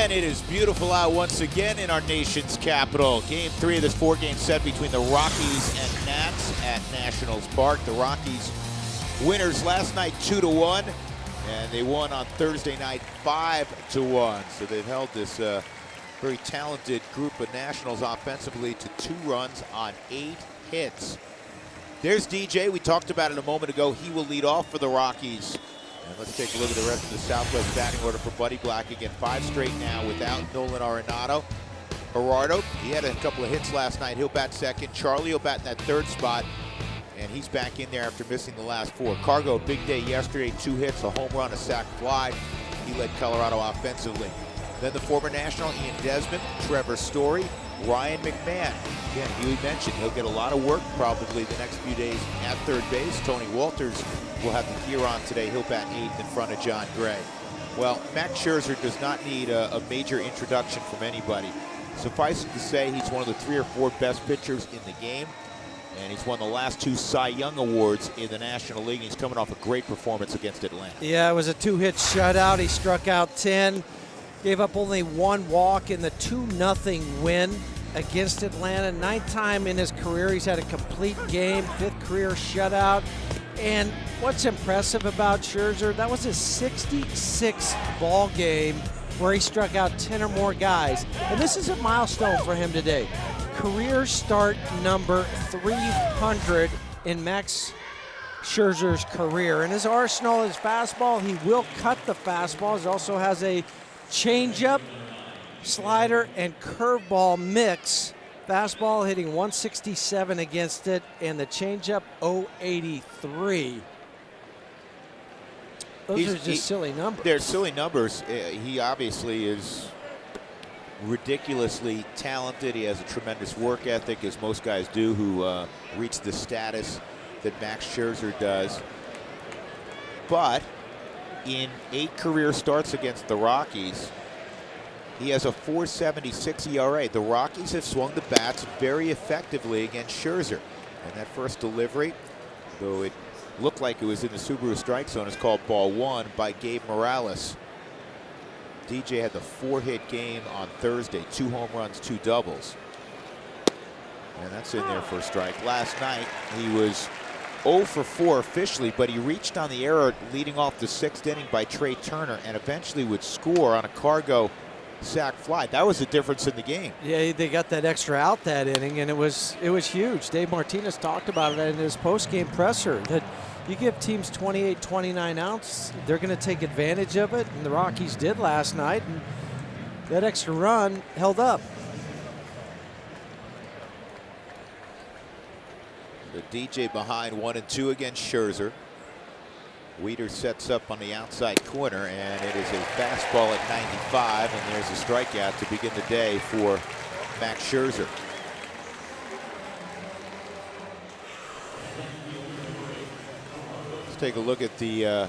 And it is beautiful out once again in our nation's capital. Game 3 of this 4-game set between the Rockies and Nats at Nationals Park. The Rockies winners last night 2-1, and they won on Thursday night 5-1. So they've held this very talented group of Nationals offensively to 2 runs on 8 hits. There's DJ. We talked about it a moment ago. He will lead off for the Rockies. And let's take a look at the rest of the Southwest batting order for Buddy Black. Again, 5 straight now without Nolan Arenado. Gerardo, he had a couple of hits last night. He'll bat second. Charlie will bat in that 3rd spot. And he's back in there after missing the last 4. Cargo, big day yesterday. 2 hits, a home run, a sac fly. He led Colorado offensively. Then the former National, Ian Desmond, Trevor Story, Ryan McMahon. Again, Huey mentioned he'll get a lot of work probably the next few days at 3rd base. Tony Walters will have the gear on today. He'll bat 8th in front of John Gray. Well, Max Scherzer does not need a major introduction from anybody. Suffice it to say, he's one of the 3 or 4 best pitchers in the game. And he's won the last 2 Cy Young Awards in the National League. He's coming off a great performance against Atlanta. Yeah, it was a 2-hit shutout. He struck out 10. Gave up only 1 walk in the 2-0 win against Atlanta. 9th time in his career he's had a complete game, 5th career shutout. And what's impressive about Scherzer, that was his 66th ball game where he struck out 10 or more guys. And this is a milestone for him today. Career start number 300 in Max Scherzer's career. In his arsenal, his fastball, he will cut the fastball. He also has a changeup, slider, and curveball mix. Fastball hitting 167 against it, and the changeup 083. Those are just silly numbers. They're silly numbers. He obviously is ridiculously talented. He has a tremendous work ethic, as most guys do who reach the status that Max Scherzer does. But in 8 career starts against the Rockies, he has a 4.76 ERA. The Rockies have swung the bats very effectively against Scherzer. And that first delivery, though it looked like it was in the Subaru strike zone, is called ball 1 by Gabe Morales. DJ had the 4-hit game on Thursday, 2 home runs, 2 doubles. And that's in there for a strike. Last night, he was 0 for 4 officially, but he reached on the error leading off the 6th inning by Trey Turner and eventually would score on a Cargo sac fly. That was the difference in the game. Yeah, they got that extra out that inning, and it was huge. Dave Martinez talked about it in his post-game presser, that you give teams 28, 29 outs, they're going to take advantage of it, and the Rockies did last night, and that extra run held up. The DJ behind 1-2 against Scherzer. Weeder sets up on the outside corner, and it is a fastball at 95, and there's a strikeout to begin the day for Max Scherzer. Let's take a look at the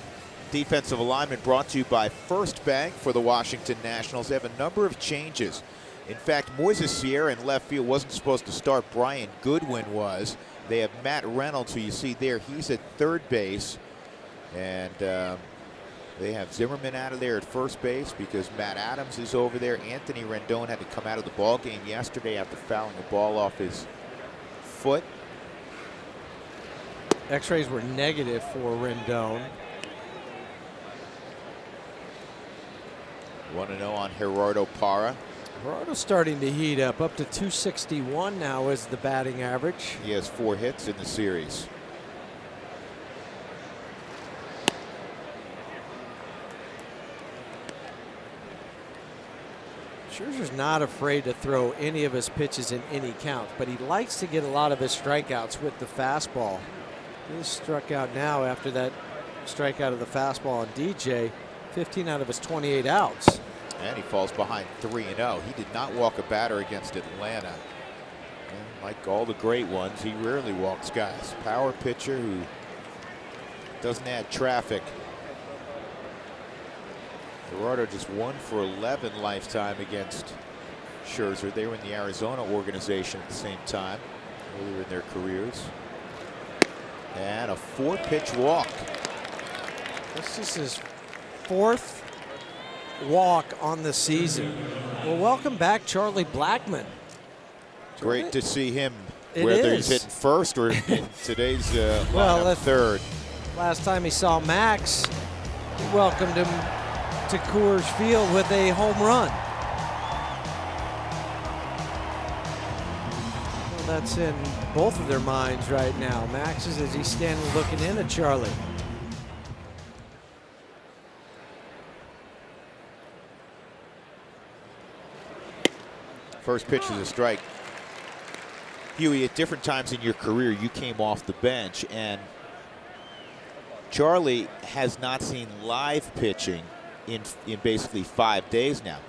defensive alignment brought to you by First Bank for the Washington Nationals. They have a number of changes. In fact, Moises Sierra in left field wasn't supposed to start. Brian Goodwin was. They have Matt Reynolds, who you see there. He's at 3rd base. And they have Zimmerman out of there at 1st base because Matt Adams is over there. Anthony Rendon had to come out of the ball game yesterday after fouling the ball off his foot. X-rays were negative for Rendon. 1-0 on Gerardo Parra. Gerardo's starting to heat up to 261 now is the batting average. He has 4 hits in the series. Scherzer's not afraid to throw any of his pitches in any count, but he likes to get a lot of his strikeouts with the fastball. He struck out now after that strikeout of the fastball on DJ, 15 out of his 28 outs. And he falls behind 3-0. He did not walk a batter against Atlanta. And like all the great ones, he rarely walks guys. Power pitcher who doesn't add traffic. Gerardo just 1 for 11 lifetime against Scherzer. They were in the Arizona organization at the same time, earlier in their careers. And a 4-pitch walk. This is his 4th walk on the season. Well, welcome back, Charlie Blackmon. Great to see him, It whether is. he's hitting first or in today's Well, lineup, third. Last time he saw Max, he welcomed him to Coors Field with a home run. Well, that's in both of their minds right now. Max is as he's standing looking in at Charlie. First pitch is a strike. Huey, at different times in your career, you came off the bench, and Charlie has not seen live pitching in basically 5 days now.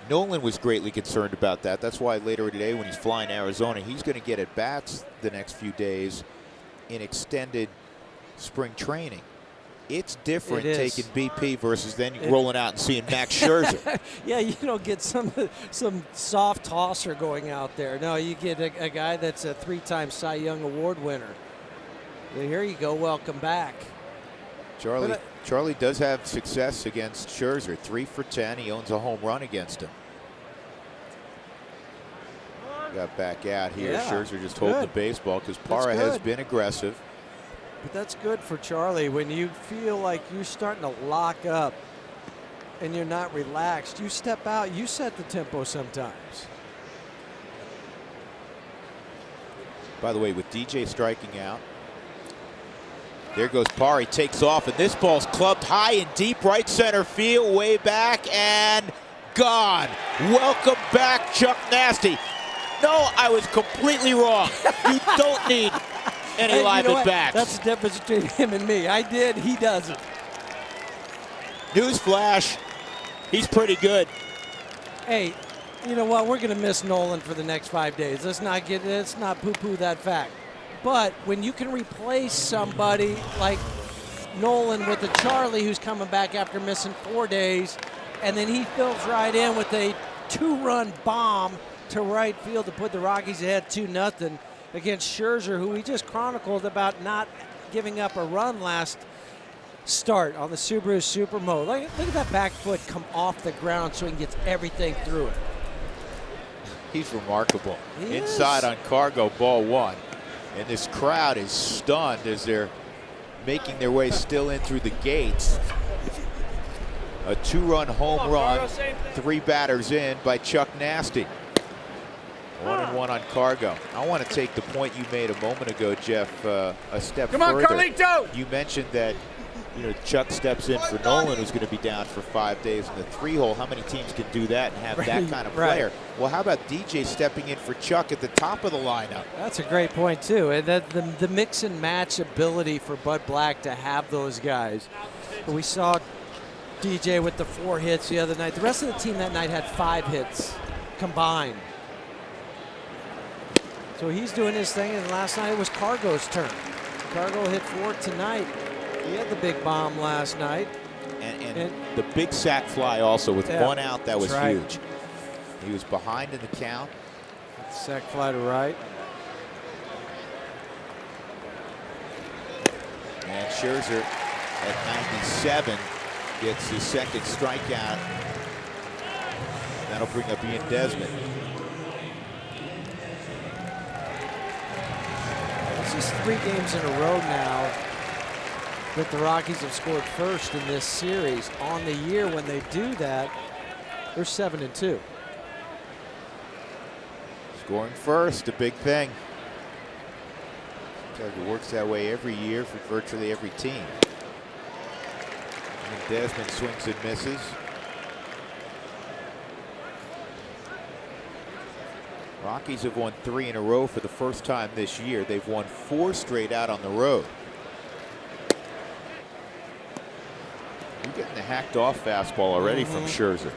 Nolan was greatly concerned about that. That's why later today, when he's flying to Arizona, he's going to get at bats the next few days in extended spring training. It's different taking BP versus then rolling out and seeing Max Scherzer. Yeah, you don't get some soft tosser going out there. No, you get a guy that's a 3-time Cy Young Award winner. Well, here you go. Welcome back. Charlie does have success against Scherzer. 3 for 10. He owns a home run against him. Got back out here. Yeah, Scherzer just holding the baseball because Parra has been aggressive. But that's good for Charlie. When you feel like you're starting to lock up and you're not relaxed, you step out, you set the tempo sometimes. By the way, with DJ striking out, there goes Parra. He takes off, and this ball's clubbed high and deep right center field, way back, and gone. Welcome back, Chuck Nasty. No, I was completely wrong. You don't need any live at bats. That's the difference between him and me. I did, he doesn't. Newsflash, he's pretty good. Hey, you know what? We're going to miss Nolan for the next 5 days. Let's not poo-poo that fact. But when you can replace somebody like Nolan with a Charlie who's coming back after missing 4 days, and then he fills right in with a 2-run bomb to right field to put the Rockies ahead 2-0 against Scherzer, who we just chronicled about not giving up a run last start on the Subaru Supermode. Look at that back foot come off the ground so he gets everything through it. He's remarkable. He Inside is. on Cargo, ball 1. And this crowd is stunned as they're making their way still in through the gates. A 2-run home run, 3 batters in by Chuck Nasty. 1-1 on Cargo. I want to take the point you made a moment ago, Jeff, a step further. Come on, Carlito! You mentioned that Chuck steps in for Nolan, who's going to be down for 5 days in the 3-hole. How many teams can do that and have that kind of player? Well, how about DJ stepping in for Chuck at the top of the lineup? That's a great point, too. And the mix and match ability for Bud Black to have those guys. We saw DJ with the 4 hits the other night. The rest of the team that night had 5 hits combined. So he's doing his thing, and last night it was Cargo's turn. Cargo hit 4 tonight. He had the big bomb last night. And the big sac fly also with 1 out, that was right. huge. He was behind in the count. Sac fly to right. And Scherzer at 97 gets his second strikeout. That'll bring up Ian Desmond. This is 3 games in a row now that the Rockies have scored first in this series. On the year, when they do that, they're 7-2. Scoring first, a big thing. It works that way every year for virtually every team. And Desmond swings and misses. Rockies have won 3 in a row for the first time this year. They've won 4 straight out on the road. You're getting the hacked off fastball already from Scherzer.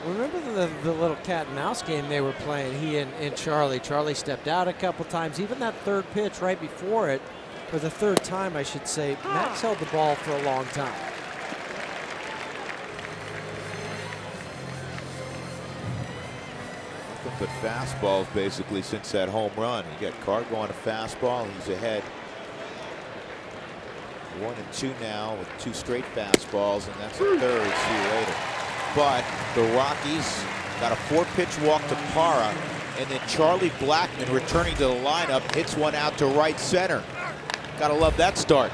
Remember the little cat and mouse game they were playing, he and Charlie. Charlie stepped out a couple times. Even that 3rd pitch right before it, or the 3rd time I should say, Max held the ball for a long time. But fastballs basically since that home run. You got Cargo on a fastball. He's ahead 1-2 now with 2 straight fastballs, and that's a third. See you later. But the Rockies got a 4-pitch walk to Parra, and then Charlie Blackmon, returning to the lineup, hits one out to right center. Gotta love that start.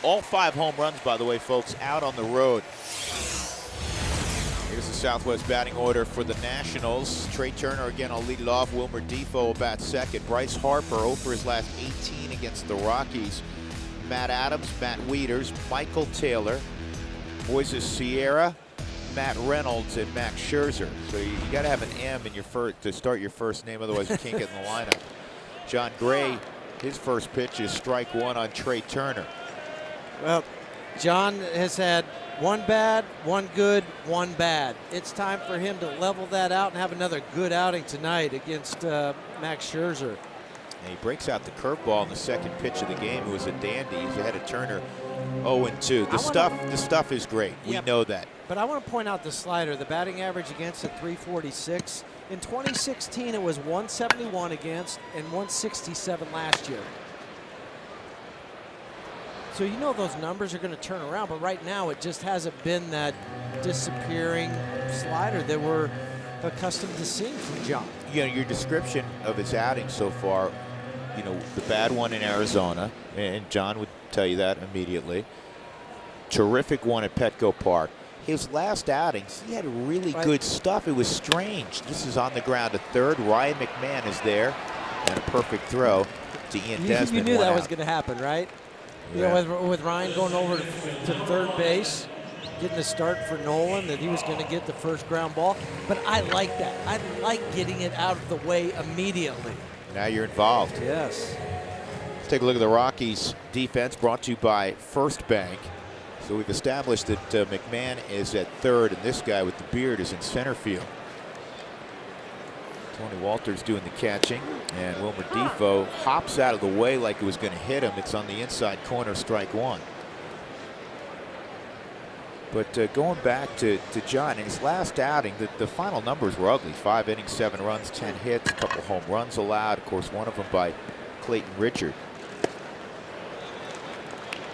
All 5 home runs, by the way, folks, out on the road. Here's the Southwest batting order for the Nationals. Trey Turner again, I'll lead it off. Wilmer Defoe will bat second. Bryce Harper 0 for his last 18 against the Rockies. Matt Adams, Matt Wieters, Michael Taylor, Moises Sierra, Matt Reynolds, and Max Scherzer. So you got to have an M in your to start your first name, otherwise you can't get in the lineup. John Gray, his first pitch is strike 1 on Trey Turner. Well, John has had 1 bad, 1 good, 1 bad. It's time for him to level that out and have another good outing tonight against Max Scherzer. And he breaks out the curveball in the second pitch of the game. It was a dandy. He's ahead of Turner 0-2. The stuff is great. We know that. But I want to point out the slider. The batting average against at 346. In 2016, it was 171 against and 167 last year. So you know those numbers are going to turn around, but right now it just hasn't been that disappearing slider that we're accustomed to seeing from John. You know, your description of his outing so far, you know, the bad one in Arizona, and John would tell you that immediately. Terrific one at Petco Park. His last outings, he had really good stuff. It was strange. This is on the ground at third. Ryan McMahon is there, and a perfect throw to Ian Desmond. You knew that was going to happen, right? Yeah. You know, with Ryan going over to third base, getting the start for Nolan, that he was going to get the first ground ball. But I like that. I like getting it out of the way immediately. Now you're involved. Yes. Let's take a look at the Rockies' defense, brought to you by First Bank. So we've established that McMahon is at third, and this guy with the beard is in center field. Tony Walters doing the catching, and Wilmer Defoe hops out of the way like it was going to hit him. It's on the inside corner, strike 1. But going back to John, in his last outing, the final numbers were ugly. 5 innings, 7 runs, 10 hits, a couple home runs allowed. Of course, one of them by Clayton Richard.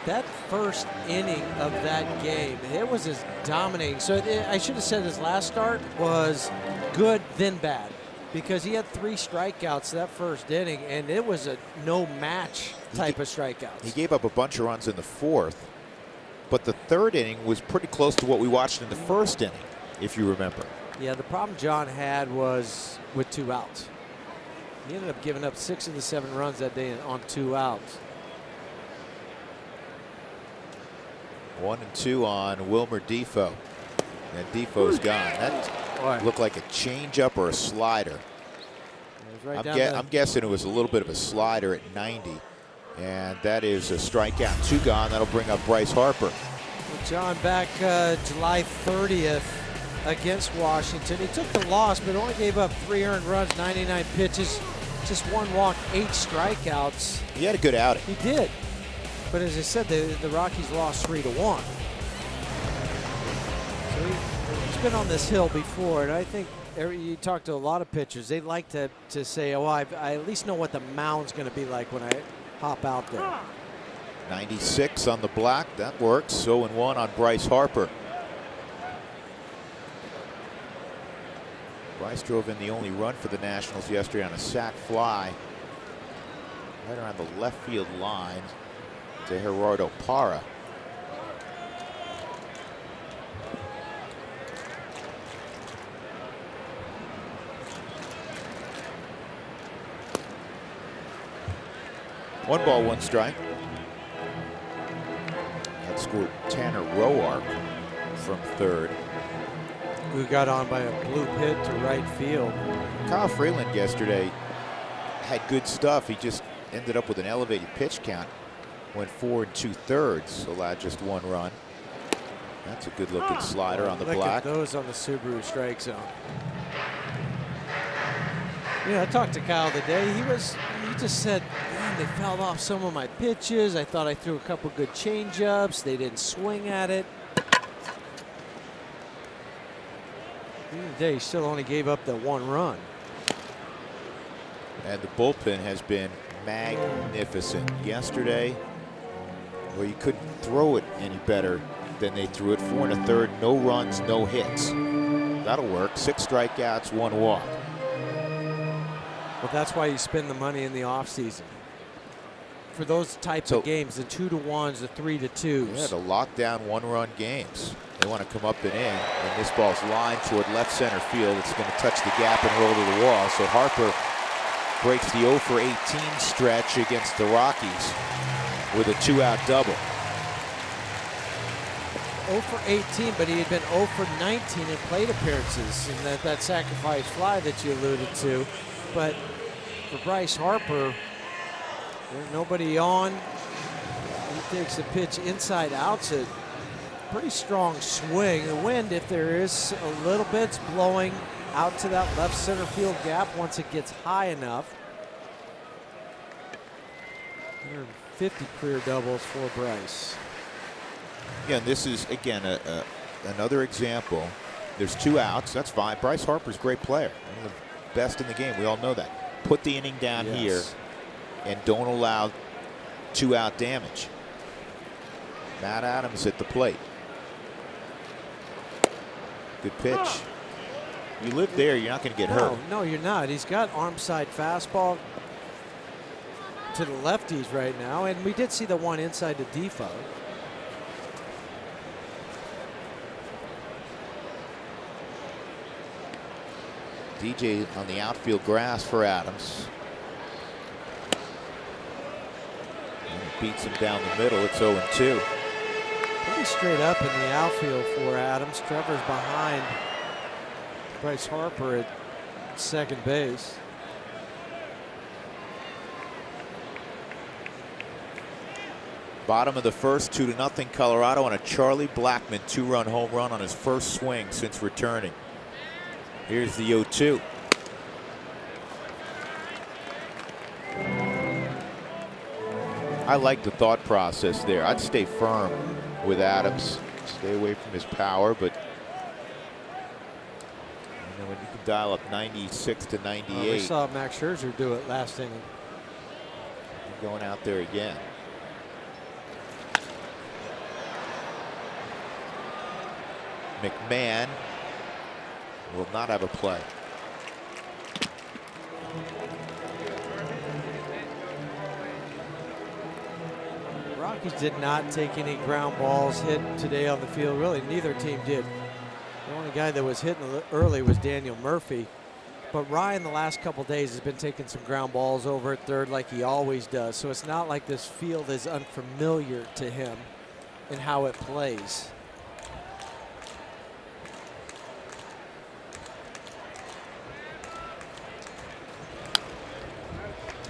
That first inning of that game, it was as dominating. So I should have said his last start was good, then bad, because he had 3 strikeouts that first inning, and it was a no-match type of strikeouts. He gave up a bunch of runs in the 4th, but the 3rd inning was pretty close to what we watched in the 1st inning, if you remember. Yeah, the problem John had was with 2 outs. He ended up giving up 6 of the 7 runs that day on 2 outs. 1-2 on Wilmer Defoe. And Defoe's gone. That looked like a changeup or a slider. I'm guessing it was a little bit of a slider at 90. And that is a strikeout. 2 gone. That'll bring up Bryce Harper. Well, John, back July 30th against Washington, he took the loss, but only gave up 3 earned runs, 99 pitches, just 1 walk, 8 strikeouts. He had a good outing. He did. But as I said, the Rockies lost 3-1. So he's been on this hill before, and I think you talk to a lot of pitchers, they like to say, oh, I at least know what the mound's going to be like when I hop out there. 96 on the black, that works. 0-1 on Bryce Harper. Bryce drove in the only run for the Nationals yesterday on a sac fly right around the left field line to Gerardo Parra. One ball, one strike. That scored Tanner Roark from third. Who got on by a blue hit to right field. Kyle Freeland yesterday had good stuff. He just ended up with an elevated pitch count. Went 4 2/3, allowed just 1 run. That's a good looking slider on the black. Look at those on the Subaru strike zone. I talked to Kyle today. He just said, man, they fouled off some of my pitches. I thought I threw a couple good changeups. They didn't swing at it. He still only gave up the 1 run. And the bullpen has been magnificent. Yesterday, well, you couldn't throw it any better than they threw it. 4 1/3, no runs, no hits. That'll work. 6 strikeouts, 1 walk. Well, that's why you spend the money in the offseason. For those types of games, the 2-1s, the 3-2s. Yeah, the lockdown 1-run games. They want to come up and in, and this ball's lined toward left center field. It's going to touch the gap and roll to the wall. So Harper breaks the 0 for 18 stretch against the Rockies with a 2-out double. 0 for 18, but he had been 0 for 19 in plate appearances, and that sacrifice fly that you alluded to. But for Bryce Harper, there's nobody on. He takes a pitch inside outside. Pretty strong swing. The wind, if there is a little bit, it's blowing out to that left center field gap once it gets high enough. 150 career doubles for Bryce. Yeah, and this is, again, another example. There's 2 outs. That's fine. Bryce Harper's a great player. One of the best in the game. We all know that. Put the inning down here and don't allow 2-out damage. Matt Adams at the plate. Good pitch. You live there, you're not going to get hurt. No, you're not. He's got arm side fastball to the lefties right now, and we did see the one inside the Defoe. DJ on the outfield grass for Adams. And he beats him down the middle. It's 0-2. Pretty straight up in the outfield for Adams. Trevor's behind Bryce Harper at second base. Bottom of the first, 2-0 Colorado on a Charlie Blackmon 2-run home run on his first swing since returning. Here's the 0-2. I like the thought process there. I'd stay firm with Adams. Stay away from his power, but when you can dial up 96 to 98. We saw Max Scherzer do it last inning. Going out there again. McMahon will not have a play. Rockies did not take any ground balls hit today on the field. Really, neither team did. The only guy that was hitting early was Daniel Murphy. But Ryan, the last couple days, has been taking some ground balls over at third like he always does. So it's not like this field is unfamiliar to him in how it plays.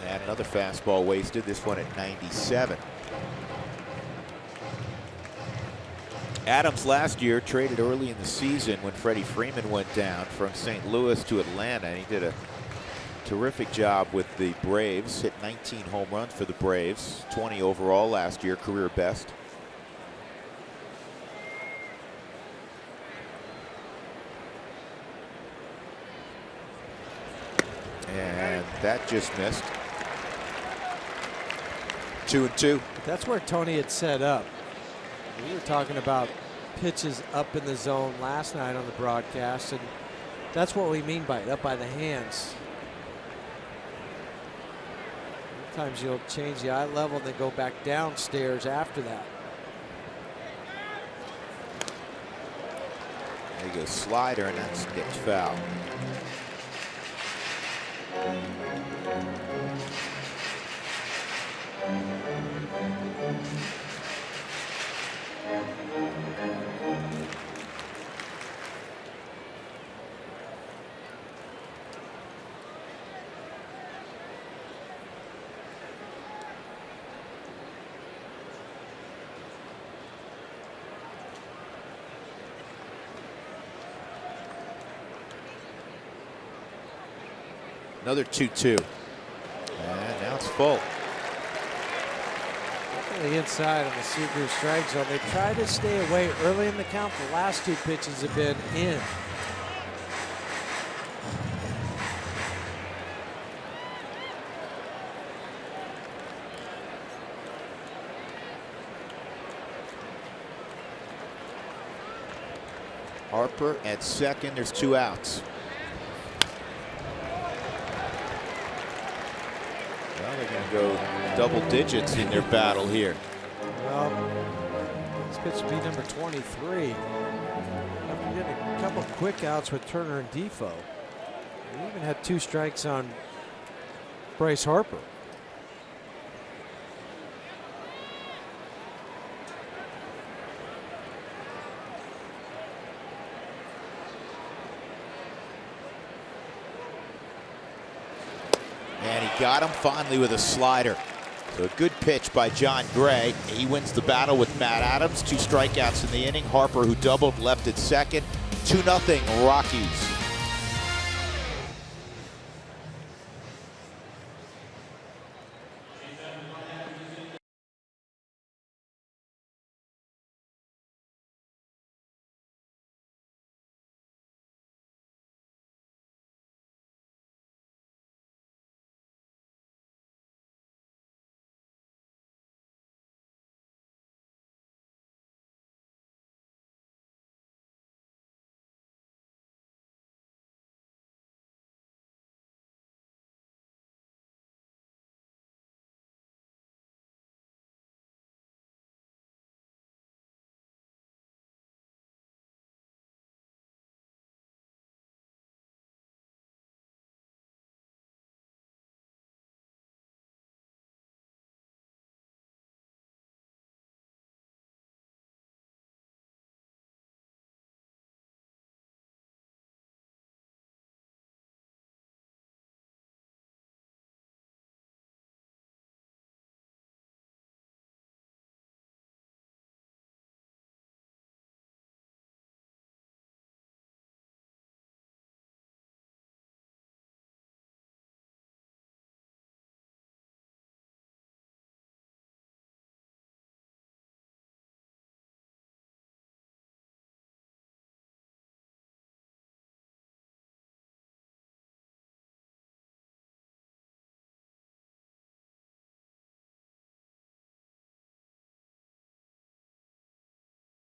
And another fastball wasted, this one at 97. Adams last year traded early in the season when Freddie Freeman went down from St. Louis to Atlanta. He did a terrific job with the Braves, hit 19 home runs for the Braves, 20 overall last year, career best. And that just missed. 2-2. That's where Tony had set up. We were talking about pitches up in the zone last night on the broadcast, and that's what we mean by it, up by the hands. Sometimes you'll change the eye level and then go back downstairs after that. There you go, slider, and that's tipped foul. Another 2-2. And now it's full. The inside on the Seager strike zone. They try to stay away early in the count. The last two pitches have been in. Harper at second. There's 2 outs. Well, they're going to go double digits in their battle here. Well, this pitch would be number 23. After getting a couple quick outs with Turner and Defoe. We even had 2 strikes on Bryce Harper. And he got him finally with a slider. So a good pitch by John Gray. He wins the battle with Matt Adams. 2 strikeouts in the inning. Harper, who doubled, left at second. 2-0 Rockies.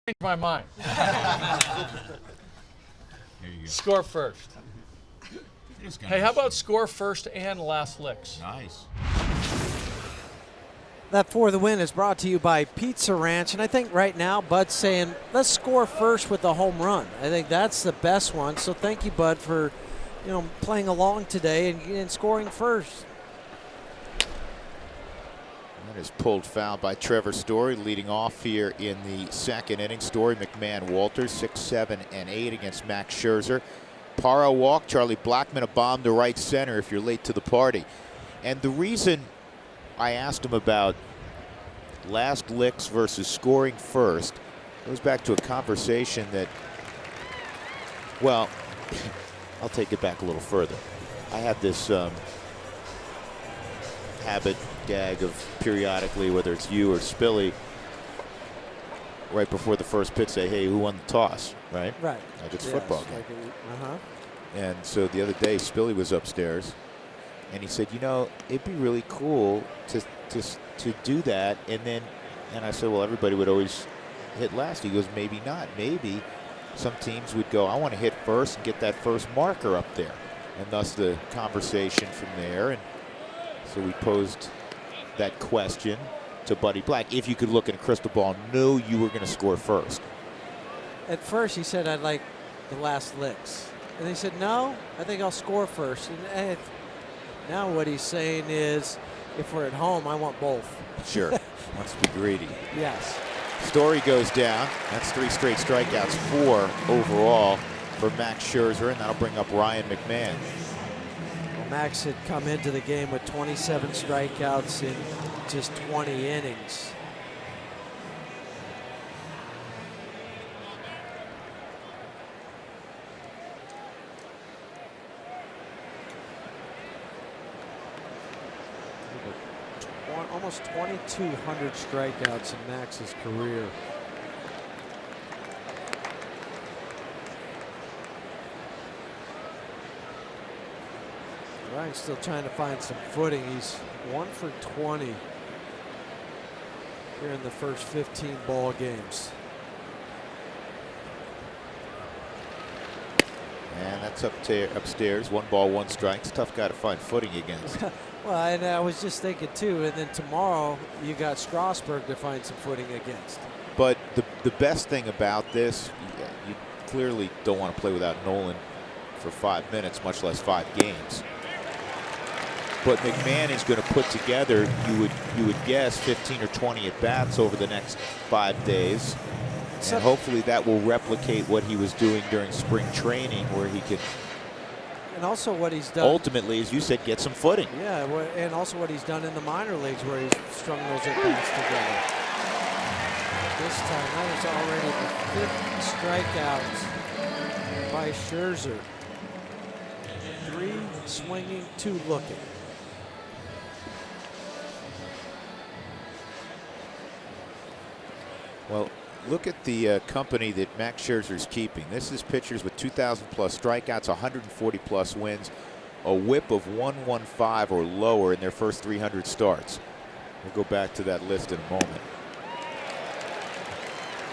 Change my mind. There you go. Score first. Hey, how about score first and last licks? Nice. That For the Win is brought to you by Pizza Ranch, and I think right now Bud's saying let's score first with a home run. I think that's the best one. So thank you, Bud, for playing along today and scoring first. That is pulled foul by Trevor Story, leading off here in the second inning. Story, McMahon, Walters, 6, 7, and 8 against Max Scherzer. Parra walk, Charlie Blackmon a bomb to right center if you're late to the party. And the reason I asked him about last licks versus scoring first Goes back to a conversation that, well, I'll take it back a little further. I have this habit, gag of periodically, whether it's you or Spilly, right before the first pitch, say, hey, who won the toss, right? Right. Like it's a football game. Uh-huh. And so the other day, Spilly was upstairs, and he said, you know, it'd be really cool to do that. And I said, well, everybody would always hit last. He goes, maybe not. Maybe some teams would go, I want to hit first and get that first marker up there. And thus the conversation from there. And so we posed that question to Buddy Black. If you could look in a crystal ball, knew you were going to score first. At first, he said, I'd like the last licks. And he said, no, I think I'll score first. And now what he's saying is, if we're at home, I want both. Sure. Wants to be greedy. Yes. Story goes down. That's 3 straight strikeouts, 4 overall for Max Scherzer, and that'll bring up Ryan McMahon. Well, Max had come into the game with 27 strikeouts in just 20 innings. Almost 2,200 strikeouts in Max's career. Ryan's still trying to find some footing. He's 1 for 20 here in the first 15 ball games. And that's upstairs. 1 ball, 1 strike. It's a tough guy to find footing against. Well, and I was just thinking too, and then tomorrow you got Strasburg to find some footing against. But the best thing about this, you clearly don't want to play without Nolan for 5 minutes, much less 5 games. But McMahon is going to put together, you would guess, 15 or 20 at bats over the next 5 days. And hopefully that will replicate what he was doing during spring training, where he could, and also what he's done ultimately, as you said, get some footing. Yeah, and also what he's done in the minor leagues, where he's strung those at bats together. This time, that is already the 5th strikeout by Scherzer. 3 swinging, 2 looking. Well, look at the company that Max Scherzer's keeping. This is pitchers with 2,000 plus strikeouts, 140 plus wins, a whip of 115 or lower in their first 300 starts. We'll go back to that list in a moment.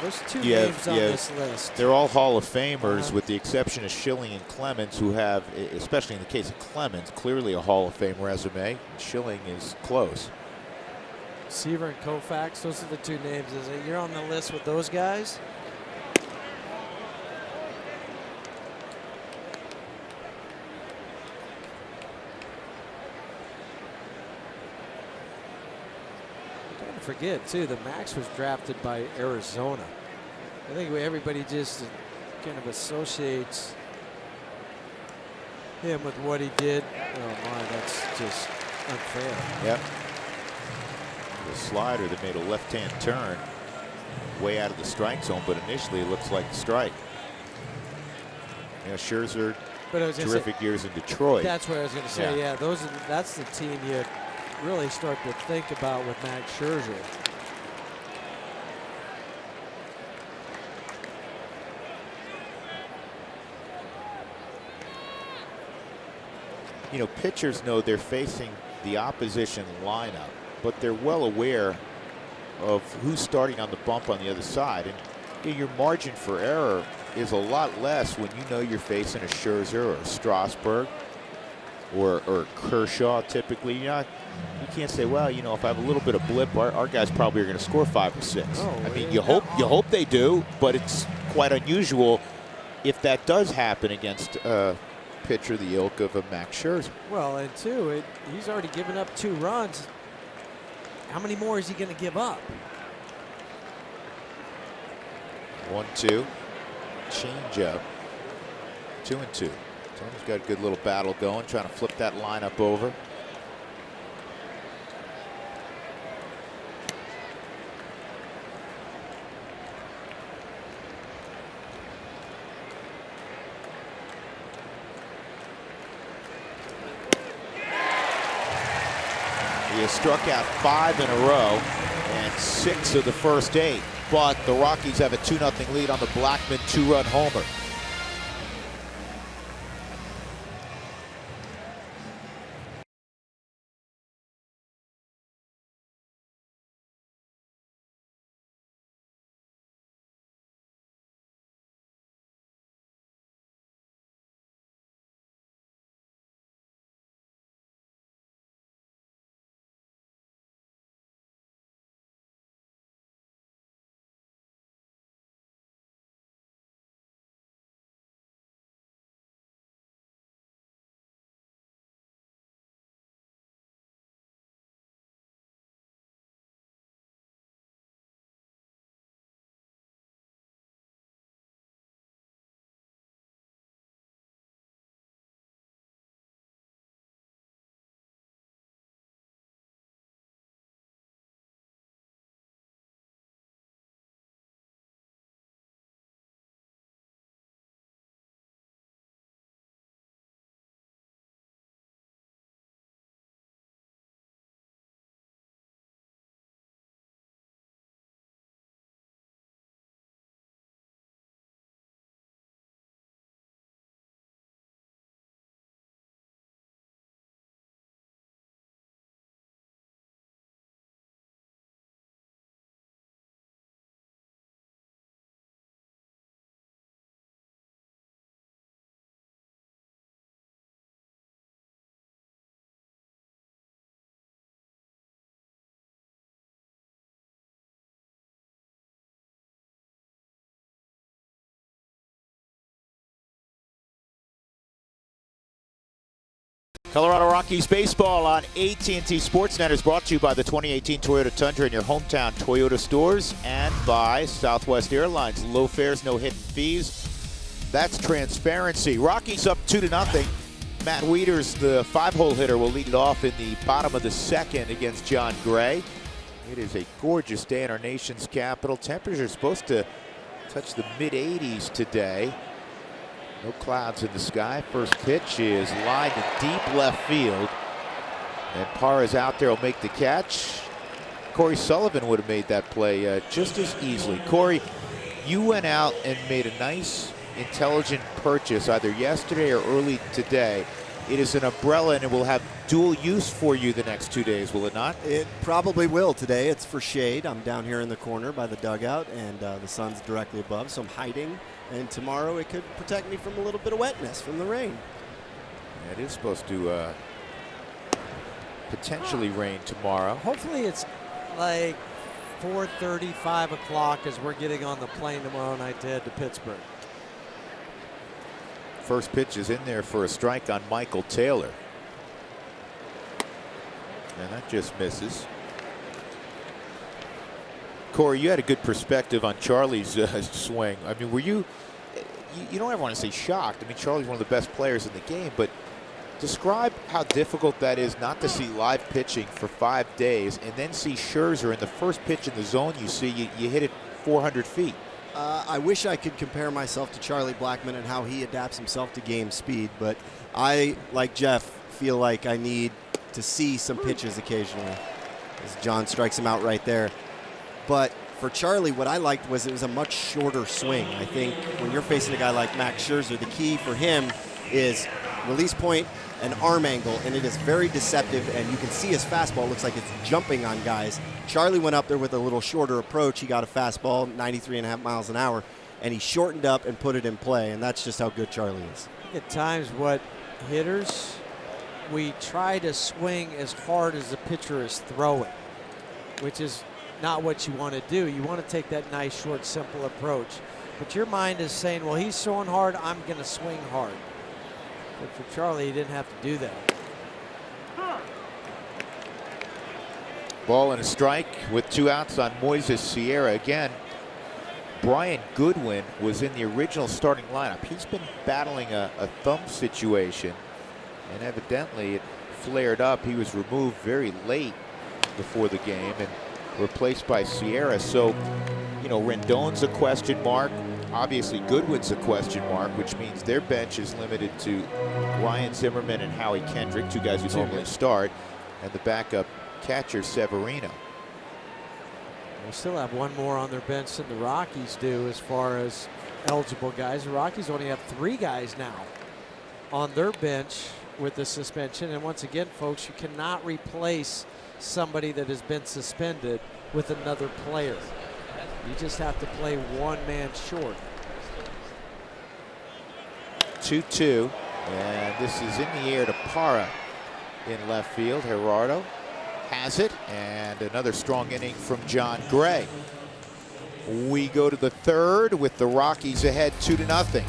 There's 2 names on this list. They're all Hall of Famers, with the exception of Schilling and Clemens, who have, especially in the case of Clemens, clearly a Hall of Fame resume. Schilling is close. Seaver and Koufax, those are the 2 names. You're on the list with those guys? Don't forget, too, that Max was drafted by Arizona. I think everybody just kind of associates him with what he did. Oh, my, that's just unfair. Yep. The slider that made a left-hand turn way out of the strike zone, but initially it looks like a strike. You know, Scherzer, terrific years in Detroit. That's what I was going to say. Yeah, that's the team you really start to think about with Max Scherzer. You know, pitchers know they're facing the opposition lineup, but they're well aware of who's starting on the bump on the other side. And you know, your margin for error is a lot less when you know you're facing a Scherzer or a Strasburg or Kershaw typically. You can't say, well, you know, if I have a little bit of blip, our guys probably are going to score 5 or 6. Oh, I mean, you hope they do, but it's quite unusual if that does happen against pitcher the ilk of a Max Scherzer. Well, and 2, he's already given up 2 runs. How many more is he going to give up? 1-2, change up, 2-2. Tony's got a good little battle going, trying to flip that lineup over. has struck out 5 in a row and 6 of the first 8. But the Rockies have a 2-0 lead on the Blackman 2-run homer. Colorado Rockies baseball on AT&T Sportsnet is brought to you by the 2018 Toyota Tundra in your hometown Toyota stores and by Southwest Airlines. Low fares, no hidden fees. That's transparency. Rockies up 2-0. Matt Wieters, the 5-hole hitter, will lead it off in the bottom of the second against John Gray. It is a gorgeous day in our nation's capital. Temperatures are supposed to touch the mid-80s today. No clouds in the sky. First pitch is lined in deep left field. And Parr is out there, will make the catch. Corey Sullivan would have made that play just as easily. Corey, you went out and made a nice, intelligent purchase either yesterday or early today. It is an umbrella and it will have dual use for you the next 2 days, will it not? It probably will today. It's for shade. I'm down here in the corner by the dugout and the sun's directly above, so I'm hiding. And tomorrow it could protect me from a little bit of wetness from the rain. Yeah, it is supposed to potentially rain tomorrow. Hopefully it's like 4:30, 5 o'clock as we're getting on the plane tomorrow night to head to Pittsburgh. First pitch is in there for a strike on Michael Taylor. And that just misses. Corey, you had a good perspective on Charlie's swing. I mean, were you don't ever want to say shocked. I mean, Charlie's one of the best players in the game, but describe how difficult that is not to see live pitching for 5 days and then see Scherzer in the first pitch in the zone you see, you hit it 400 feet. I wish I could compare myself to Charlie Blackmon and how he adapts himself to game speed, but I, like Jeff, feel like I need to see some pitches occasionally as John strikes him out right there. But for Charlie, what I liked was it was a much shorter swing. I think when you're facing a guy like Max Scherzer, the key for him is release point and arm angle, and it is very deceptive, and you can see his fastball looks like it's jumping on guys. Charlie went up there with a little shorter approach. He got a fastball, 93.5 miles an hour, and he shortened up and put it in play, and that's just how good Charlie is. At times what hitters, we try to swing as hard as the pitcher is throwing, which is not what you want to do. You want to take that nice, short, simple approach. But your mind is saying, well, he's throwing hard, I'm going to swing hard. But for Charlie, he didn't have to do that. Ball and a strike with 2 outs on Moises Sierra. Again, Brian Goodwin was in the original starting lineup. He's been battling a thumb situation, and evidently it flared up. He was removed very late before the game and replaced by Sierra. So, you know, Rendon's a question mark. Obviously, Goodwin's a question mark, which means their bench is limited to Ryan Zimmerman and Howie Kendrick, 2 guys who normally start, and the backup catcher Severino. They still have one more on their bench than the Rockies do as far as eligible guys. The Rockies only have 3 guys now on their bench with the suspension. And once again, folks, you cannot replace somebody that has been suspended with another player. You just have to play one man short. 2-2, and this is in the air to Parra in left field. Gerardo has it, and another strong inning from John Gray. We go to the third with the Rockies ahead 2-0.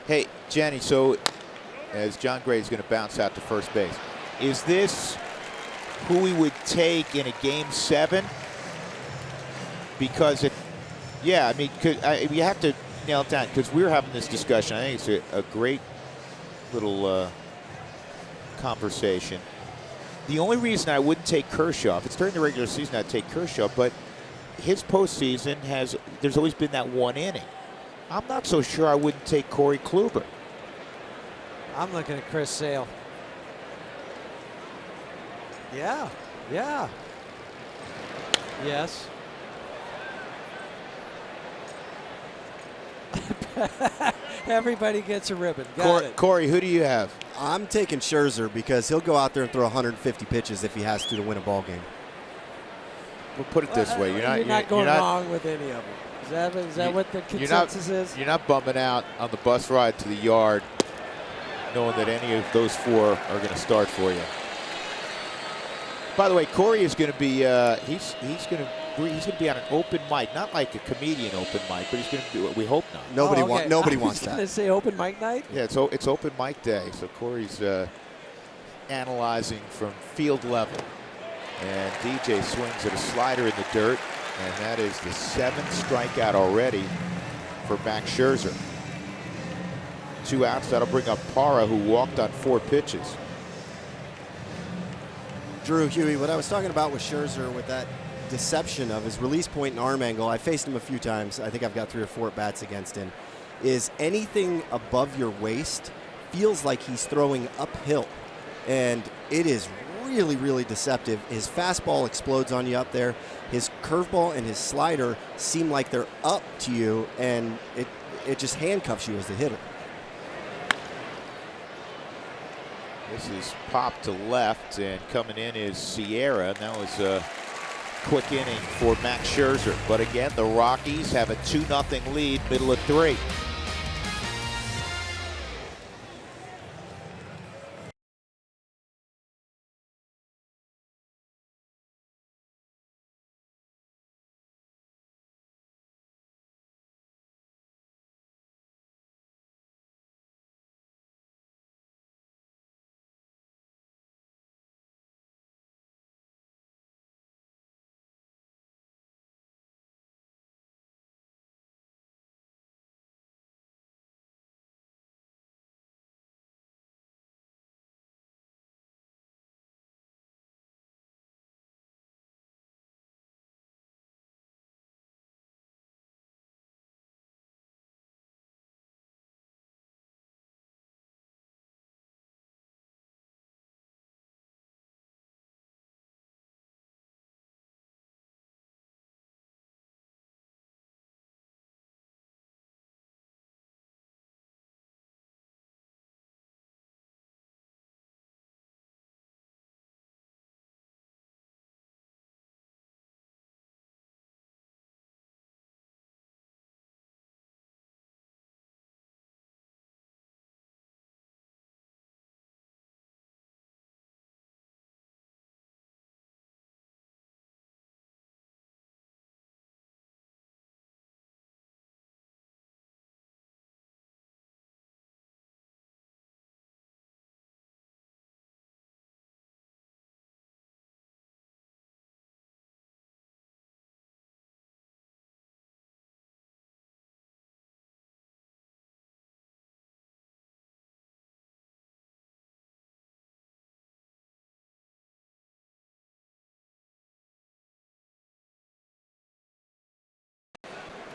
Hey, Jenny, so as John Gray is going to bounce out to first base, is this who we would take in a Game 7? Because yeah, I mean, you have to nail it down, because we were having this discussion. I think it's a great little conversation. The only reason I wouldn't take Kershaw, if it's during the regular season, I'd take Kershaw, but his postseason there's always been that one inning. I'm not so sure I wouldn't take Corey Kluber. I'm looking at Chris Sale. Yeah, yeah. Yes. Everybody gets a ribbon. Got it. Corey, who do you have? I'm taking Scherzer because he'll go out there and throw 150 pitches if he has to win a ball game. We'll put it this way: you're not going wrong with any of them. Is that what the consensus is? You're not bumming out on the bus ride to the yard, knowing that any of those 4 are going to start for you. By the way, Corey is going to be he's going to be on an open mic, not like a comedian open mic, but he's going to do it. We hope not. Nobody wants that. I was going to say open mic night. Yeah, it's open mic day, so Corey's analyzing from field level, and DJ swings at a slider in the dirt. And that is the 7th strikeout already for Max Scherzer. 2 outs. That'll bring up Parra, who walked on 4 pitches. Drew, Huey, what I was talking about with Scherzer, with that deception of his release point and arm angle, I faced him a few times. I think I've got 3 or 4 at-bats against him. Is anything above your waist feels like he's throwing uphill. And it is really, really deceptive. His fastball explodes on you up there. His curveball and his slider seem like they're up to you, and it just handcuffs you as the hitter. This is popped to left, and coming in is Sierra. And that was a quick inning for Max Scherzer. But again, the Rockies have a 2-0 lead, middle of 3.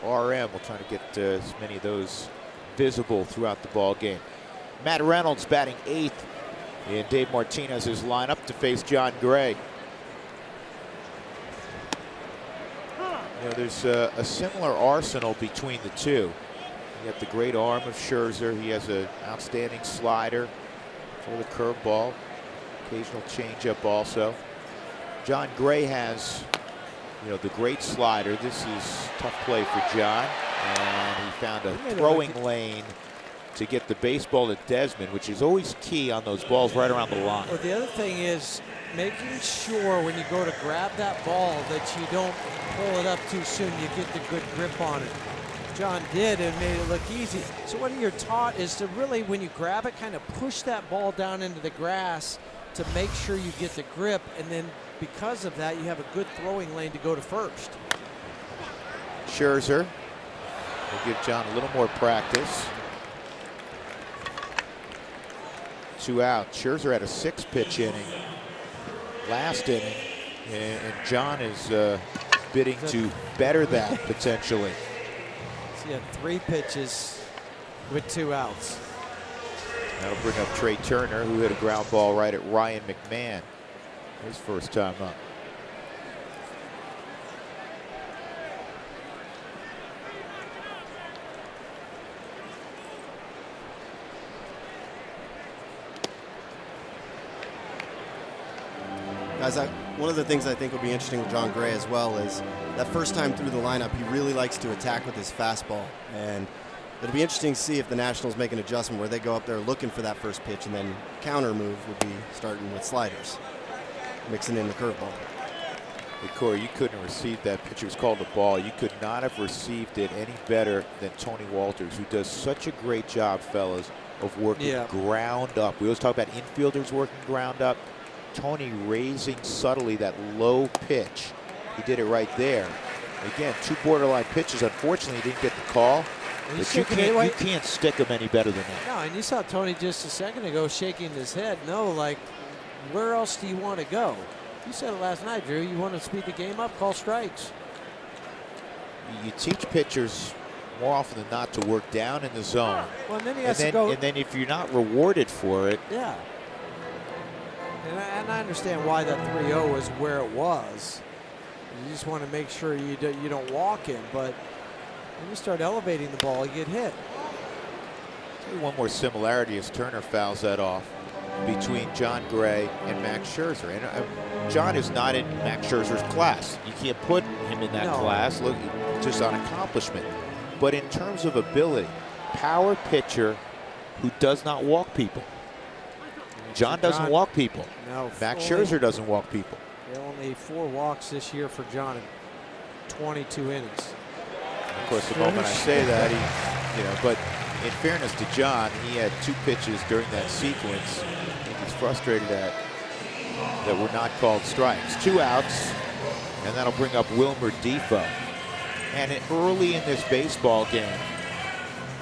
RM will try to get as many of those visible throughout the ball game. Matt Reynolds batting 8th in Dave Martinez's lineup to face John Gray. You know, there's a similar arsenal between the two. You got the great arm of Scherzer. He has an outstanding slider for the curveball, occasional changeup also. John Gray has, you know, the great slider. This is tough play for John, and he found a throwing lane to get the baseball to Desmond, which is always key on those balls right around the line. Well, the other thing is making sure when you go to grab that ball that you don't pull it up too soon. You get the good grip on it. John did and made it look easy. So what you're taught is to really, when you grab it, kind of push that ball down into the grass to make sure you get the grip, and then because of that, you have a good throwing lane to go to first. Scherzer will give John a little more practice. 2 out. Scherzer had a 6-pitch inning last inning, and John is bidding to better that potentially. So he had 3 pitches with 2 outs. That'll bring up Trey Turner, who hit a ground ball right at Ryan McMahon his first time up. Guys, one of the things I think will be interesting with John Gray as well is that first time through the lineup, he really likes to attack with his fastball. And it'll be interesting to see if the Nationals make an adjustment where they go up there looking for that first pitch, and then counter move would be starting with sliders, mixing in the curveball. Hey, Corey, you couldn't receive that pitch. It was called a ball. You could not have received it any better than Tony Walters, who does such a great job, fellas, of working ground up. We always talk about infielders working ground up. Tony raising subtly that low pitch. He did it right there. Again, 2 borderline pitches. Unfortunately, he didn't get the call. But you can't stick him any better than that. No, and you saw Tony just a second ago shaking his head. No, like, where else do you want to go? You said it last night, Drew. You want to speed the game up, call strikes. You teach pitchers more often than not to work down in the zone. Well, and then he has to go. And then if you're not rewarded for it. Yeah. And I understand why that 3-0 is where it was. You just want to make sure you don't walk in, but when you start elevating the ball, you get hit. Tell you one more similarity as Turner fouls that off. between John Gray and Max Scherzer. And John is not in Max Scherzer's class. You can't put him in that class, look, just on accomplishment. But in terms of ability, power pitcher who does not walk people. John doesn't walk people. No, Max Scherzer doesn't walk people. Only 4 walks this year for John in 22 innings. Of course, the moment I say that, but in fairness to John, he had 2 pitches during that sequence. He's frustrated that were not called strikes. 2 outs, and that'll bring up Wilmer Defoe. And early in this baseball game,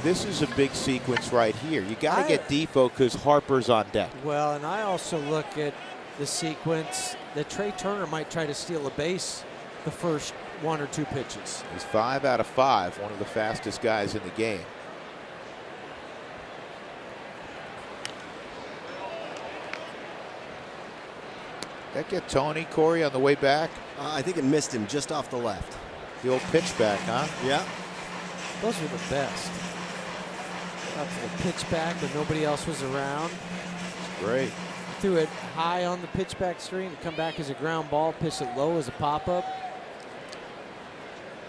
this is a big sequence right here. You got to get Defoe because Harper's on deck. Well, and I also look at the sequence that Trey Turner might try to steal a base the first 1 or 2 pitches. He's 5 out of 5, one of the fastest guys in the game. That get Tony, Corey, on the way back? I think it missed him just off the left. The old pitch back, huh? Yeah. Those were the best. Up to the pitch back when nobody else was around. It's great. Threw it high on the pitch back screen, come back as a ground ball, pitch it low as a pop-up.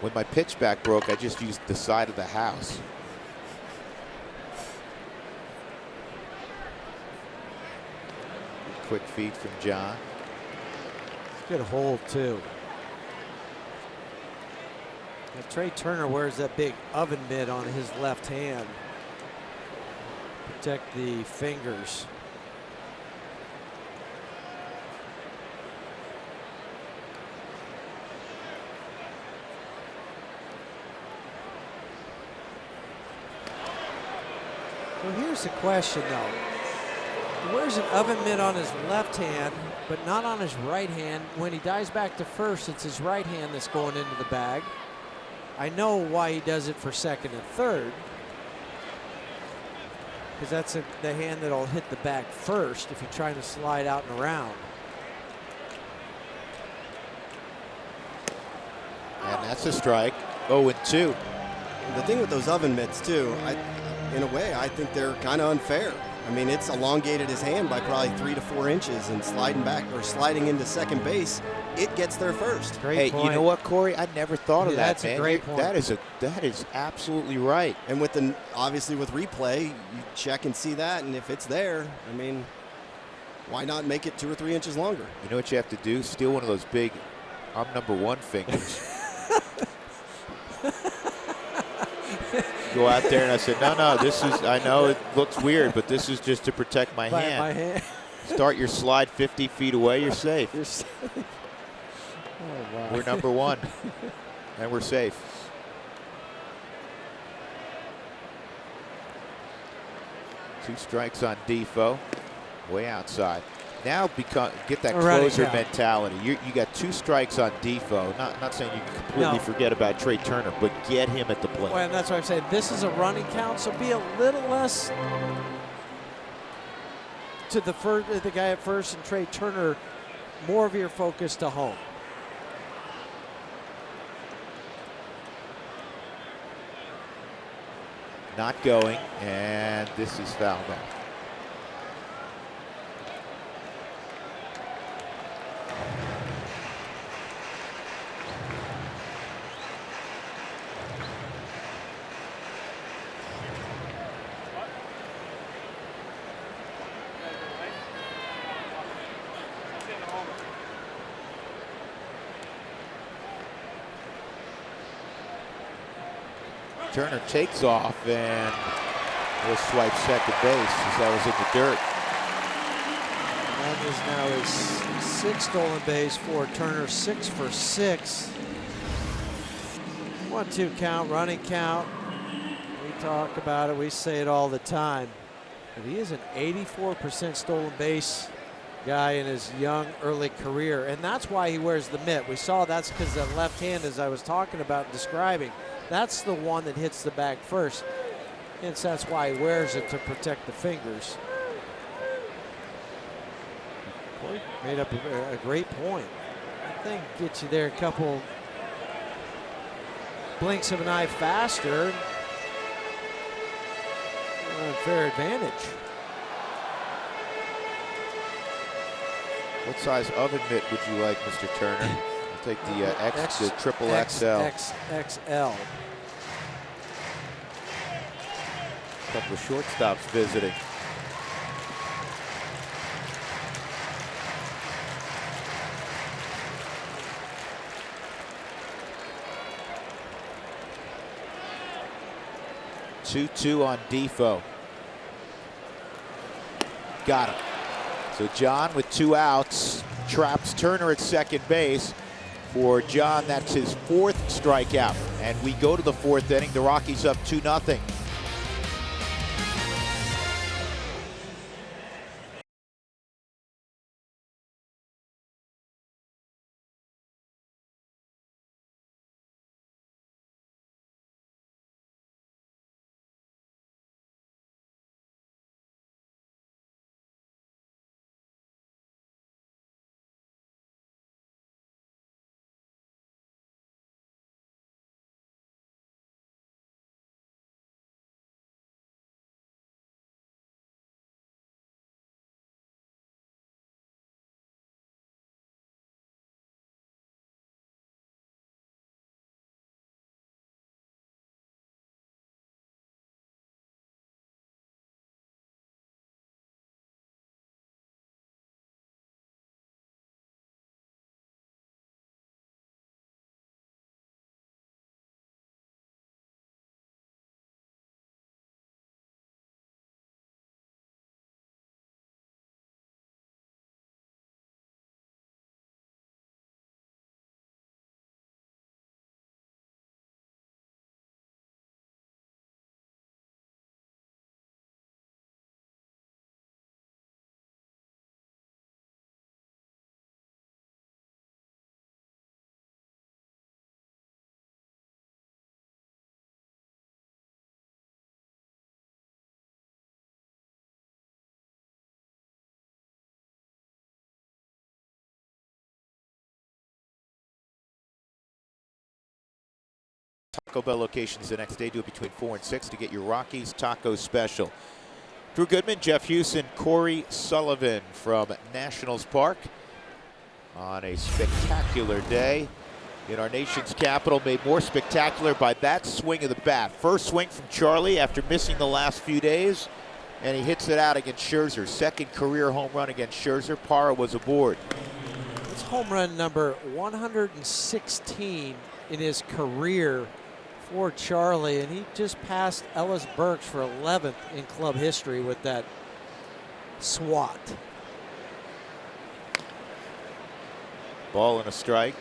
When my pitch back broke, I just used the side of the house. Quick feed from John. Good hold, too. Now, Trey Turner wears that big oven mitt on his left hand. Protect the fingers. So here's the question, though. He wears an oven mitt on his left hand, but not on his right hand. When he dives back to first, it's his right hand that's going into the bag. I know why he does it for second and third, because that's the hand that'll hit the bag first if you're trying to slide out and around. And that's a strike. 0-2. The thing with those oven mitts, too, in a way, I think they're kind of unfair. I mean, it's elongated his hand by probably 3 to 4 inches, and sliding back or sliding into second base, it gets there first. Great point. You know what, Corey? I never thought of that, man. That's a great point. That is absolutely right. And with obviously with replay, you check and see that, and if it's there, I mean, why not make it 2 or 3 inches longer? You know what you have to do? Steal one of those big "I'm number one" fingers. Go out there, and I said, no, this is, I know it looks weird, but this is just to protect my hand. My hand. Start your slide 50 feet away, you're safe. You're safe. Oh, wow. We're number one, and we're safe. Two strikes on Defoe, way outside. Now get that closer mentality. You got 2 strikes on Defoe. Not saying you can completely forget about Trey Turner, but get him at the plate. Well, that's what I'm saying. This is a running count, so be a little less to the guy at first and Trey Turner, more of your focus to home. Not going, and this is fouled off. Turner takes off and will swipe second base as that was in the dirt. That is now his 6th stolen base for Turner, 6 for 6. 1-2 count, running count. We talk about it, we say it all the time. But he is an 84% stolen base guy in his young, early career. And that's why he wears the mitt. We saw that's because the left hand, as I was talking about and describing, that's the one that hits the bag first. And that's why he wears it, to protect the fingers. Boy, made up a great point. I think gets you there a couple blinks of an eye faster. Unfair advantage. What size oven mitt would you like, Mr. Turner? I'll take the triple XL. XXL. A couple of shortstops visiting. Two on Defoe. Got him. So John with 2 outs traps Turner at second base. For John, that's his 4th strikeout. And we go to the 4th inning. The Rockies up 2-0. Taco Bell locations the next day. Do it between 4 and 6 to get your Rockies Taco Special. Drew Goodman, Jeff Hewson, Corey Sullivan from Nationals Park on a spectacular day in our nation's capital, made more spectacular by that swing of the bat. First swing from Charlie after missing the last few days, and he hits it out against Scherzer. Second career home run against Scherzer. Parra was aboard. It's home run number 116 in his career for Charlie, and he just passed Ellis Burks for 11th in club history with that swat. Ball and a strike.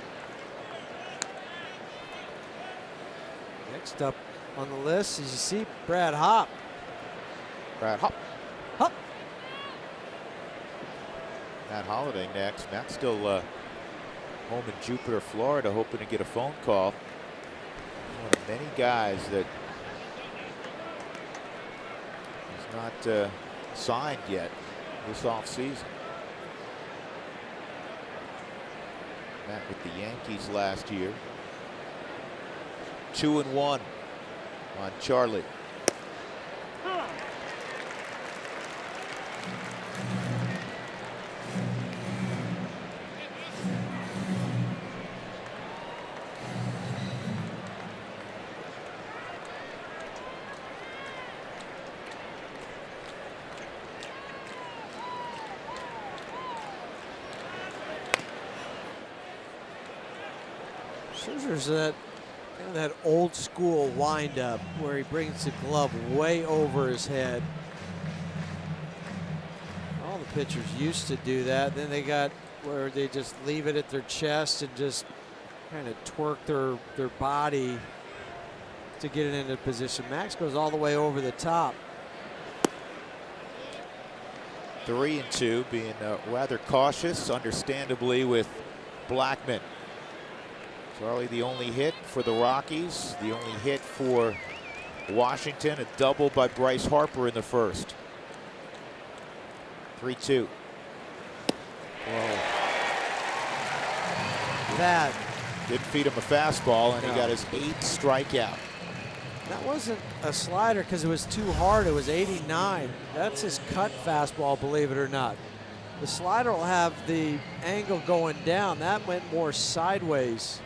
Next up on the list, as you see, Brad Hopp. Brad Hopp. Hopp. Matt Holliday next. Matt's still home in Jupiter, Florida, hoping to get a phone call. One of many guys that is not signed yet this offseason. Matt with the Yankees last year. 2-1 on Charlie. Scherzer's that old school windup where he brings the glove way over his head. All the pitchers used to do that. Then they got where they just leave it at their chest and just kind of twerk their body to get it into position. Max goes all the way over the top. 3-2, being rather cautious, understandably, with Blackman. Charlie, the only hit for the Rockies, the only hit for Washington, a double by Bryce Harper in the first. 3-2. That didn't feed him a fastball, and he got his 8th strikeout. That wasn't a slider because it was too hard. It was 89. That's his cut fastball, believe it or not. The slider will have the angle going down. That went more sideways.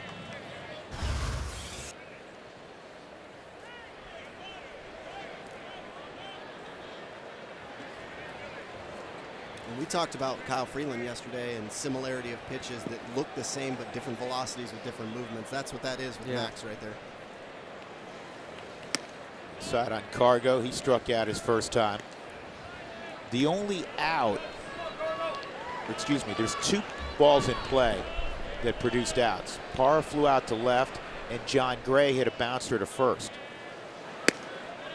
And we talked about Kyle Freeland yesterday and similarity of pitches that look the same but different velocities with different movements. That's what that is with Max right there. Side on Cargo, he struck out his first time. The only out, excuse me, there's 2 balls in play that produced outs. Parra flew out to left, and John Gray hit a bouncer to first.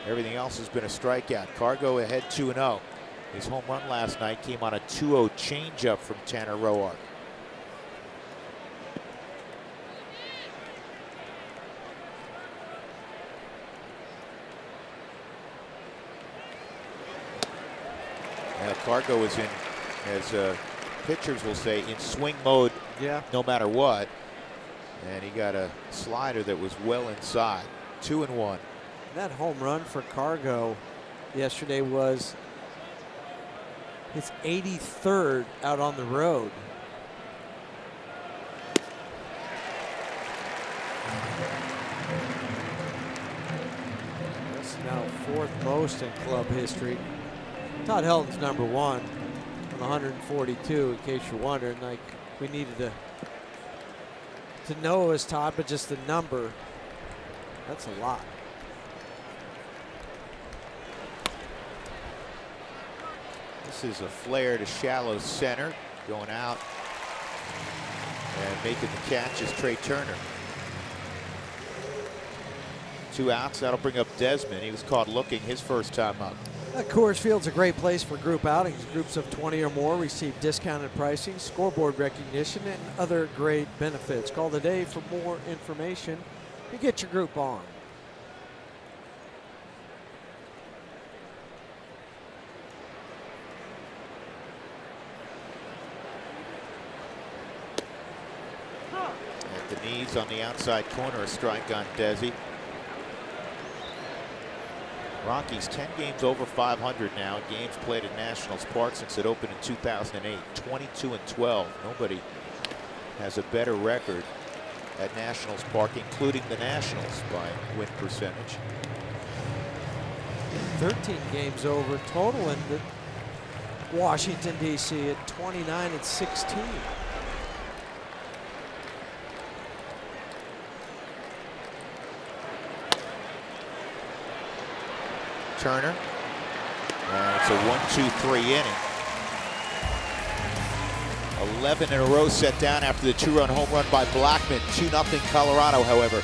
Everything else has been a strikeout. Cargo ahead 2-0. His home run last night came on a 2-0 changeup from Tanner Roark. Now Cargo is in, as pitchers will say, in swing mode no matter what. And he got a slider that was well inside. 2-1. That home run for Cargo yesterday was his 83rd out on the road. That's now 4th most in club history. Todd Helton's number 1 on 142, in case you're wondering. Like, we needed to know it was Todd, but just the number, that's a lot. This is a flare to shallow center, going out, and making the catch is Trey Turner. 2 outs, that'll bring up Desmond. He was caught looking his first time up. Coors Field's a great place for group outings. Groups of 20 or more receive discounted pricing, scoreboard recognition, and other great benefits. Call today for more information to get your group on. At the knees on the outside corner, a strike on Desi. Rockies 10 games over 500 now. Games played at Nationals Park since it opened in 2008. 22-12. Nobody has a better record at Nationals Park, including the Nationals, by win percentage. 13 games over total in the Washington, D.C. at 29-16. Turner. And it's a 1-2-3 inning. 11 in a row set down after the 2-run home run by Blackman. 2-0 Colorado, however.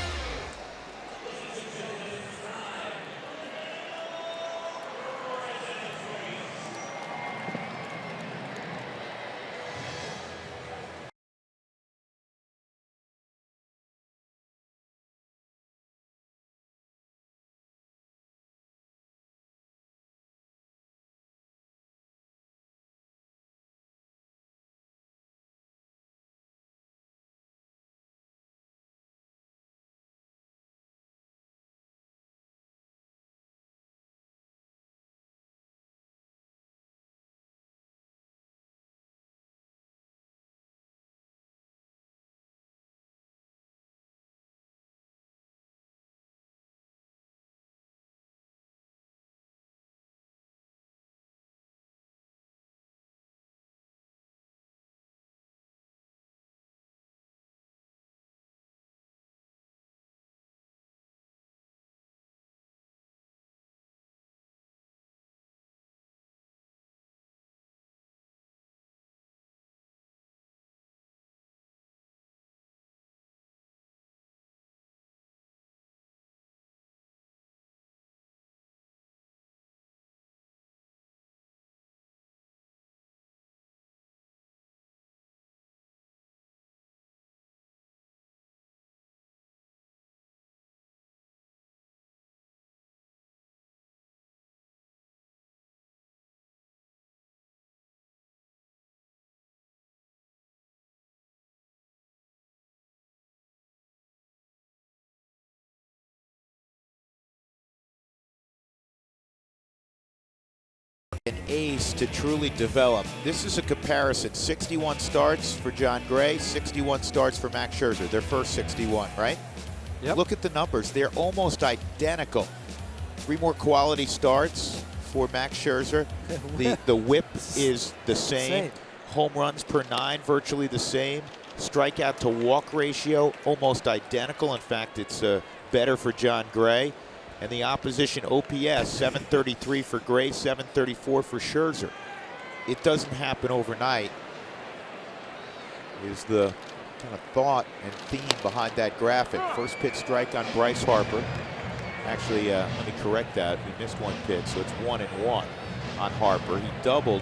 An ace to truly develop. This is a comparison. 61 starts for John Gray, 61 starts for Max Scherzer. Their first 61, right? Yep. Look at the numbers. They're almost identical. 3 more quality starts for Max Scherzer. The whip is the same. Home runs per 9, virtually the same. Strikeout to walk ratio, almost identical. In fact, it's better for John Gray. And the opposition OPS, 733 for Gray, 734 for Scherzer. It doesn't happen overnight, is the kind of thought and theme behind that graphic. First pitch strike on Bryce Harper. Actually, let me correct that. He missed 1 pitch, so it's 1-1 on Harper. He doubled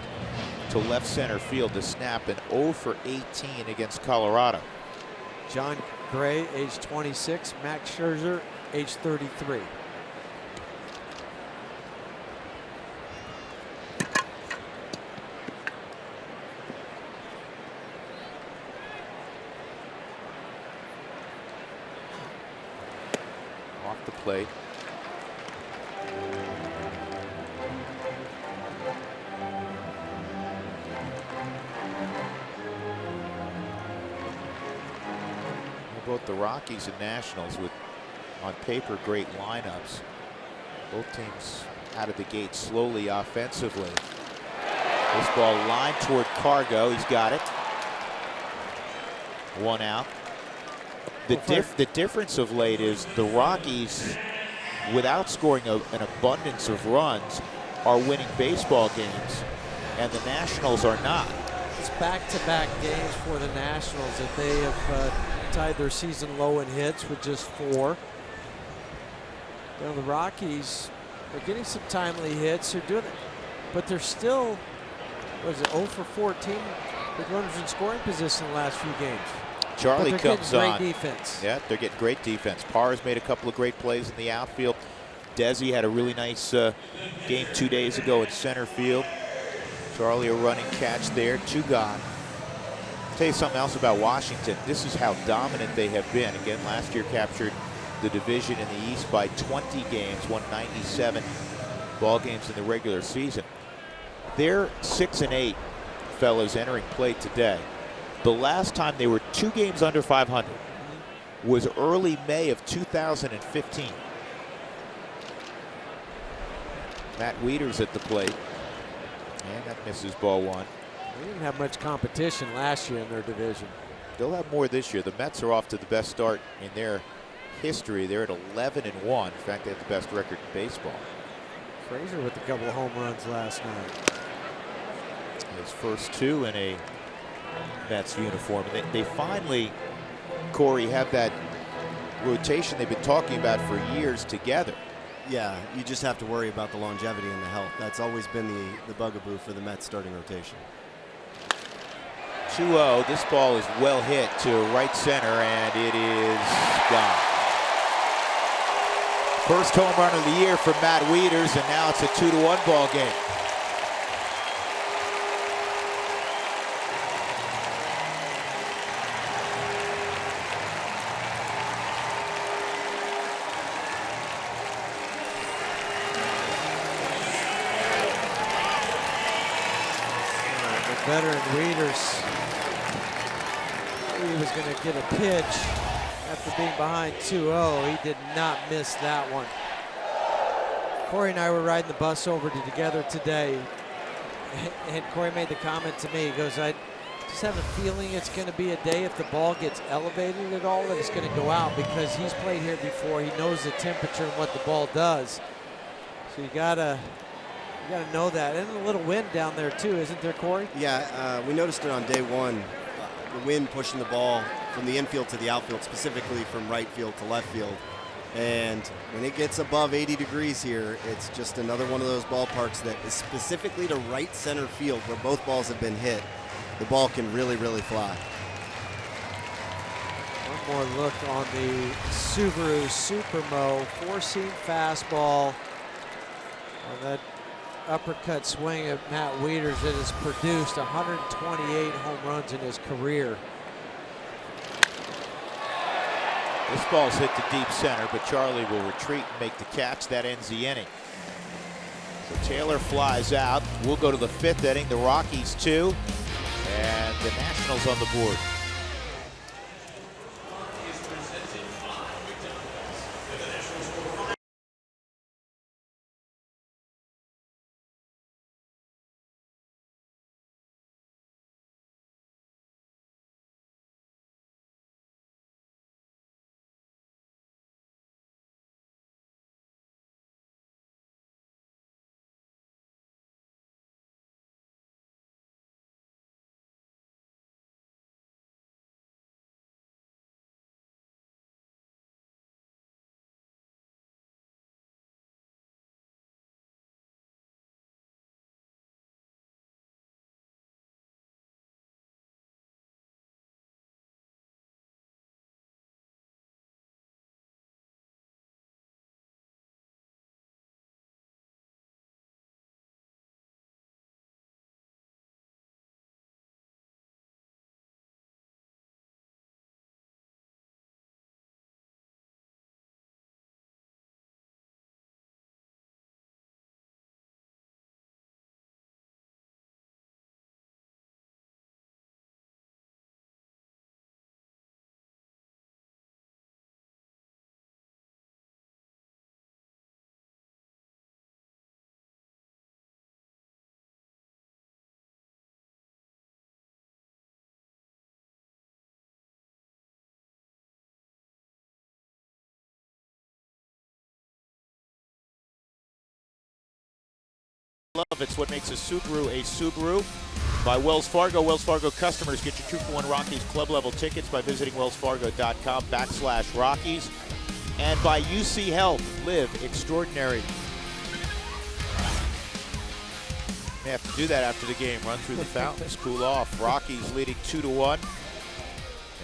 to left center field to snap an 0 for 18 against Colorado. John Gray, age 26. Max Scherzer, age 33. Off the plate. Both the Rockies and Nationals with, on paper, great lineups. Both teams out of the gate slowly offensively. This ball lined toward Cargo. He's got it. 1 out. The difference of late is the Rockies, without scoring an abundance of runs, are winning baseball games, and the Nationals are not. It's back-to-back games for the Nationals that they have tied their season low in hits with just 4. You know, the Rockies are getting some timely hits. They're doing it, but they're still, what is it, 0 for 14 with runners in scoring position in the last few games. Charlie comes on. Great defense. Yeah, they're getting great defense. Parr's made a couple of great plays in the outfield. Desi had a really nice game 2 days ago at center field. Charlie a running catch there, 2 gone. I'll tell you something else about Washington. This is how dominant they have been. Again, last year captured the division in the East by 20 games, won 97 ball games in the regular season. They're 6-8, fellas, entering play today. The last time they were 2 games under 500 was early May of 2015. Matt Wieters at the plate. And that misses ball 1. They didn't have much competition last year in their division. They'll have more this year. The Mets are off to the best start in their history. They're at 11-1. In fact, they have the best record in baseball. Frazier with a couple of home runs last night. His first 2 in a Mets uniform. And they finally, Corey, have that rotation they've been talking about for years together. Yeah, you just have to worry about the longevity and the health. That's always been the bugaboo for the Mets starting rotation. 2-0. This ball is well hit to right center, and it is gone. First home run of the year for Matt Wieters, and now it's a 2-1 ball game. Veteran Wieters, he was going to get a pitch after being behind 2-0. He did not miss that one. Corey and I were riding the bus over together today, and Corey made the comment to me. He goes, I just have a feeling it's going to be a day, if the ball gets elevated at all, that it's going to go out, because he's played here before. He knows the temperature and what the ball does. So you gotta know that. And a little wind down there too, isn't there, Corey? Yeah, we noticed it on day 1. The wind pushing the ball from the infield to the outfield, specifically from right field to left field. And when it gets above 80 degrees here, it's just another one of those ballparks that is specifically to right center field, where both balls have been hit. The ball can really, really fly. One more look on the Subaru Supermo 4-seam fastball on that uppercut swing of Matt Wieters that has produced 128 home runs in his career. This ball's hit to deep center, but Charlie will retreat and make the catch. That ends the inning. So Taylor flies out. We'll go to the 5th inning. The Rockies 2, and the Nationals on the board. Love, it's what makes a Subaru. By Wells Fargo. Wells Fargo customers get your 2-for-1 Rockies club level tickets by visiting wellsfargo.com/Rockies. And by UC Health, live extraordinary. May have to do that after the game. Run through the fountains, cool off. Rockies leading 2-1.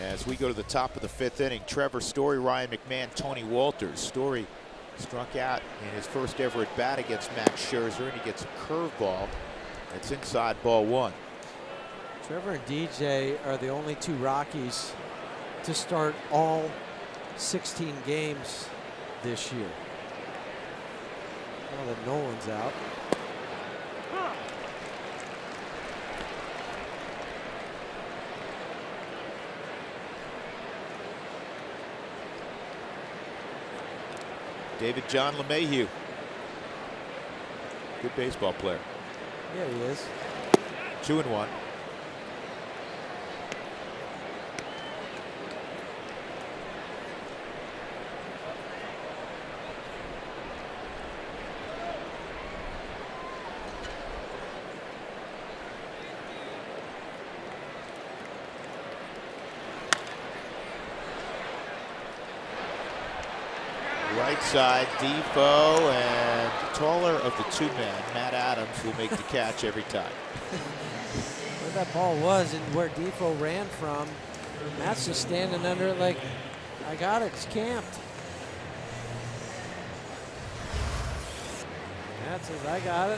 As we go to the top of the 5th inning, Trevor Story, Ryan McMahon, Tony Walters. Story struck out in his first ever at bat against Max Scherzer, and he gets a curveball that's inside ball 1. Trevor and DJ are the only 2 Rockies to start all 16 games this year. Now that Nolan's out. David John LeMahieu. Good baseball player. Yeah, he is. 2-1. Right side, Defoe, and the taller of the 2 men, Matt Adams, will make the catch every time. Where that ball was and where Defoe ran from, Matt's just standing under it like, I got it, it's camped. Matt says, I got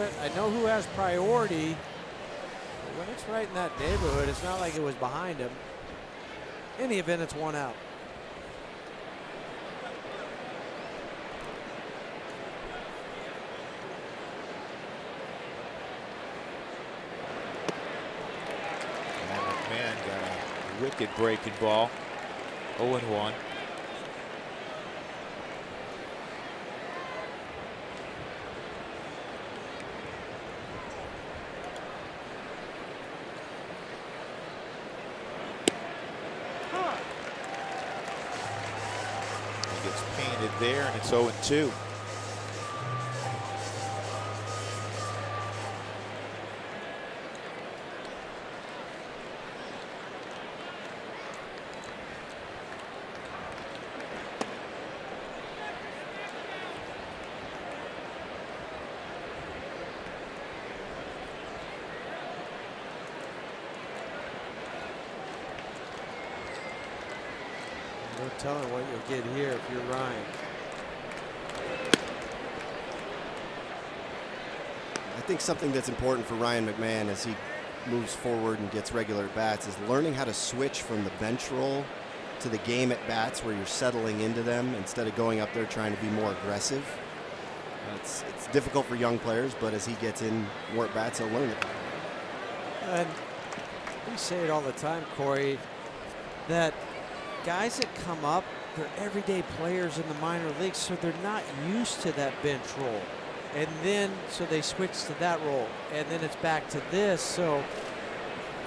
it, I know who has priority. But when it's right in that neighborhood, it's not like it was behind him. In any event, it's 1 out. Wicked breaking ball. 0-1. He gets painted there, and it's 0-2. No telling what you'll get here if you're Ryan. I think something that's important for Ryan McMahon as he moves forward and gets regular bats is learning how to switch from the bench role to the game at bats where you're settling into them instead of going up there trying to be more aggressive. It's difficult for young players, but as he gets in more at bats, he'll learn it. And we say it all the time, Corey, that guys that come up, they're everyday players in the minor leagues, so they're not used to that bench role. And then, so they switch to that role, and then it's back to this. So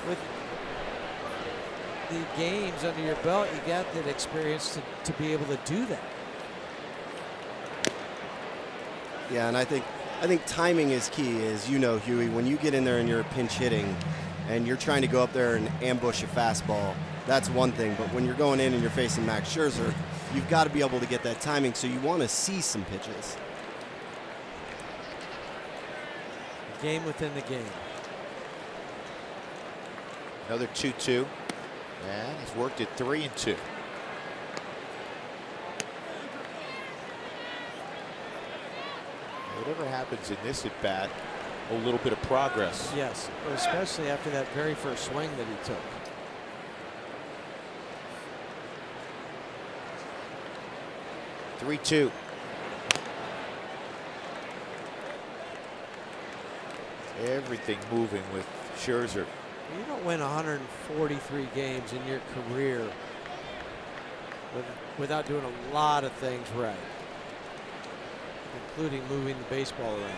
with the games under your belt, you got that experience to be able to do that. Yeah, and I think timing is key. As you know, Huey, when you get in there and you're pinch hitting and you're trying to go up there and ambush a fastball, that's one thing. But when you're going in and you're facing Max Scherzer, you've got to be able to get that timing, so you want to see some pitches. Game within the game. Another 2-2. And he's worked it 3-2. Whatever happens in this at bat, a little bit of progress. Yes, especially after that very first swing that he took. Three-two. Everything moving with Scherzer. You don't win 143 games in your career without doing a lot of things right, including moving the baseball around.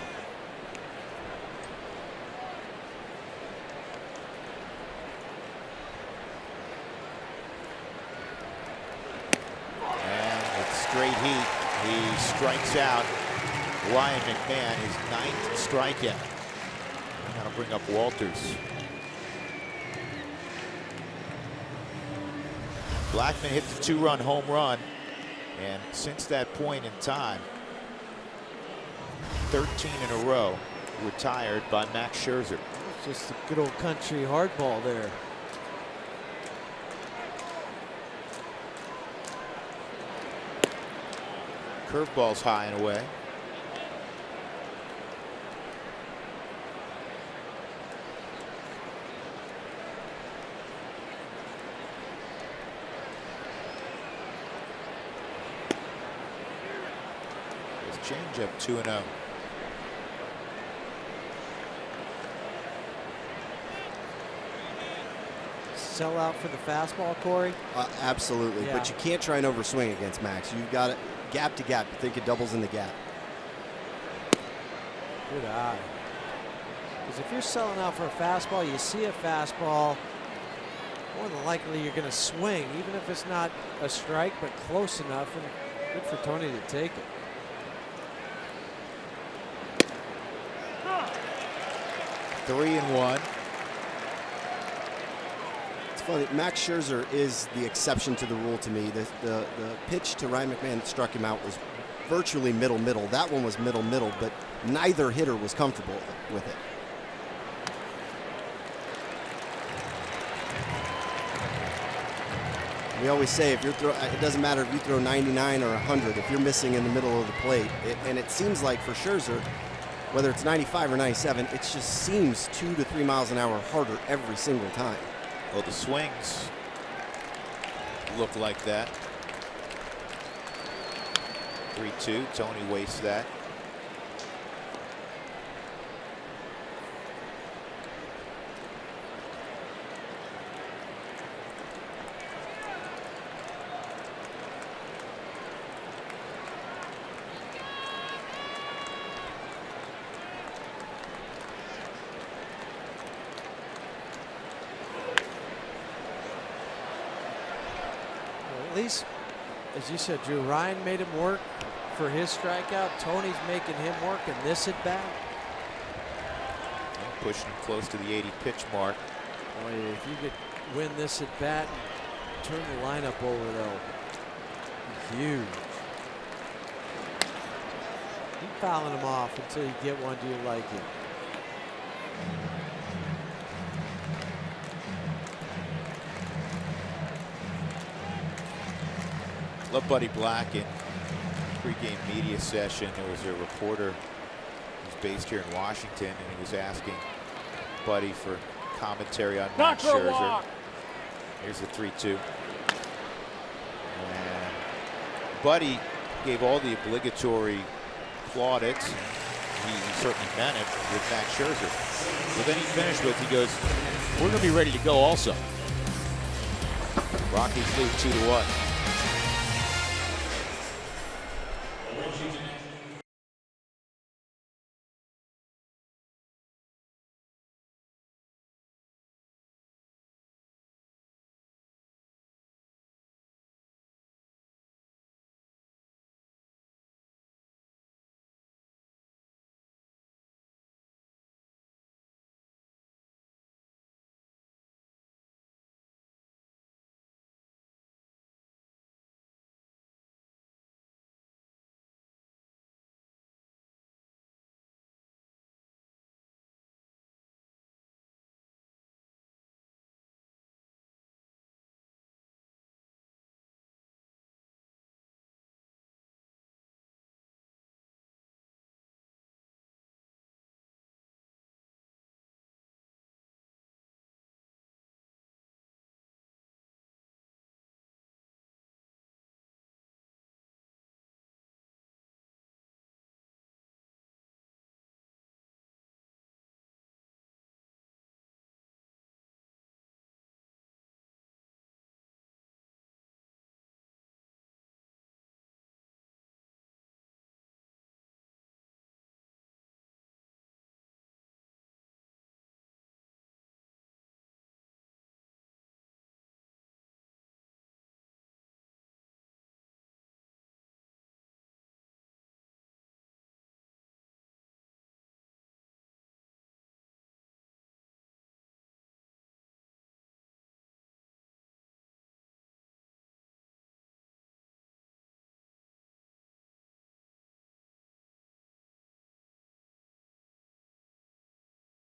And with straight heat, he strikes out Ryan McMahon, his 9th strikeout. That'll bring up Walters. Blackman hit the 2-run home run, and since that point in time, 13 in a row retired by Max Scherzer. It's just a good old country hardball there. Curveball's high and away. Changeup 2-0. Sell out for the fastball, Corey? Absolutely, Yeah. but you can't try and overswing against Max. You've got it gap to gap. You think it doubles in the gap. Good eye. Because if you're selling out for a fastball, you see a fastball, more than likely you're going to swing, even if it's not a strike, but close enough, and good for Tony to take it. Three and one. It's funny, Max Scherzer is the exception to the rule to me. The pitch to Ryan McMahon that struck him out was virtually middle. That one was middle, but neither hitter was comfortable with it. We always say if you're it doesn't matter if you throw 99 or 100, if you're missing in the middle of the plate, and it seems like for Scherzer, whether it's 95 or 97, it just seems 2 to 3 miles an hour harder every single time. Well, the swings look like that. 3-2. Tony wastes that. At least, as you said, Drew, Ryan made him work for his strikeout. Tony's making him work in this at bat. Pushing him close to the 80 pitch mark. Boy, if you could win this at bat and turn the lineup over, though, huge. Keep fouling him off until you get one. Do you like it? Love Buddy Black in pregame media session. There was a reporter who's based here in Washington, and he was asking Buddy for commentary on Max Scherzer. Here's the 3-2. And Buddy gave all the obligatory applaud it. He certainly meant it with Max Scherzer. But then he finished with, he goes, we're going to be ready to go also. Rockies lead 2-1.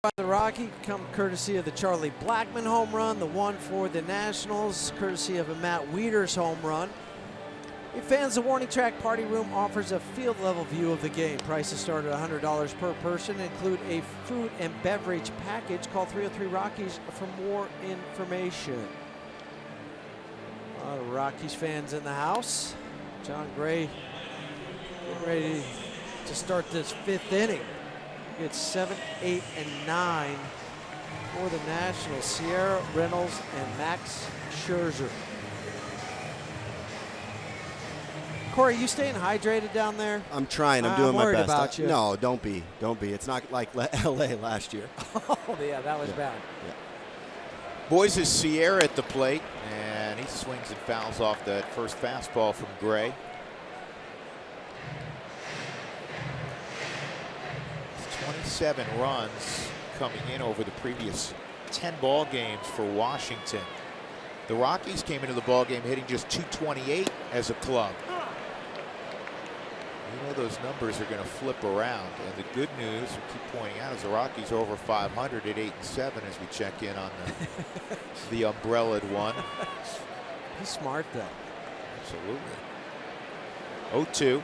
By the Rocky, come courtesy of the Charlie Blackmon home run, the one for the Nationals, courtesy of a Matt Wieters home run. Hey fans, the Warning Track Party Room offers a field-level view of the game. Prices start at $100 per person, include a food and beverage package. Call 303 Rockies for more information. A lot of Rockies fans in the house. John Gray getting ready to start this 5th inning. It's 7, 8, and 9 for the Nationals. Sierra, Reynolds, and Max Scherzer. Corey, you staying hydrated down there? I'm trying. I'm doing my best. About you. No, don't be. Don't be. It's not like LA last year. Oh, yeah, that was bad. Yeah. Boys is Sierra at the plate, and he swings and fouls off that first fastball from Gray. 27 runs coming in over the previous 10 ball games for Washington. The Rockies came into the ball game hitting just .228 as a club. You know those numbers are going to flip around, and the good news we keep pointing out is the Rockies are over 500 at 8-7 as we check in on the umbrellaed one. He's smart though. Absolutely. 0-2.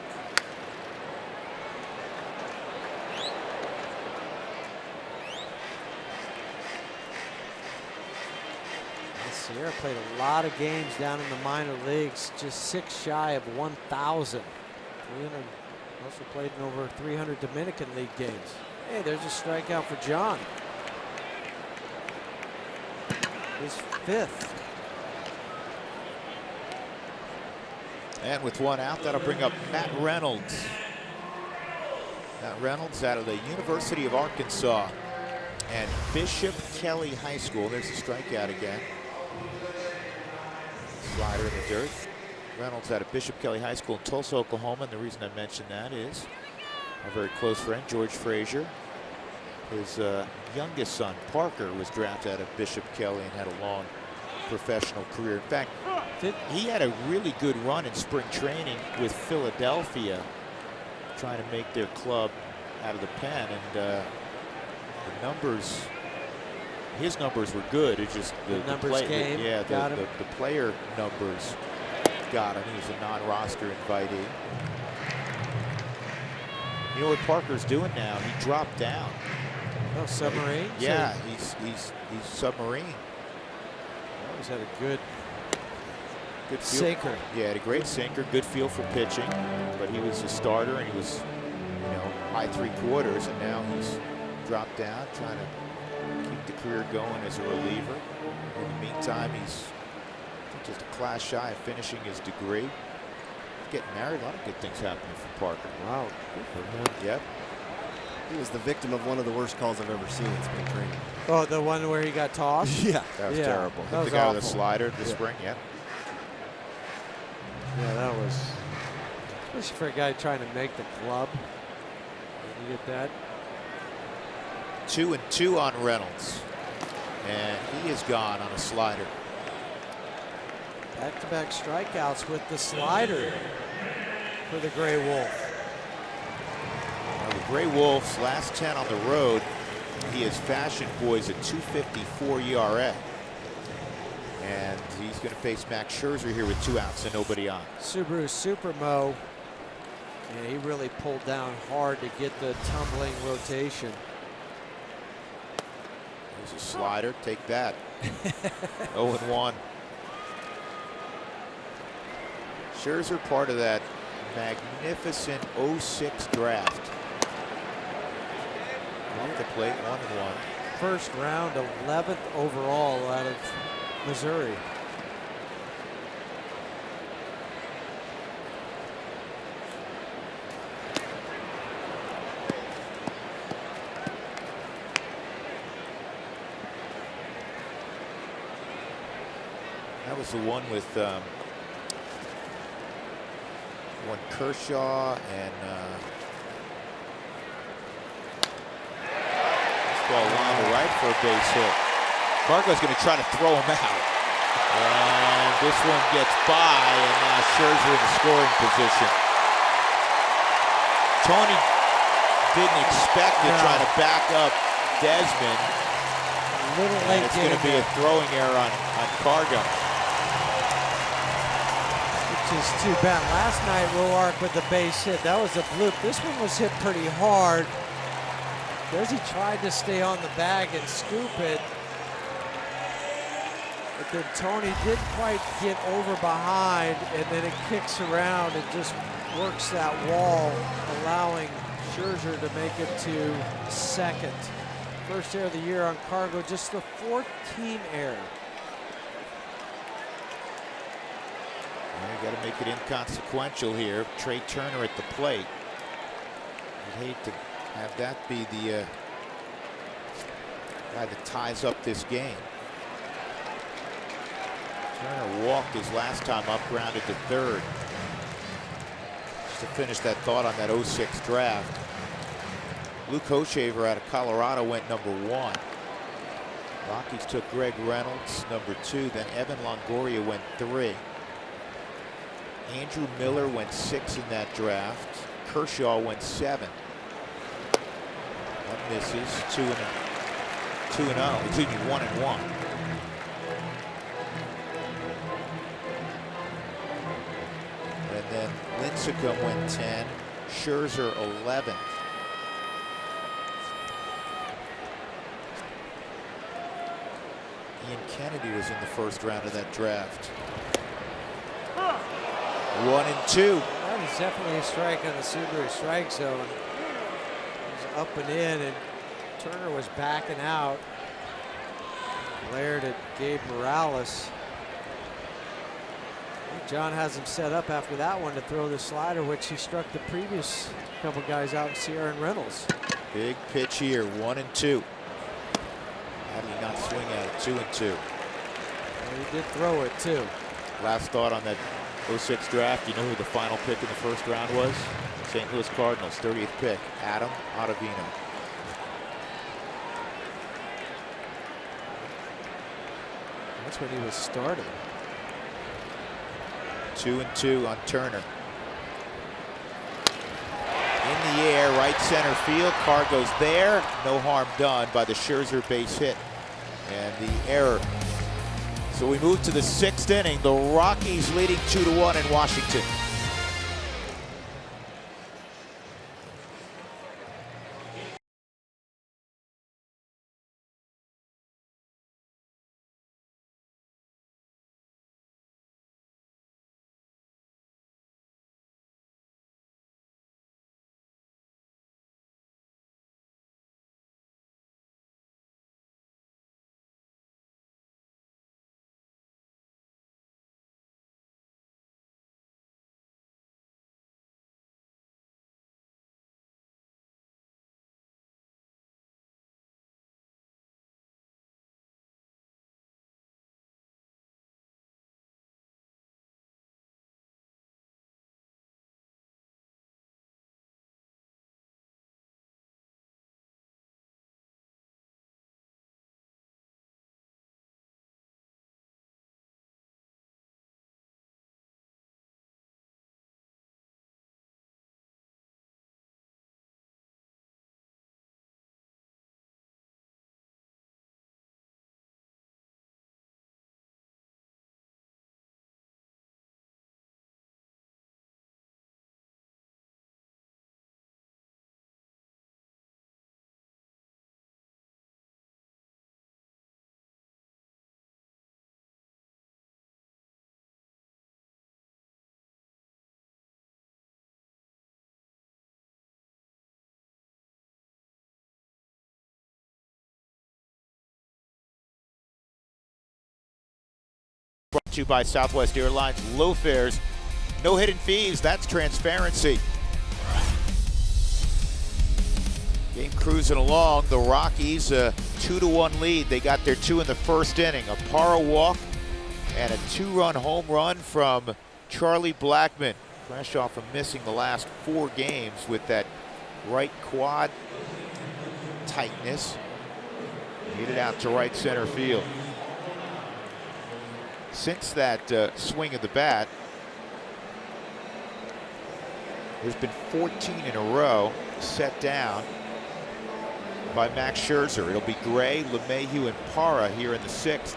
Sierra played a lot of games down in the minor leagues, just 6 shy of 1,000. Also played in over 300 Dominican League games. Hey, there's a strikeout for John. His 5th. And with 1 out, that'll bring up Matt Reynolds. Matt Reynolds out of the University of Arkansas and Bishop Kelly High School. There's a strikeout again. Slider in the dirt. Reynolds out of Bishop Kelly High School in Tulsa, Oklahoma. And the reason I mention that is our very close friend, George Frazier. His youngest son, Parker, was drafted out of Bishop Kelly and had a long professional career. In fact, he had a really good run in spring training with Philadelphia, trying to make their club out of the pen. And the numbers, his numbers were good. It's just the numbers came. Yeah, the player numbers got him. He was a non-roster invitee. You know what Parker's doing now? He dropped down. Oh, submarine? Yeah, he's submarine. He's had a good sinker. Yeah, had a great sinker, good feel for pitching, but he was a starter and he was high 3/4, and now he's dropped down, trying to keep the career going as a reliever. In the meantime, he's just a class shy of finishing his degree. Getting married, a lot of good things happening for Parker. Wow, good for him. Yep. He was the victim of one of the worst calls I've ever seen in spring training. Oh, the one where he got tossed? Yeah. That was Yeah, terrible. that Hit was the guy with a awful. slider this spring, yeah. Yeah, that was, especially for a guy trying to make the club. You get that? 2-2 on Reynolds. And he is gone on a slider. Back-to-back strikeouts with the slider for the Gray Wolf. Now, the Gray Wolves, last 10 on the road, he has fashioned boys at 2.54 ERA. And he's going to face Max Scherzer here with 2 outs and nobody on. Subaru Supermo. Yeah, he really pulled down hard to get the tumbling rotation. There's a slider. Take that. 0-1. Scherzer, part of that magnificent 06 draft. Off the plate, 1-1. First round, 11th overall out of Missouri. That was the one with one Kershaw and this ball lined to right for a base hit. Cargo's going to try to throw him out. And this one gets by, and now Scherzer in the scoring position. Tony didn't expect to try to back up Desmond. Little And late it's going to be a throwing error on Cargo. which is too bad. Last night, Roark with the base hit. That was a bloop. This one was hit pretty hard. Desi tried to stay on the bag and scoop it. But then Tony didn't quite get over behind, and then it kicks around and just works that wall, allowing Scherzer to make it to second. First error of the year on Cargo, just the 14th error. You got to make it inconsequential here. Trey Turner at the plate. I'd hate to have that be the guy that ties up this game. Turner walked his last time up, grounded to third. Just to finish that thought on that 06 draft. Luke Hochevar out of Colorado went #1. Rockies took Greg Reynolds, #2. Then Evan Longoria went 3. Andrew Miller went 6 in that draft. Kershaw went 7. That misses. 2-0. Excuse me, 1-1. And then Lincecum went 10. Scherzer 11. Ian Kennedy was in the first round of that draft. 1-2. That was definitely a strike on the Subaru strike zone. It was up and in, and Turner was backing out. Glared at Gabe Morales. John has him set up after that one to throw the slider, which he struck the previous couple guys out in Sierra and Reynolds. Big pitch here, 1-2. How did he not swing at it? 2-2. Well, he did throw it too. Last thought on that 06 draft, you know who the final pick in the first round was? St. Louis Cardinals, 30th pick, Adam Ottavino. That's when he was starting. 2-2 on Turner. In the air, right center field. Cargo's there. No harm done by the Scherzer base hit and the error. So we move to the 6th inning. The Rockies leading 2-1 in Washington. to you by Southwest Airlines. Low fares, no hidden fees. That's transparency. Game cruising along. The Rockies, a 2-1 lead. They got their 2 in the first inning. A Parra walk and a 2-run home run from Charlie Blackmon. Fresh off of missing the last 4 games with that right quad tightness. Hit it out to right center field. Since that swing of the bat, there's been 14 in a row set down by Max Scherzer. It'll be Gray, LeMahieu, and Parra here in the 6th.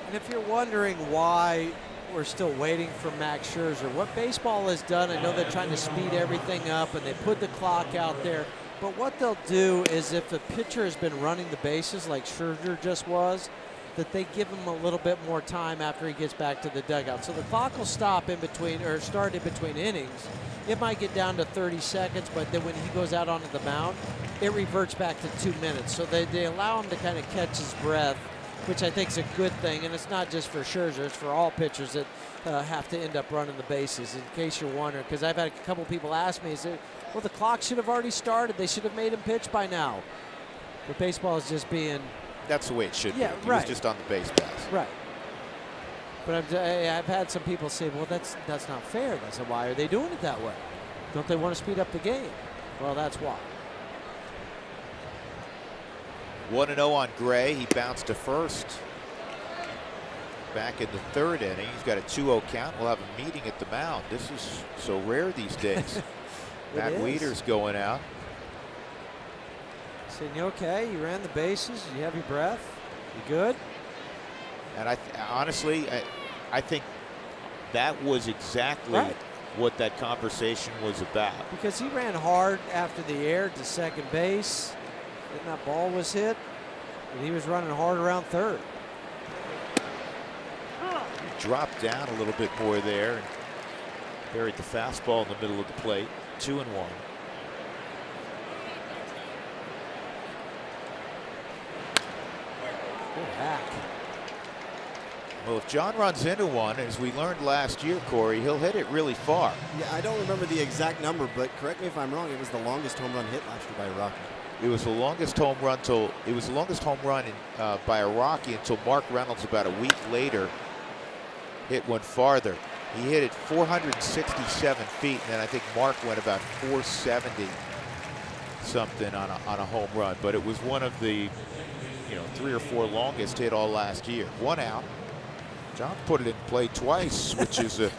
And if you're wondering why we're still waiting for Max Scherzer, what baseball has done, I know they're trying to speed everything up and they put the clock out there, but what they'll do is if the pitcher has been running the bases like Scherzer just was, that they give him a little bit more time after he gets back to the dugout. So the clock will stop in between, or start in between innings. It might get down to 30 seconds, but then when he goes out onto the mound, it reverts back to 2 minutes. So they allow him to kind of catch his breath, which I think is a good thing. And it's not just for Scherzer, it's for all pitchers that have to end up running the bases, in case you're wondering. Because I've had a couple people ask me, well, the clock should have already started. They should have made him pitch by now. But baseball is just being... That's the way it should be. He right. was just on the base pass. Right. But I've had some people say, well, that's not fair. I said, why are they doing it that way? Don't they want to speed up the game? Well, that's why. 1-0 on Gray. He bounced to first back in the 3rd inning. He's got a 2-0 count. We'll have a meeting at the mound. This is so rare these days. Matt Wieters going out. Saying, you okay? You ran the bases. You have your breath. You good? And honestly, I think that was exactly what that conversation was about. Because he ran hard after the air to second base. Then that ball was hit, and he was running hard around 3rd. He dropped down a little bit more there and buried the fastball in the middle of the plate. 2-1. Good hack. Well, if John runs into one, as we learned last year, Corey, he'll hit it really far. Yeah, I don't remember the exact number, but correct me if I'm wrong, it was the longest home run hit last year by a Rocky. It was the longest home run by a Rocky until Mark Reynolds about a week later hit one farther. He hit it 467 feet, and then I think Mark went about 470 something on a home run. But it was one of the 3 or 4 longest hit all last year. 1 out. John put it in play twice, which is a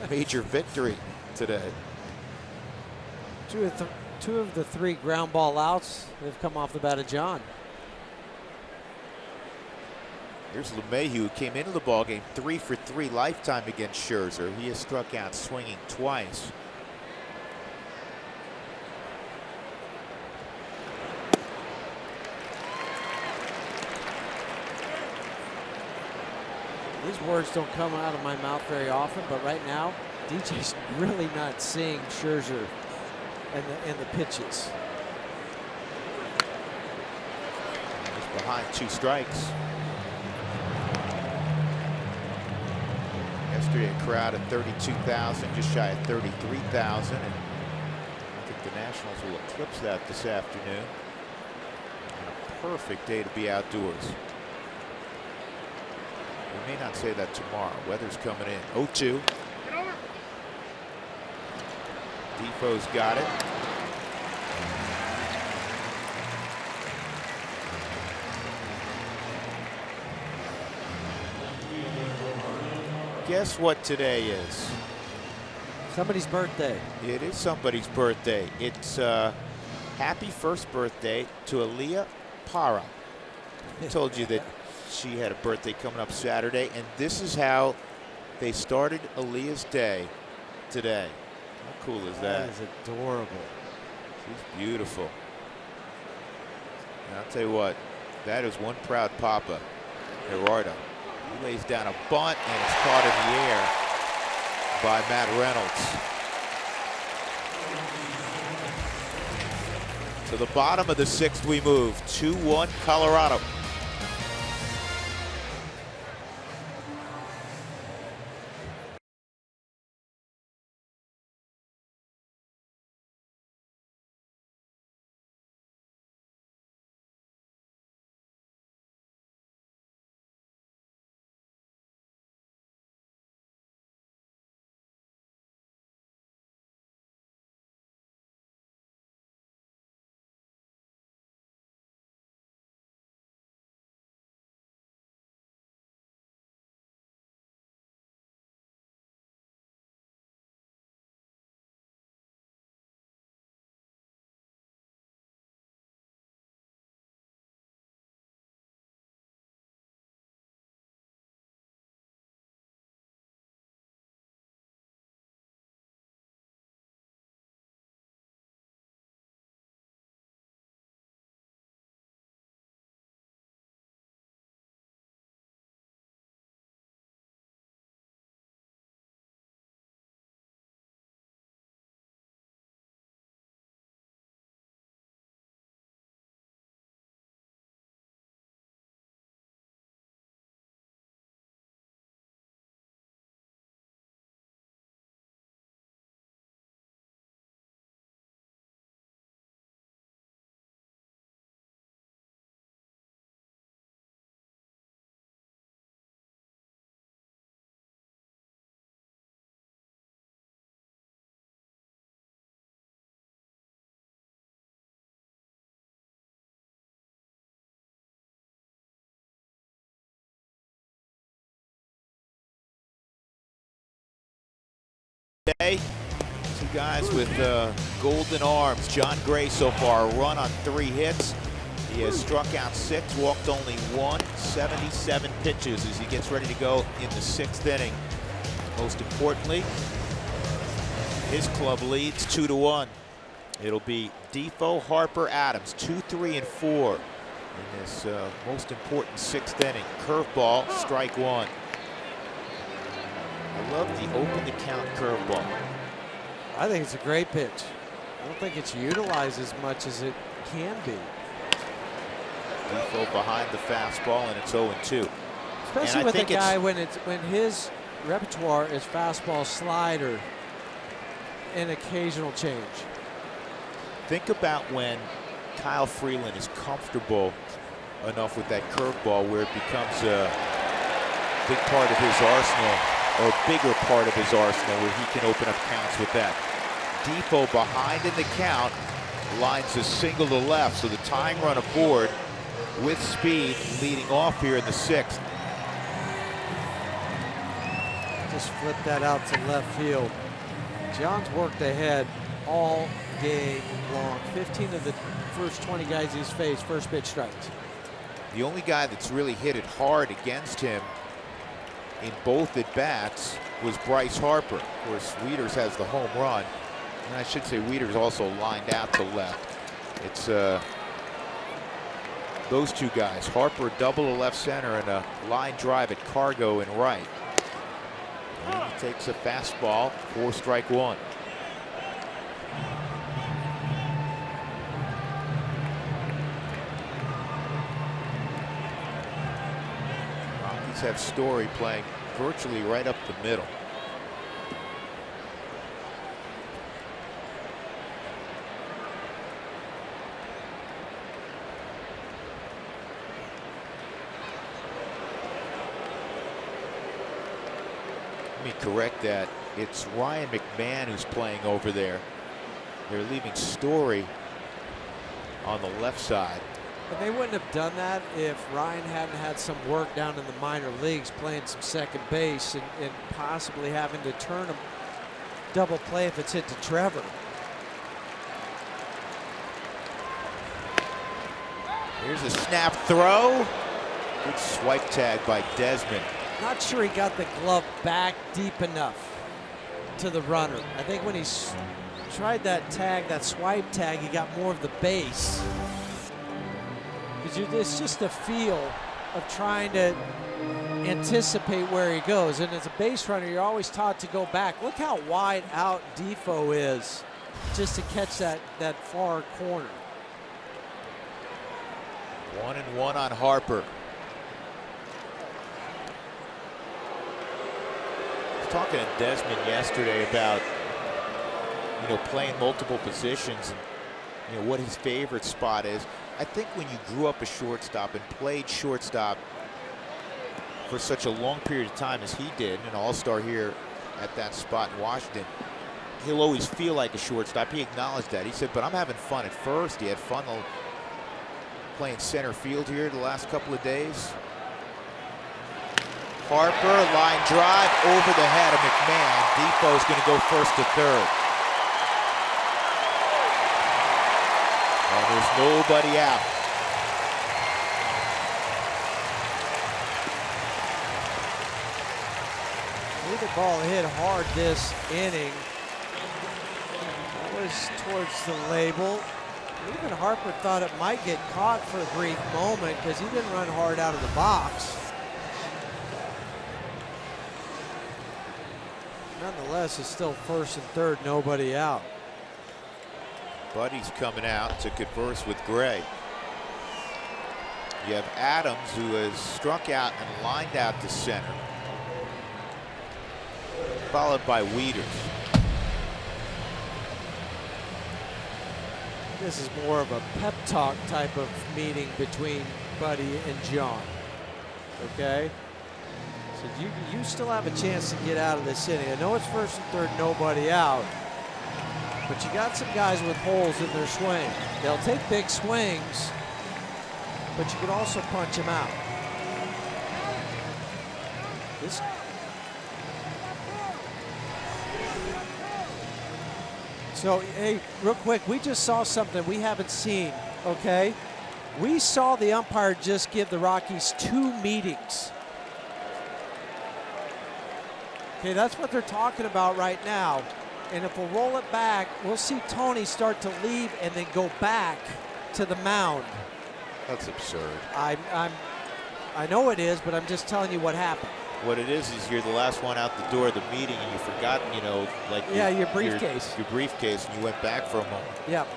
major victory today. Two of the 3 ground ball outs have come off the bat of John. Here's LeMahieu, who came into the ballgame 3 for 3 lifetime against Scherzer. He has struck out swinging twice. These words don't come out of my mouth very often, but right now, DJ's really not seeing Scherzer and the pitches. He's behind 2 strikes. Yesterday, a crowd of 32,000, just shy of 33,000, and I think the Nationals will eclipse that this afternoon. And a perfect day to be outdoors. We may not say that tomorrow. Weather's coming in. 0-2. Defoe's got it. Guess what today is? Somebody's birthday. It is somebody's birthday. It's happy first birthday to Aaliyah Parra. I told you that she had a birthday coming up Saturday, and this is how they started Aaliyah's day today. How cool is that? That is adorable. She's beautiful. And I'll tell you what, that is one proud papa, Gerardo. He lays down a bunt, and it's caught in the air by Matt Reynolds. To the bottom of the 6th we move. 2-1 Colorado. Two guys with golden arms. John Gray so far, a run on 3 hits. He has struck out 6, walked only 1, 77 pitches as he gets ready to go in the 6th inning. Most importantly, his club leads 2-1. It'll be Defoe, Harper, Adams, 2, 3, and 4 in this most important 6th inning. Curveball, strike 1. I love the open the count curveball. I think it's a great pitch. I don't think it's utilized as much as it can be. Defoe behind the fastball, and it's 0-2. Especially with a guy when his repertoire is fastball, slider, and occasional change. Think about when Kyle Freeland is comfortable enough with that curveball where it becomes a big part of his arsenal, or a bigger part of his arsenal, where he can open up counts with that. Defoe behind in the count, lines a single to left, so the tying run aboard with speed, leading off here in the 6th. Just flip that out to left field. John's worked ahead all game long. 15 of the first 20 guys he's faced, first pitch strikes. The only guy that's really hit it hard against him in both at-bats was Bryce Harper. Of course, Wieters has the home run. And I should say Wieters also lined out to left. It's those two guys. Harper double to left center and a line drive at Cargo in right. And he takes a fastball for strike 1. Rockies have Story playing virtually right up the middle. Let me correct that. It's Ryan McMahon who's playing over there. They're leaving Story on the left side. But they wouldn't have done that if Ryan hadn't had some work down in the minor leagues, playing some second base and possibly having to turn him double play if it's hit to Trevor. Here's a snap throw. Good swipe tag by Desmond. Not sure he got the glove back deep enough to the runner. I think when he tried that tag, that swipe tag, he got more of the base. Because it's just a feel of trying to anticipate where he goes. And as a base runner, you're always taught to go back. Look how wide out Defoe is just to catch that far corner. 1-1 on Harper. Talking to Desmond yesterday about, playing multiple positions and, what his favorite spot is. I think when you grew up a shortstop and played shortstop for such a long period of time as he did, an all-star here at that spot in Washington, he'll always feel like a shortstop. He acknowledged that. He said, but I'm having fun at first. He had fun playing center field here the last couple of days. Harper, line drive over the head of McMahon. Defoe's going to go first to third. And there's nobody out. The ball hit hard this inning. That was towards the label. Even Harper thought it might get caught for a brief moment because he didn't run hard out of the box. Nonetheless, it's still first and third, nobody out. Buddy's coming out to converse with Gray. You have Adams, who has struck out and lined out to center, followed by Wieters. This is more of a pep talk type of meeting between Buddy and John. Okay? So you still have a chance to get out of this inning. I know it's first and third, nobody out. But you got some guys with holes in their swing. They'll take big swings, but you can also punch them out. So, hey, real quick, we just saw something we haven't seen, okay? We saw the umpire just give the Rockies 2 meetings. Okay, that's what they're talking about right now. And if we'll roll it back, we'll see Tony start to leave and then go back to the mound. That's absurd. I know it is, but I'm just telling you what happened. What it is you're the last one out the door of the meeting, and you've forgotten, you know, like your briefcase. Your briefcase, and you went back for a moment. Yep.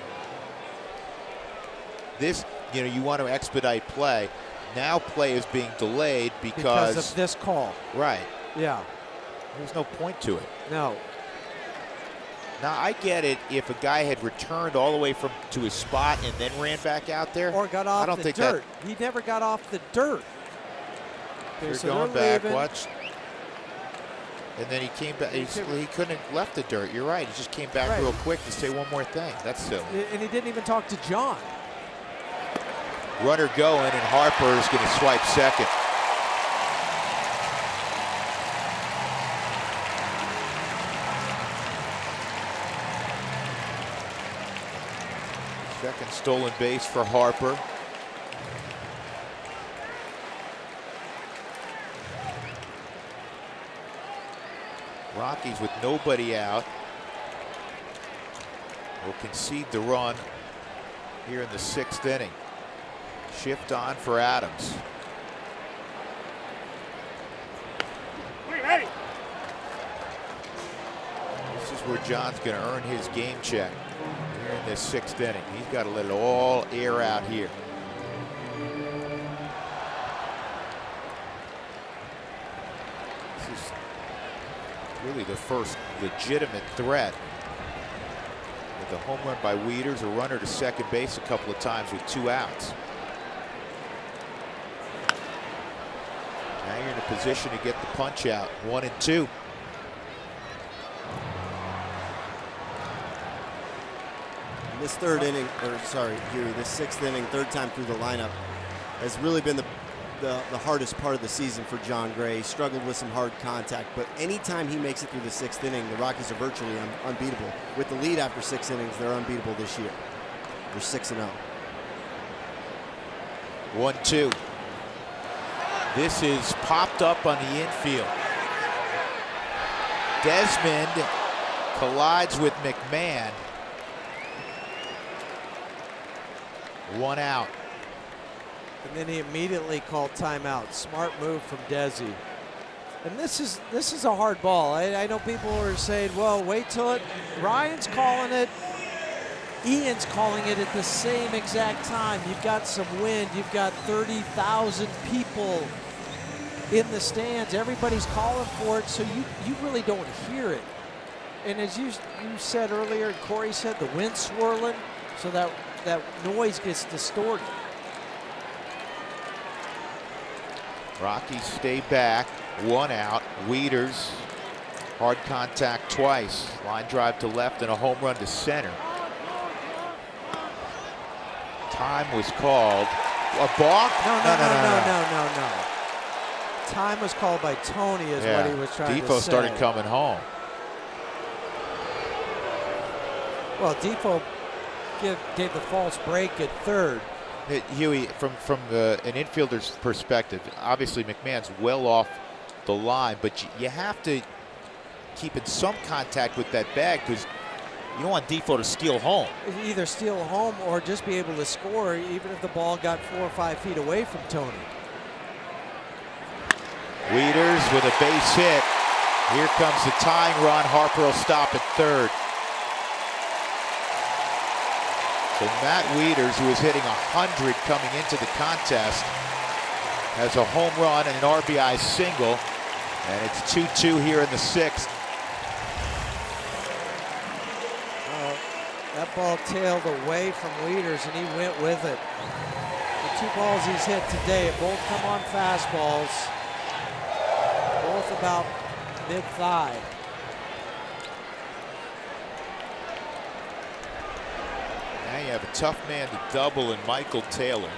This, you know, you want to expedite play. Now play is being delayed because of this call. Right. Yeah. There's no point to it. No. Now I get it if a guy had returned all the way to his spot and then ran back out there. Or got off the dirt. He never got off the dirt. They're going back, watch. And then he came back. He couldn't have left the dirt. You're right. He just came back real quick to say one more thing. That's silly. And he didn't even talk to John. Runner going, and Harper is going to swipe second. Second stolen base for Harper. Rockies with nobody out will concede the run here in the 6th inning. Shift on for Adams. This is where John's going to earn his game check here in this 6th inning. He's got to let it all air out here. This is really the first legitimate threat. With a home run by Wieters, a runner to second base a couple of times with 2 outs. Now you're in a position to get the punch out. 1 and 2. This 3rd inning, or sorry, Huey, this 6th inning, 3rd time through the lineup, has really been the hardest part of the season for John Gray. He struggled with some hard contact, but anytime he makes it through the 6th inning, the Rockies are virtually unbeatable. With the lead after 6 innings, they're unbeatable this year. They're 6-0. 1-2. This is popped up on the infield. Desmond collides with McMahon. 1 out. And then he immediately called timeout. Smart move from Desi. And this is a hard ball. I know people are saying, well, wait till it. Ryan's calling it. Ian's calling it at the same exact time. You've got some wind. You've got 30,000 people in the stands. Everybody's calling for it, so you really don't hear it. And as you said earlier, and Corey said, the wind swirling, so that noise gets distorted. Rockies stay back. 1 out. Wieters, hard contact twice. Line drive to left and a home run to center. Time was called. A balk? No. Time was called by Tony is what he was trying to say. Defoe started coming home. Well, Defoe gave the false break at 3rd. Huey, from an infielder's perspective, obviously McMahon's well off the line, but you have to keep in some contact with that bag because you don't want Defoe to steal home. Either steal home or just be able to score even if the ball got 4 or 5 feet away from Tony. Wieters with a base hit. Here comes the tying run. Harper will stop at 3rd. So Matt Wieters, who is hitting 100 coming into the contest, has a home run and an RBI single, and it's 2-2 here in the 6th. That ball tailed away from Wieters, and he went with it. The 2 balls he's hit today, both come on fastballs, both about mid-thigh. Now you have a tough man to double in Michael Taylor.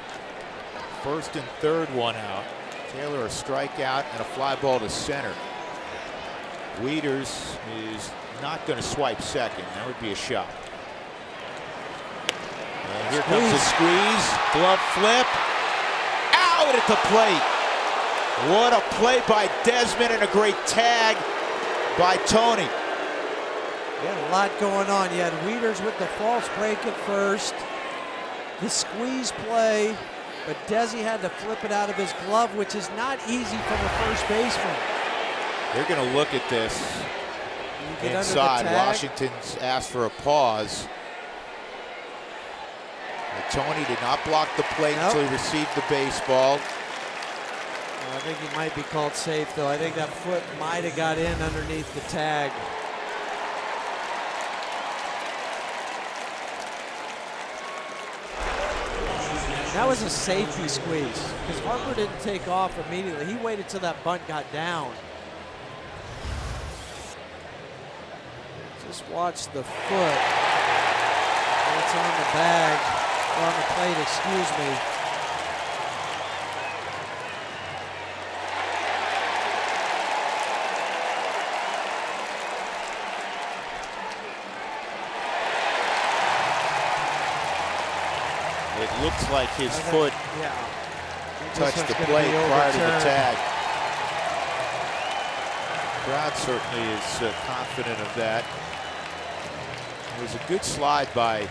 1st and 3rd, 1 out. Taylor a strikeout and a fly ball to center. Wieters is not going to swipe second. That would be a shot. And here comes the squeeze. Glove flip. Out at the plate. What a play by Desmond and a great tag by Tony. He had a lot going on. You had Wieters with the false break at first. The squeeze play, but Desi had to flip it out of his glove, which is not easy from a first baseman. They're going to look at this inside. Washington's asked for a pause. And Tony did not block the plate until he received the baseball. I think he might be called safe, though. I think that foot might have got in underneath the tag. That was a safety squeeze because Harper didn't take off immediately. He waited till that bunt got down. Just watch the foot. It's on the bag, or on the plate, excuse me. It looks like his foot touched the plate prior to the tag. Crowd certainly is confident of that. It was a good slide by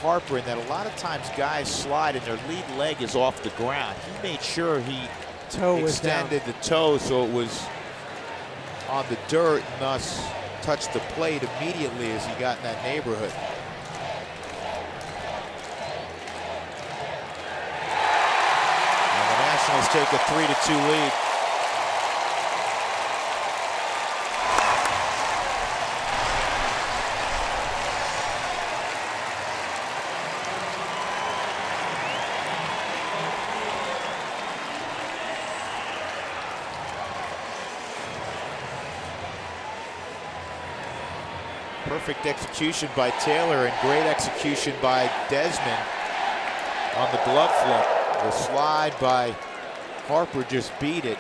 Harper in that a lot of times guys slide and their lead leg is off the ground. He made sure he extended the toe so it was on the dirt and thus touched the plate immediately as he got in that neighborhood. Nationals take a 3-2 lead. Perfect execution by Taylor and great execution by Desmond on the glove flip. The slide by Harper just beat it.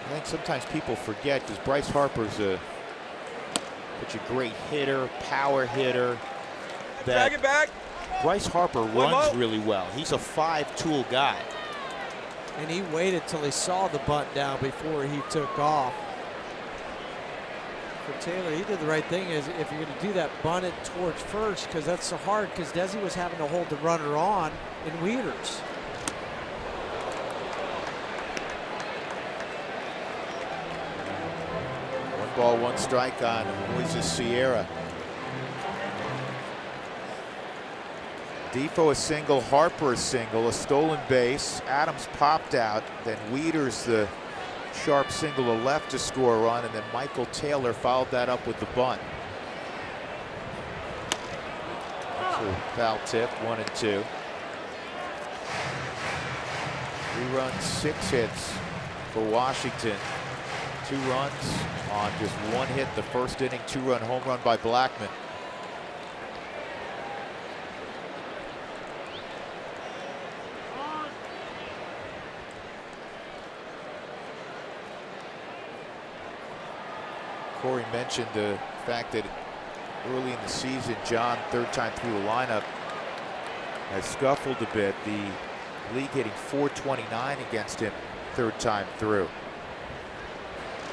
I think sometimes people forget because Bryce Harper's such a great hitter, power hitter. Drag it back. Bryce Harper runs really well. He's a 5-tool guy. And he waited till he saw the bunt down before he took off. For Taylor, he did the right thing. Is if you're going to do that, bunt it towards first because that's so hard because Desi was having to hold the runner on in Wieters. One ball, one strike on Moises Sierra. Defoe a single, Harper a single, a stolen base. Adams popped out, then Wieters the sharp single to left to score a run, and then Michael Taylor followed that up with the bunt. That's a foul tip, 1-2. 3 runs, 6 hits for Washington. 2 runs on just 1 hit the first inning, 2-run home run by Blackman. Corey mentioned the fact that early in the season, John, 3rd time through the lineup, has scuffled a bit. The league hitting .429 against him 3rd time through.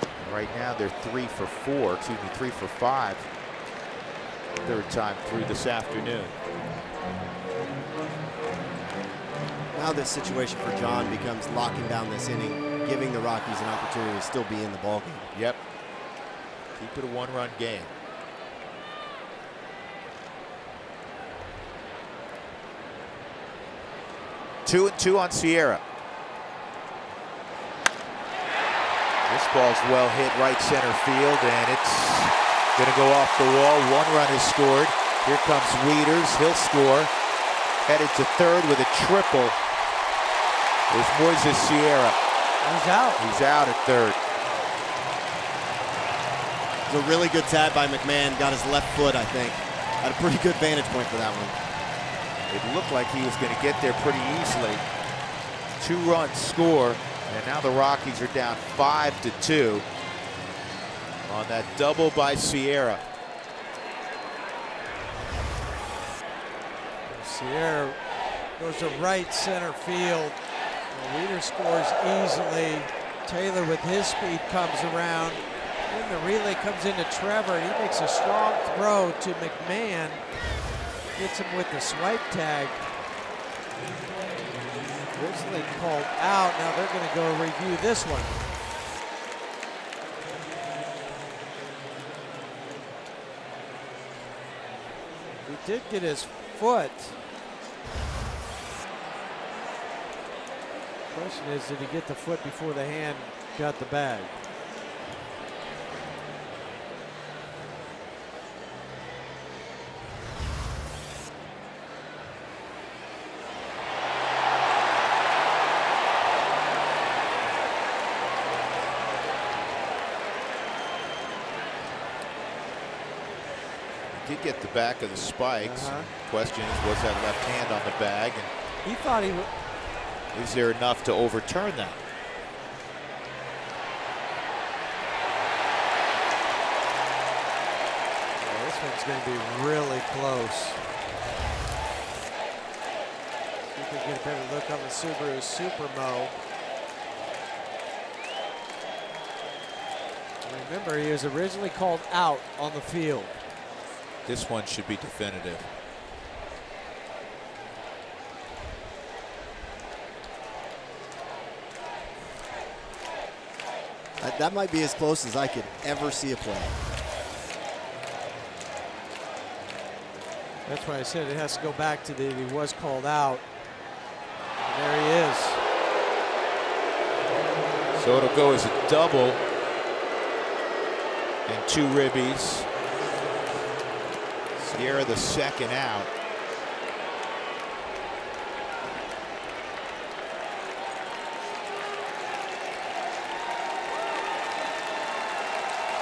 And right now they're 3 for 5 3rd time through this afternoon. Now this situation for John becomes locking down this inning, giving the Rockies an opportunity to still be in the ballgame. Yep. Keep it a 1-run game. Two and 2 on Sierra. This ball's well hit right center field, and it's going to go off the wall. 1 run is scored. Here comes Wieters. He'll score. Headed to 3rd with a triple. There's Moises Sierra. He's out. He's out at 3rd. It was a really good tag by McMahon. Got his left foot, I think. Had a pretty good vantage point for that one. It looked like he was going to get there pretty easily. 2 runs score, and now the Rockies are down 5-2. on that double by Sierra. Sierra goes to right center field. The leader scores easily. Taylor with his speed comes around. Then the relay comes into Trevor, and he makes a strong throw to McMahon. Gets him with the swipe tag. Originally called out. Now they're going to go review this one. He did get his foot. Question is, did he get the foot before the hand got the bag? Did get the back of the spikes. Question is, was that left hand on the bag? And he thought he would. Is there enough to overturn that? Yeah, this one's going to be really close. See if we can get a better look on the Subaru Supermo. Remember, he was originally called out on the field. This one should be definitive. That might be as close as I could ever see a play. That's why I said it has to go back to that he was called out. And there he is. So it'll go as a double and 2 ribbies. Sierra the second out.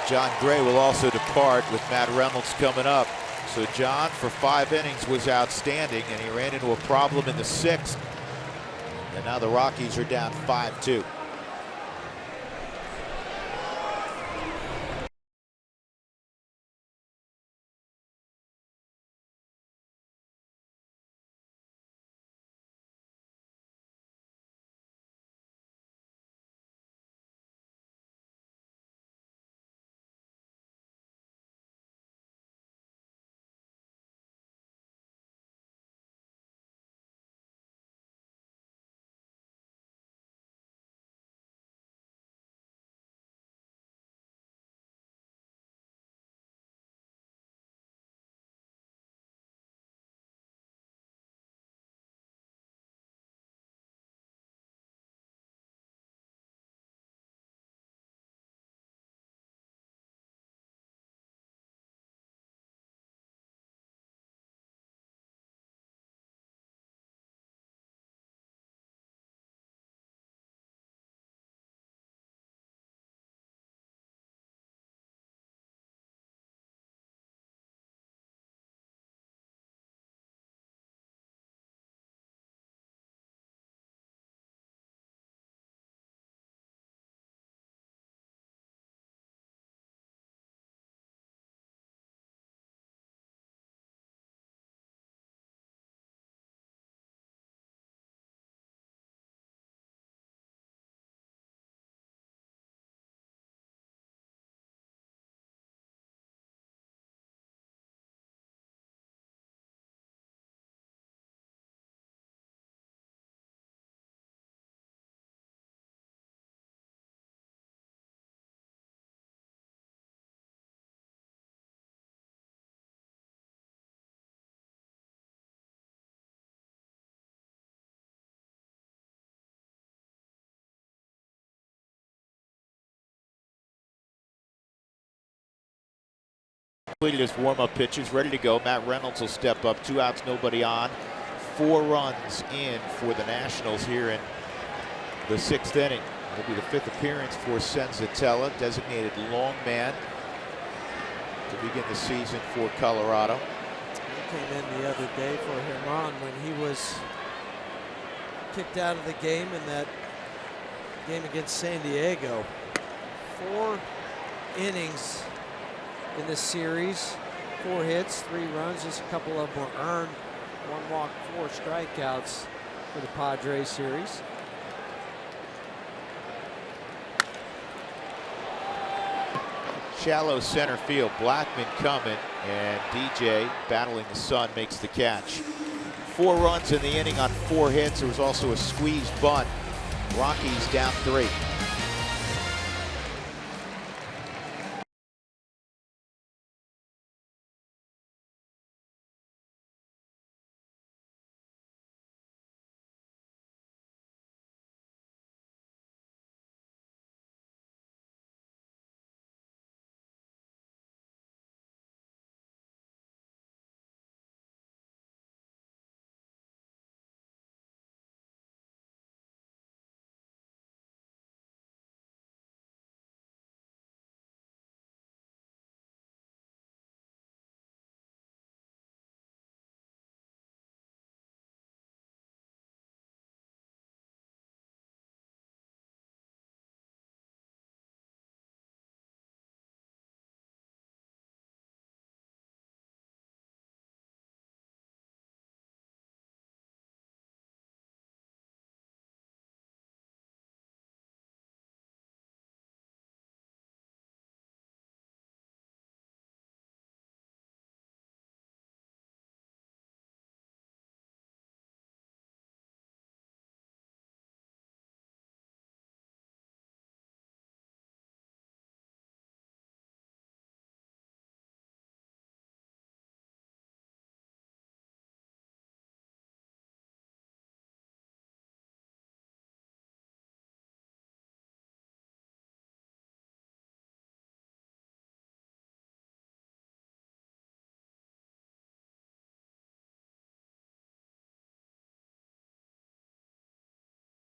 John Gray will also depart with Matt Reynolds coming up. So John, for 5 innings, was outstanding, and he ran into a problem in the 6th. And now the Rockies are down 5-2. Completed his warm-up pitches, ready to go. Matt Reynolds will step up. 2 outs, nobody on. 4 runs in for the Nationals here in the 6th inning. It'll be the 5th appearance for Senzatella, designated long man to begin the season for Colorado. He came in the other day for Herman when he was kicked out of the game in that game against San Diego. innings in this series. 4 hits, 3 runs, just a couple of them were earned. 1 walk, 4 strikeouts for the Padres series. Shallow center field, Blackman coming, and DJ battling the sun makes the catch. 4 runs in the inning on 4 hits. There was also a squeezed bunt. Rockies down 3.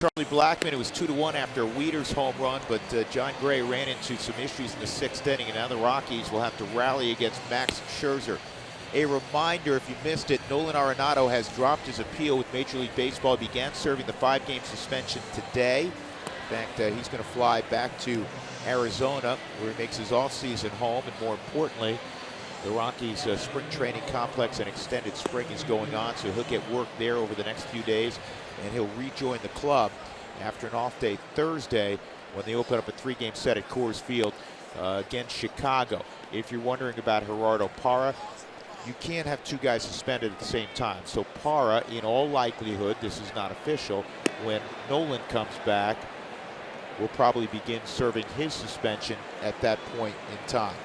Charlie Blackman, it was 2-1 after Weeder's home run, but John Gray ran into some issues in the 6th inning, and now the Rockies will have to rally against Max Scherzer. A reminder, if you missed it, Nolan Arenado has dropped his appeal with Major League Baseball. He began serving the 5-game suspension today. In fact, he's going to fly back to Arizona, where he makes his offseason home, and more importantly, the Rockies' spring training complex and extended spring is going on, so he'll get work there over the next few days, and he'll rejoin the club after an off day Thursday when they open up a 3-game set at Coors Field against Chicago. If you're wondering about Gerardo Parra, you can't have 2 guys suspended at the same time. So Parra, in all likelihood, this is not official, when Nolan comes back, will probably begin serving his suspension at that point in time.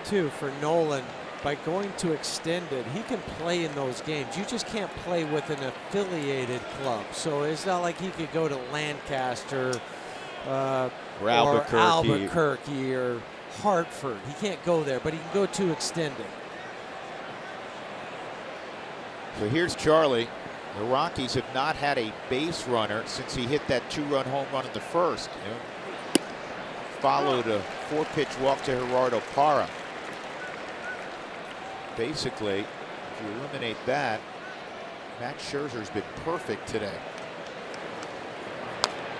Too, for Nolan, by going to extended, he can play in those games. You just can't play with an affiliated club. So it's not like he could go to Lancaster or Albuquerque or Hartford. He can't go there, but he can go to extended. So here's Charlie. The Rockies have not had a base runner since he hit that 2-run home run in the 1st. Followed a 4-pitch walk to Gerardo Parra. Basically, if you eliminate that, Max Scherzer's been perfect today.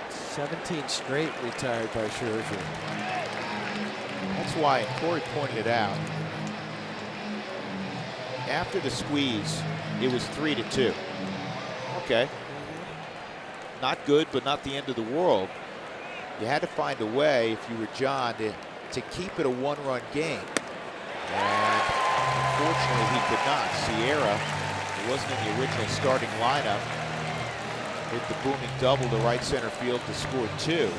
17 straight retired by Scherzer. That's why, and Corey pointed it out, after the squeeze, it was 3-2. Okay. Not good, but not the end of the world. You had to find a way, if you were John, to keep it a 1-run game. And unfortunately, he could not. Sierra, who wasn't in the original starting lineup, hit the booming double to right center field to score 2.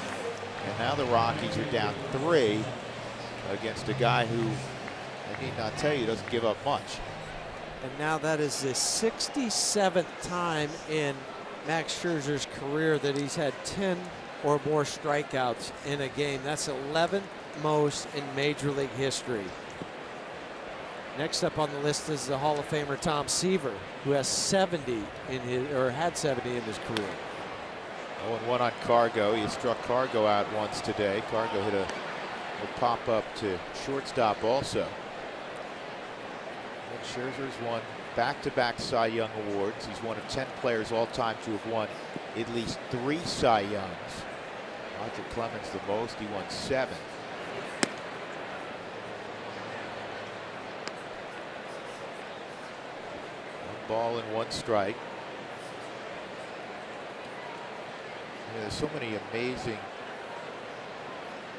And now the Rockies are down 3 against a guy who, I need not tell you, doesn't give up much. And now that is the 67th time in Max Scherzer's career that he's had 10 or more strikeouts in a game. That's 11th most in Major League history. Next up on the list is the Hall of Famer Tom Seaver, who has 70 in his, or had 70 in his career. 0-1 on Cargo. He struck Cargo out once today. Cargo hit a pop up to shortstop also. And Scherzer's won back-to-back Cy Young awards. He's one of 10 players all time to have won at least 3 Cy Youngs. Roger Clemens the most. He won 7. Ball and 1 strike. Yeah, there's so many amazing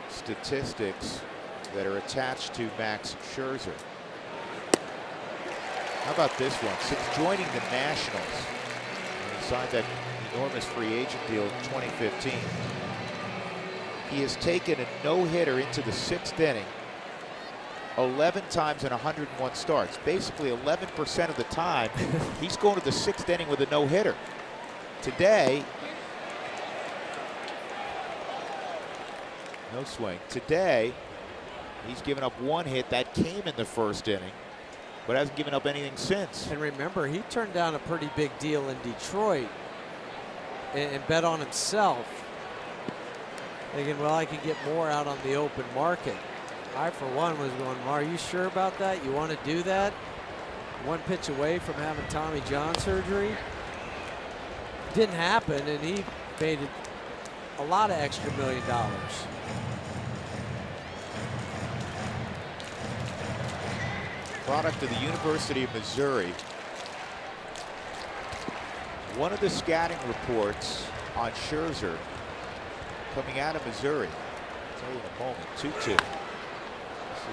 statistics that are attached to Max Scherzer. How about this one? Since joining the Nationals, he signed that enormous free agent deal in 2015. He has taken a no-hitter into the 6th inning 11 times in 101 starts. Basically 11% of the time, he's going to the 6th inning with a no-hitter. Today, no swing. Today, he's given up 1 hit that came in the 1st inning, but hasn't given up anything since. And remember, he turned down a pretty big deal in Detroit and bet on himself, thinking, well, I could get more out on the open market. I, for one, was going, are you sure about that? You want to do that? 1 pitch away from having Tommy John surgery. Didn't happen, and he made a lot of extra $1 million. Product of the University of Missouri. One of the scouting reports on Scherzer coming out of Missouri. I'll tell you in a moment. 2-2.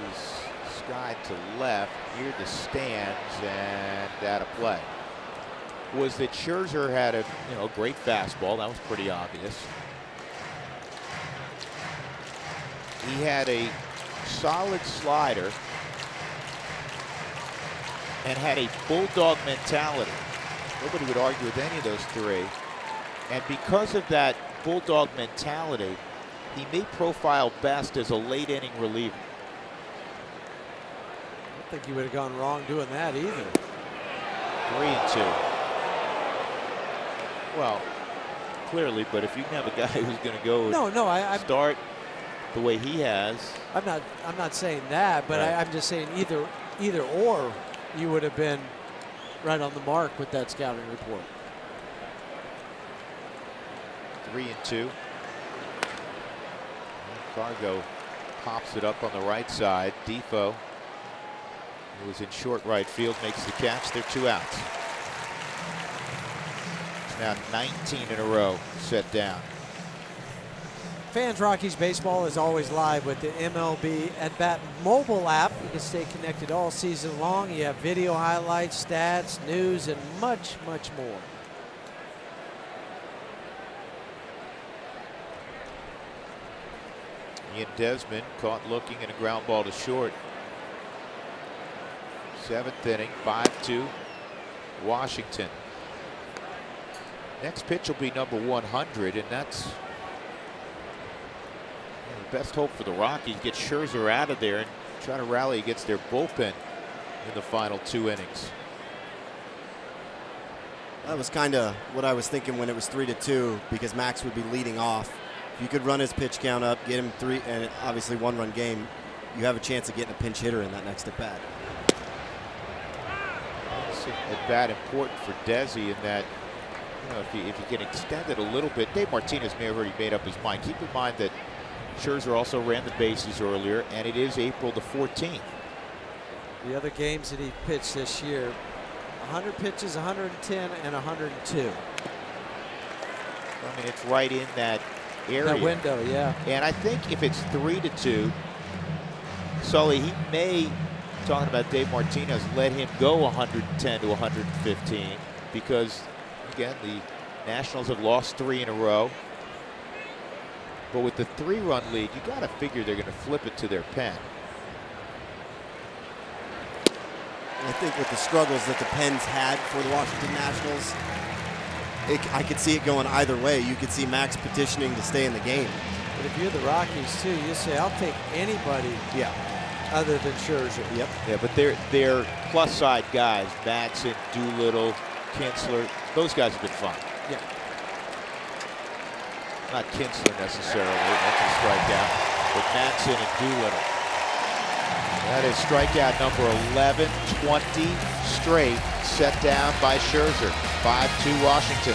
This is skied to left near the stands and out of play. Was that Scherzer had a great fastball. That was pretty obvious. He had a solid slider and had a bulldog mentality. Nobody would argue with any of those 3. And because of that bulldog mentality, he may profile best as a late inning reliever. I don't think he would have gone wrong doing that either. 3-2. Well, clearly, but if you can have a guy who's going to go start the way he has. I'm not saying that, but right. I'm just saying either or, you would have been right on the mark with that scouting report. 3-2. Cargo pops it up on the right side. Defoe, who was in short right field, makes the catch. They're 2 outs. It's now 19 in a row set down. Fans Rockies Baseball is always live with the MLB At Bat mobile app. You can stay connected all season long. You have video highlights, stats, news, and much, much more. Ian Desmond caught looking at a ground ball to short. 7th inning, 5-2, Washington. Next pitch will be number 100, and that's the best hope for the Rockies. Get Scherzer out of there and try to rally against their bullpen in the final 2 innings. That was kind of what I was thinking when it was 3-2, because Max would be leading off. If you could run his pitch count up, get him 3, and obviously 1-run game, you have a chance of getting a pinch hitter in that next at bat. At bat important for Desi in that, if you can extend it a little bit. Dave Martinez may have already made up his mind. Keep in mind that Scherzer also ran the bases earlier, and it is April the 14th. The other games that he pitched this year, 100 pitches, 110, and 102. I mean, it's right in that area. That window, yeah. And I think if it's 3-2, Sully, he may, talking about Dave Martinez, let him go 110 to 115 because, again, the Nationals have lost 3 in a row. But with the 3-run lead, you got to figure they're going to flip it to their pen. I think with the struggles that the Pens had for the Washington Nationals, I could see it going either way. You could see Max petitioning to stay in the game. But if you're the Rockies too, you say, I'll take anybody other than Scherzer. Yep. Yeah, but they're plus side guys. Madsen, Doolittle, Kinsler. Those guys have been fun. Yeah. Not Kinsler necessarily. That's a strikeout. But Madsen and Doolittle. That is strikeout number 11, 20 straight, set down by Scherzer. 5-2 Washington.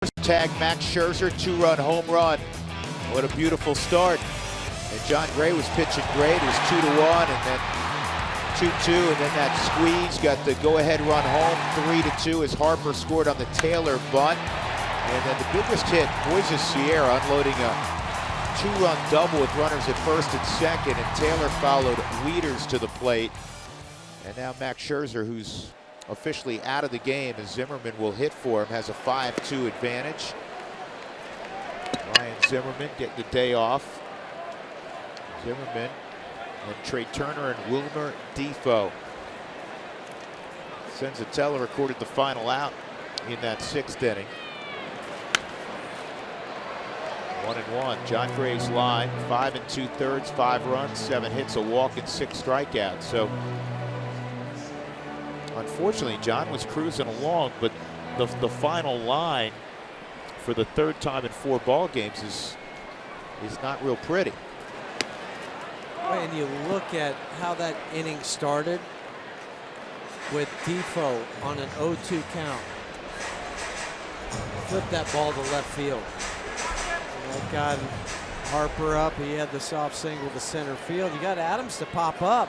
Tag Max Scherzer, 2-run home run. What a beautiful start. And John Gray was pitching great. It was 2-1 and then 2-2, and then that squeeze got the go-ahead run home, 3-2 as Harper scored on the Taylor bunt. And then the biggest hit, Moises Sierra unloading a 2-run double with runners at first and second, and Taylor followed Wieters to the plate. And now Max Scherzer, who's officially out of the game as Zimmerman will hit for him, has a 5-2 advantage. Ryan Zimmerman getting the day off. Zimmerman and Trey Turner and Wilmer Defoe. Senzatella recorded the final out in that 6th inning. 1-1. John Gray's line, 5 2/3, 5 runs, 7 hits, a walk, and 6 strikeouts. So unfortunately, John was cruising along, but the final line for the 3rd time in 4 ball games is not real pretty. And you look at how that inning started with Defoe on an 0-2 count. Flipped that ball to left field. And that got Harper up. He had the soft single to center field. You got Adams to pop up.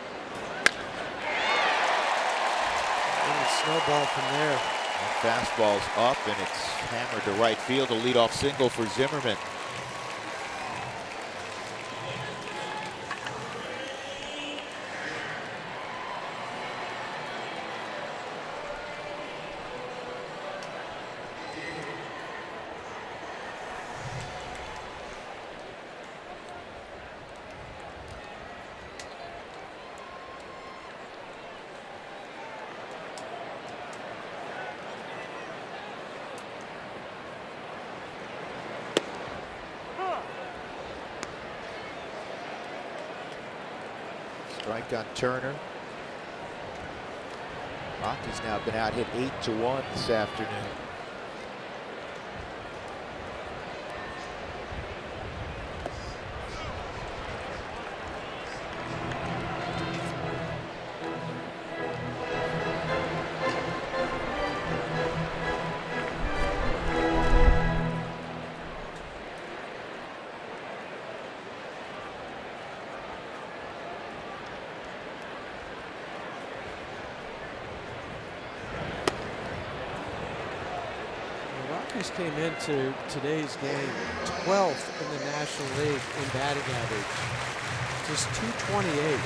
And a snowball from there. That fastball's up and it's hammered to right field. A leadoff single for Zimmerman. Strike on Turner. Rockies now been out hit 8-1 this afternoon. Rockies came into today's game 12th in the National League in batting average. Just 228.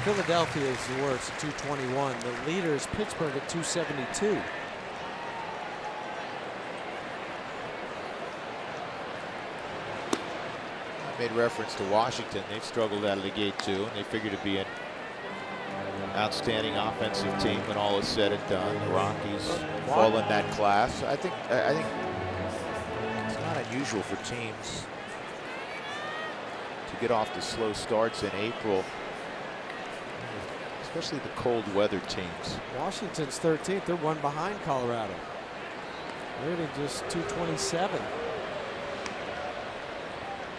Philadelphia is the worst at 221. The leader is Pittsburgh at 272. I made reference to Washington. They've struggled out of the gate too, and they figured to be an outstanding offensive team when all is said and done. The Rockies fall in that class. I think it's not unusual for teams to get off to slow starts in April, especially the cold weather teams. Washington's 13th. They're one behind Colorado. They're at just 227.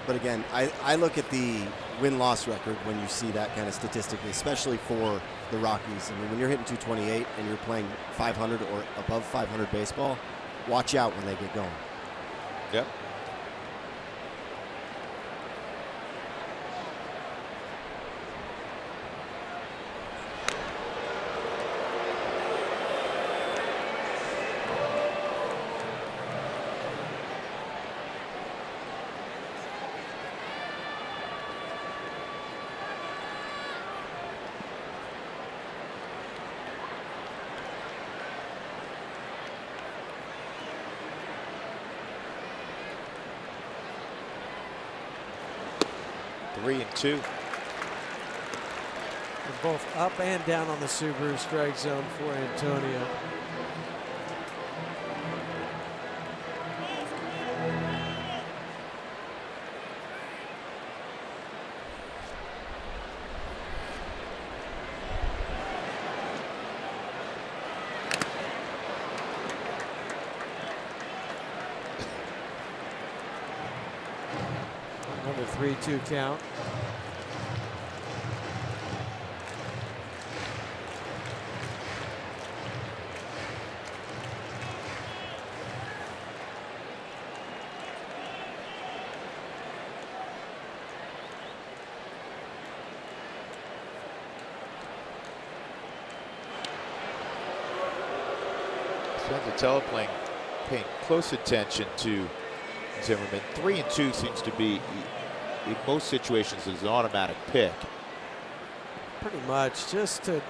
But again, I look at the win-loss record when you see that kind of statistically, especially for the Rockies. I mean, when you're hitting 228 and you're playing 500 or above 500 baseball, watch out when they get going. Yep. Three and two. They're both up and down on the Subaru strike zone for Antonio. Another 3-2 count. Senzatella paying close attention to Zimmerman. 3-2 seems to be, in most situations, is an automatic pick. Pretty much, just to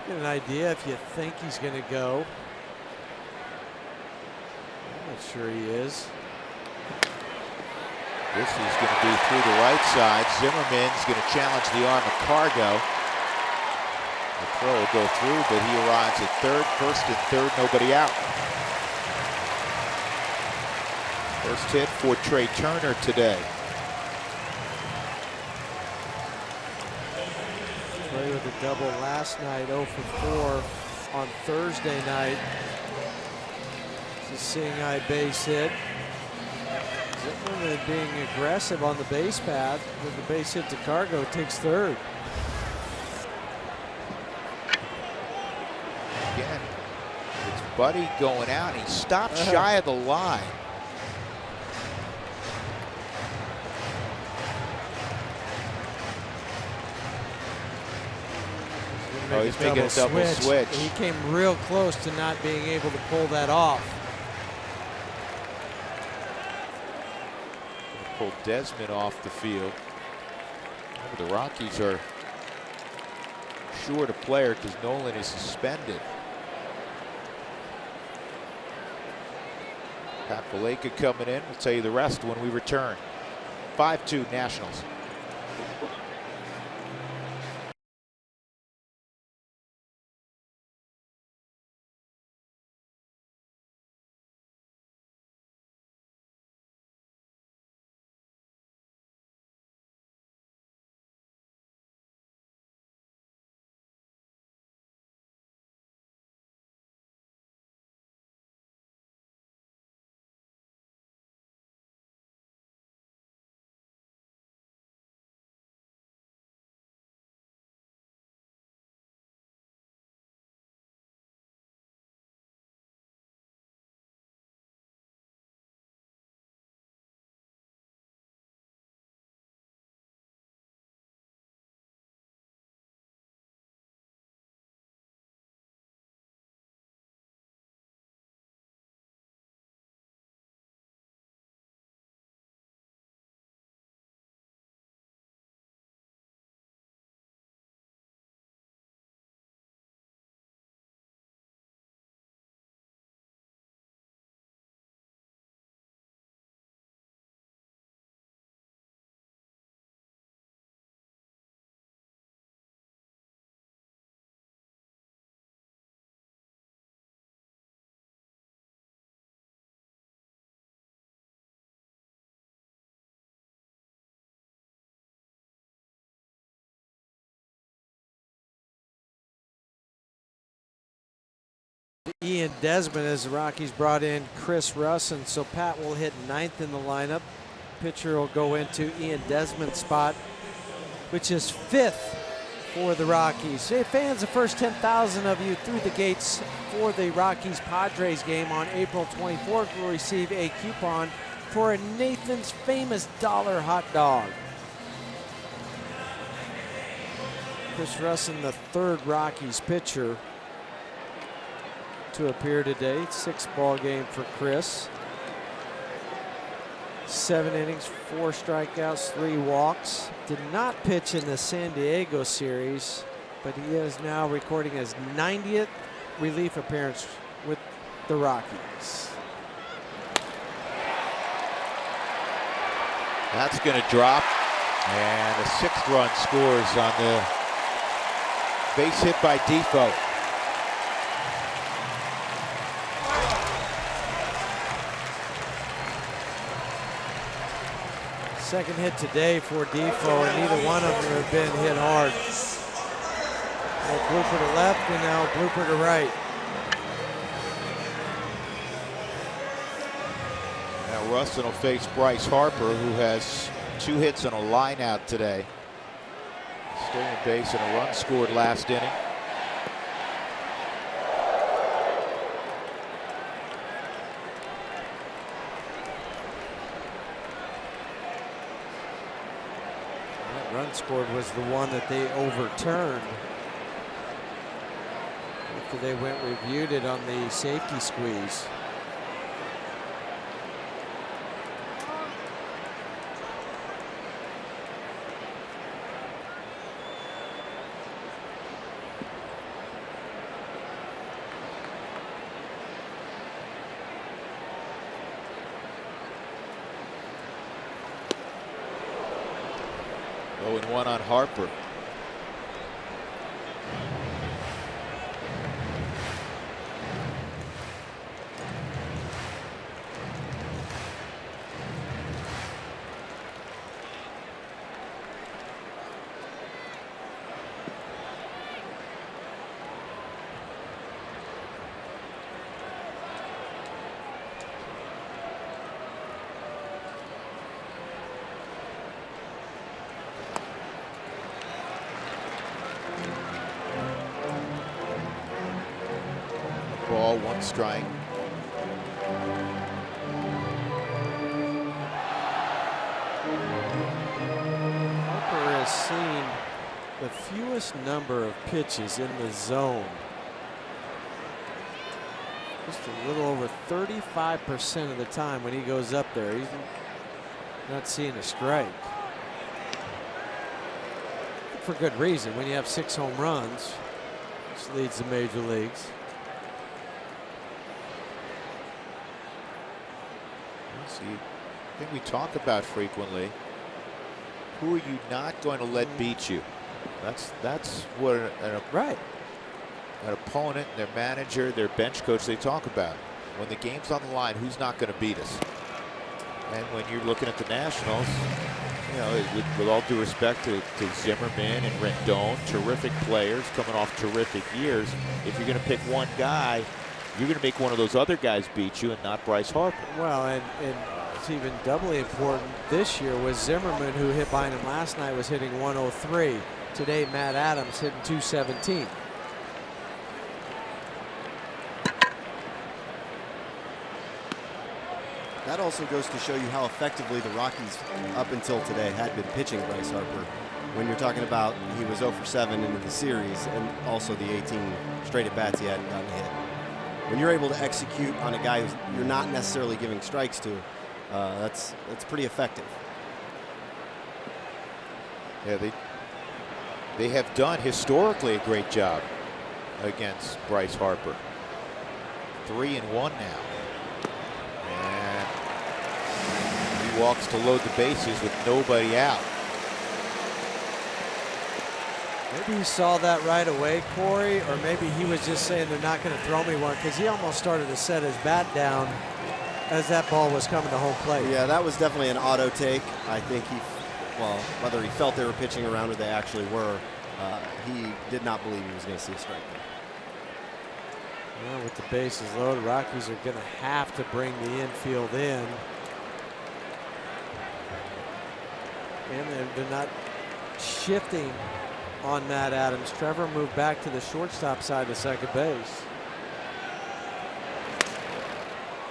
get an idea if you think he's going to go. I'm not sure he is. This is going to be through the right side. Zimmerman's going to challenge the arm of Cargo. The throw will go through, but he arrives at third. First and third, nobody out. First hit for Trey Turner today. Trey with a double last night, 0 for 4 on Thursday night. It's a seeing eye base hit. Zimmerman being aggressive on the base path with the base hit to Cargo, takes third. Again, it's Buddy going out. He stopped shy of the line. Oh, he's making a double switch. He came real close to not being able to pull that off. Pulled Desmond off the field. The Rockies are short a player because Nolan is suspended. Pat Valleca coming in. We'll tell you the rest when we return. 5-2 Nationals. Ian Desmond as the Rockies brought in Chris Russin, so Pat will hit 9th in the lineup. Pitcher will go into Ian Desmond's spot, which is 5th for the Rockies. Hey fans, the first 10,000 of you through the gates for the Rockies-Padres game on April 24th will receive a coupon for a Nathan's Famous Dollar hot dog. Chris Russin, the 3rd Rockies pitcher to appear today. 6th ball game for Chris. 7 innings, 4 strikeouts, 3 walks. Did not pitch in the San Diego series, but he is now recording his 90th relief appearance with the Rockies. That's going to drop, and a 6th run scores on the base hit by Defoe. Second hit today for Defoe, and neither one of them have been hit hard. Now blooper to left, and now blooper to right. Now Rustin will face Bryce Harper, who has 2 hits and a line out today. Stolen base and a run scored last inning. Run scored was the one that they overturned. after they went reviewed it on the safety squeeze. Oh, and 1 on Harper. Ball, 1 strike. Harper has seen the fewest number of pitches in the zone. Just a little over 35% of the time when he goes up there, he's not seeing a strike. For good reason. When you have 6 home runs, which leads the major leagues. I think we talk about frequently, who are you not going to let beat you? That's what an opponent, their manager, their bench coach, they talk about. When the game's on the line, who's not going to beat us? And when you're looking at the Nationals, you know, with all due respect to Zimmerman and Rendon, terrific players coming off terrific years. If you're going to pick one guy, you're going to make one of those other guys beat you and not Bryce Harper. Well, and it's even doubly important this year was Zimmerman, who hit behind him last night, was hitting 103. Today, Matt Adams hitting 217. That also goes to show you how effectively the Rockies, up until today, had been pitching Bryce Harper. When you're talking about he was 0 for 7 into the series, and also the 18 straight at bats he hadn't gotten hit. When you're able to execute on a guy who you're not necessarily giving strikes to, that's pretty effective. Yeah, they have done historically a great job against Bryce Harper. 3-1 now. And he walks to load the bases with nobody out. Maybe he saw that right away, Corey, or maybe he was just saying they're not going to throw me one, because he almost started to set his bat down as that ball was coming to home plate. Yeah, that was definitely an auto take. I think well, whether he felt they were pitching around or they actually were, he did not believe he was going to see a strike there. Well, with the bases loaded, Rockies are going to have to bring the infield in. And they're not shifting on Matt Adams. Trevor moved back to the shortstop side of second base.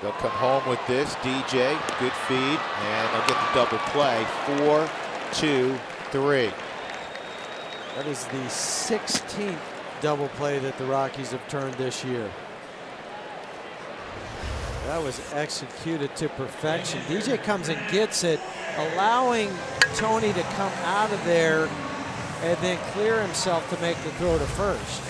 They'll come home with this. DJ, good feed, and they'll get the double play. 4, 2, 3. That is the 16th double play that the Rockies have turned this year. That was executed to perfection. DJ comes and gets it, allowing Tony to come out of there and then clear himself to make the throw to first.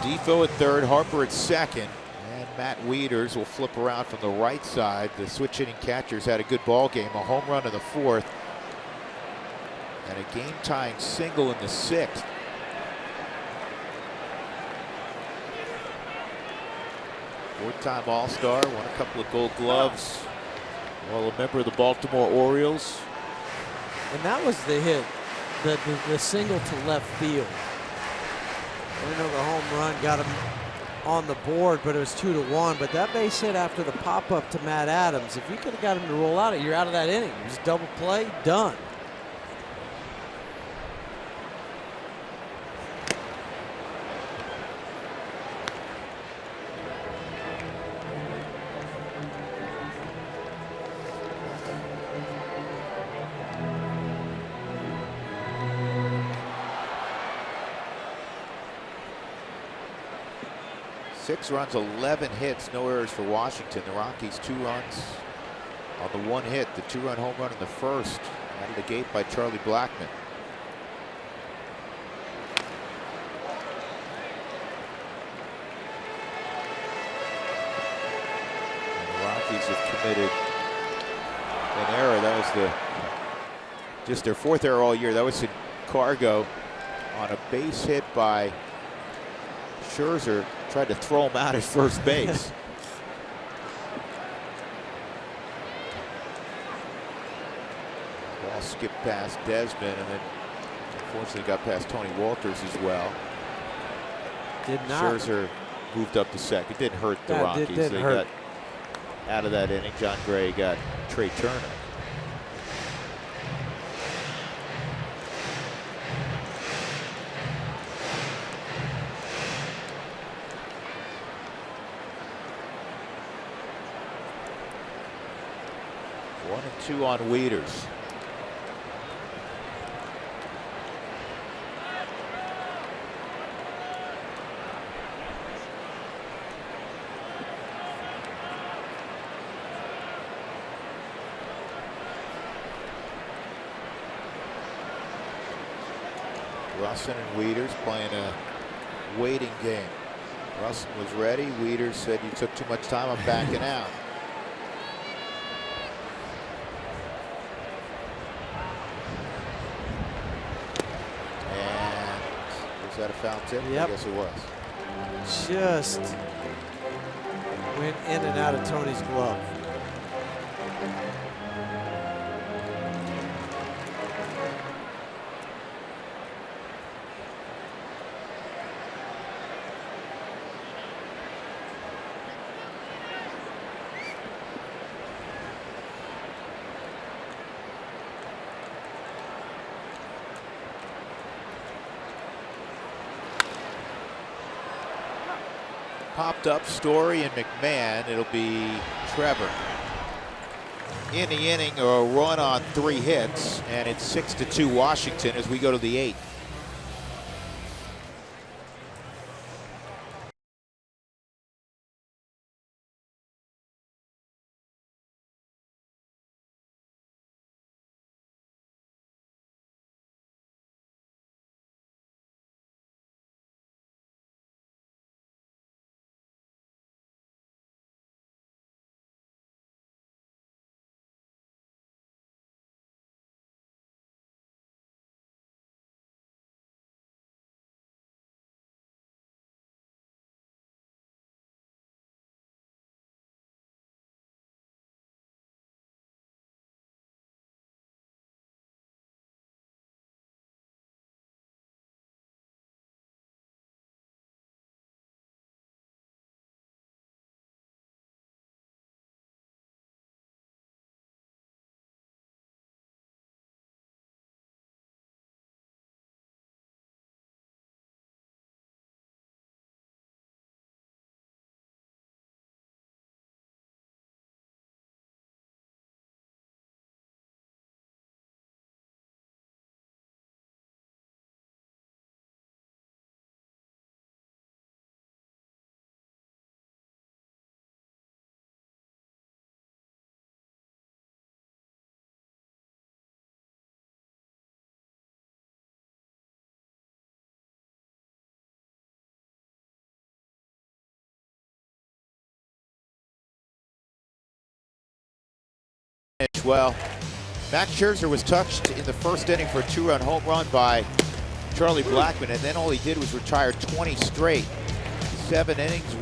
Defoe at third, Harper at second, and Matt Wieters will flip around from the right side. The switch hitting catchers had a good ball game, a home run in the 4th, and a game tying single in the 6th. Four-time All-Star, won a couple of Gold Gloves while a member of the Baltimore Orioles. And that was the hit, the single to left field. I know the home run got him on the board, but it was 2-1. But that base hit after the pop-up to Matt Adams, if you could have got him to roll out, you're out of that inning. It was double play, done. 6 runs, 11 hits, no errors for Washington. The Rockies 2 runs on the 1 hit. The 2-run home run in the first, out of the gate by Charlie Blackmon. And the Rockies have committed an error. That was just their 4th error all year. That was in Cargo on a base hit by Scherzer. Tried to throw him out at first base. Ball skipped past Desmond and then unfortunately got past Tony Walters as well. Did not. Scherzer moved up to second. Didn't hurt the Rockies. Didn't they hurt. got out of that inning. John Gray got Trey Turner. One and 2 on Wieters. Russin and Wieters playing a waiting game. Russin was ready. Wieters said, "You took too much time. I'm backing out." Was that a foul tip? Yep. I guess it was. Just went in and out of Tony's glove. Popped up Story and McMahon. It'll be Trevor. In the inning, a run on 3 hits, and it's 6-2 Washington as we go to the 8th. Well, Max Scherzer was touched in the first inning for a 2-run home run by Charlie Blackmon, and then all he did was retire 20 straight. 7 innings,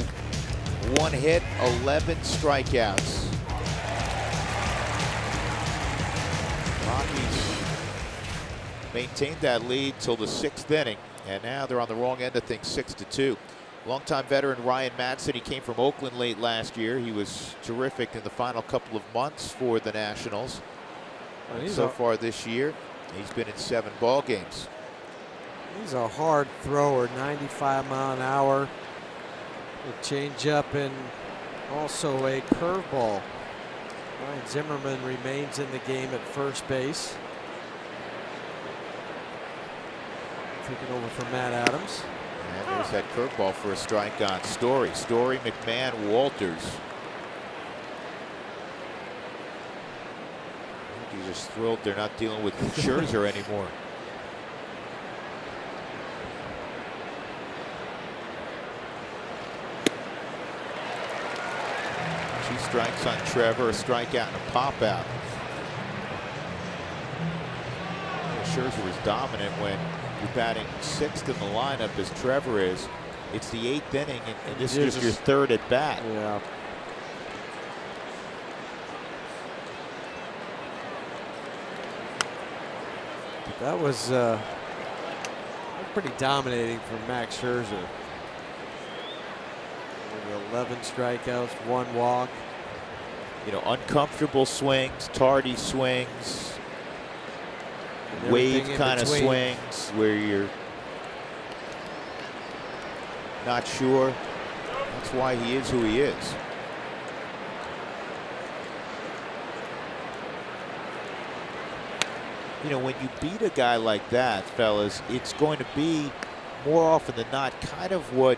1 hit, 11 strikeouts. Rockies maintained that lead till the 6th inning, and now they're on the wrong end of things, 6-2. Longtime veteran Ryan Madsen, he came from Oakland late last year. He was terrific in the final couple of months for the Nationals. So far this year, he's been in 7 ball games. He's a hard thrower, 95 mile an hour, a changeup and also a curveball. Ryan Zimmerman remains in the game at first base. Taking over for Matt Adams. And there's that curveball for a strike on Story. Story, McMahon, Walters. I think he's just thrilled they're not dealing with Scherzer anymore. 2 strikes on Trevor, a strikeout and a pop out. Scherzer was dominant when you're batting 6th in the lineup as Trevor is. It's the 8th inning, and this is just your 3rd at bat. Yeah. That was pretty dominating from Max Scherzer. 11 strikeouts, 1 walk. You know, uncomfortable swings, tardy swings, wave kind of swings where you're not sure. That's why he is who he is. You know, when you beat a guy like that, fellas, it's going to be more often than not kind of what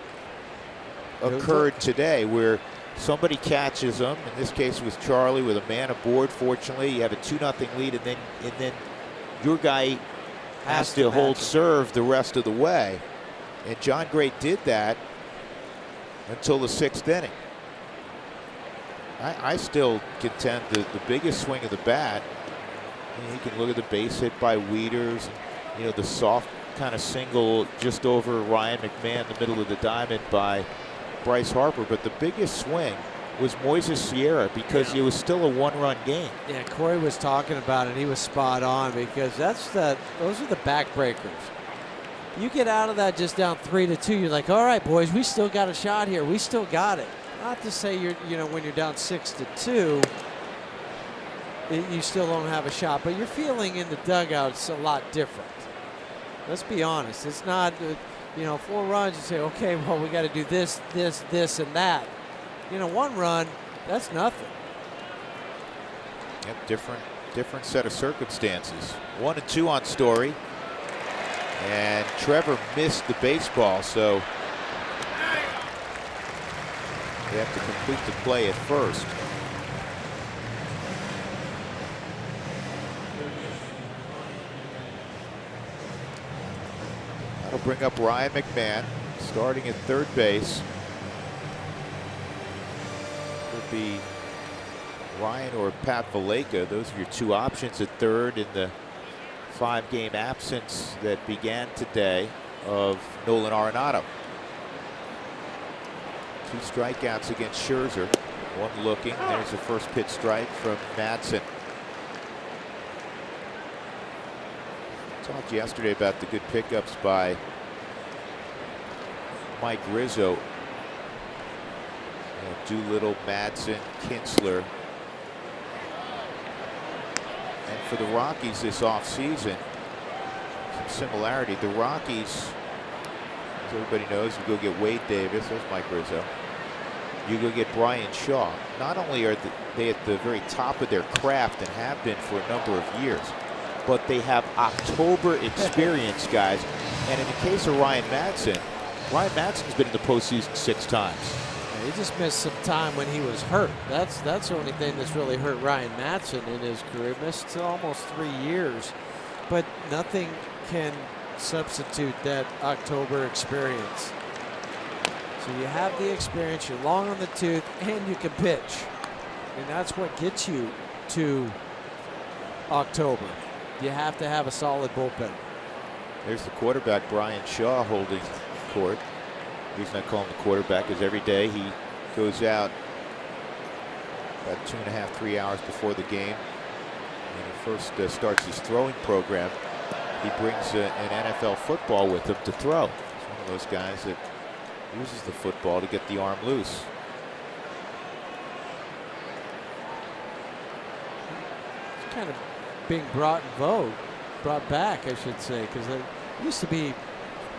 occurred today, where somebody catches them. In this case, it was Charlie with a man aboard. Fortunately, you have a 2-0 lead, and then your guy has to hold serve the rest of the way. And John Gray did that until the 6th inning. I still contend that the biggest swing of the bat, you can look at the base hit by Wieters, you know, the soft kind of single just over Ryan McMahon, the middle of the diamond by Bryce Harper. But the biggest swing was Moises Sierra, because it was still a 1-run game. Yeah, Corey was talking about it. He was spot on, because those are the backbreakers. You get out of that just down 3-2, you're like, all right, boys, we still got a shot here. We still got it. Not to say when you're down 6-2, you still don't have a shot, but your feeling in the dugout's a lot different. Let's be honest. It's not, 4 runs, you say, okay, well, we got to do this, and that. 1 run, that's nothing. Yep, different set of circumstances. 1-2 on Story. And Trevor missed the baseball, so they have to complete the play at first. That'll bring up Ryan McMahon, starting at 3rd base. Could be Ryan or Pat Valaika. Those are your 2 options at 3rd in the 5-game absence that began today of Nolan Arenado. 2 strikeouts against Scherzer. 1 looking. There's the first pitch strike from Madsen. Talked yesterday about the good pickups by Mike Rizzo. Doolittle, Madsen, Kinsler. And for the Rockies this offseason, some similarity. The Rockies, as everybody knows, you go get Wade Davis. There's Mike Rizzo. You go get Brian Shaw. Not only are they at the very top of their craft and have been for a number of years, but they have October experience, guys. And in the case of Ryan Madsen's been in the postseason 6 times. Yeah, he just missed some time when he was hurt. That's the only thing that's really hurt Ryan Madsen in his career. Missed almost 3 years, but nothing can substitute that October experience. So you have the experience, you're long on the tooth, and you can pitch. And that's what gets you to October. You have to have a solid bullpen. There's the quarterback, Brian Shaw, holding court. The reason I call him the quarterback is every day he goes out about 2.5, 3 hours before the game. When he first starts his throwing program, he brings an NFL football with him to throw. He's one of those guys that uses the football to get the arm loose. It's kind of being brought back, I should say, because it used to be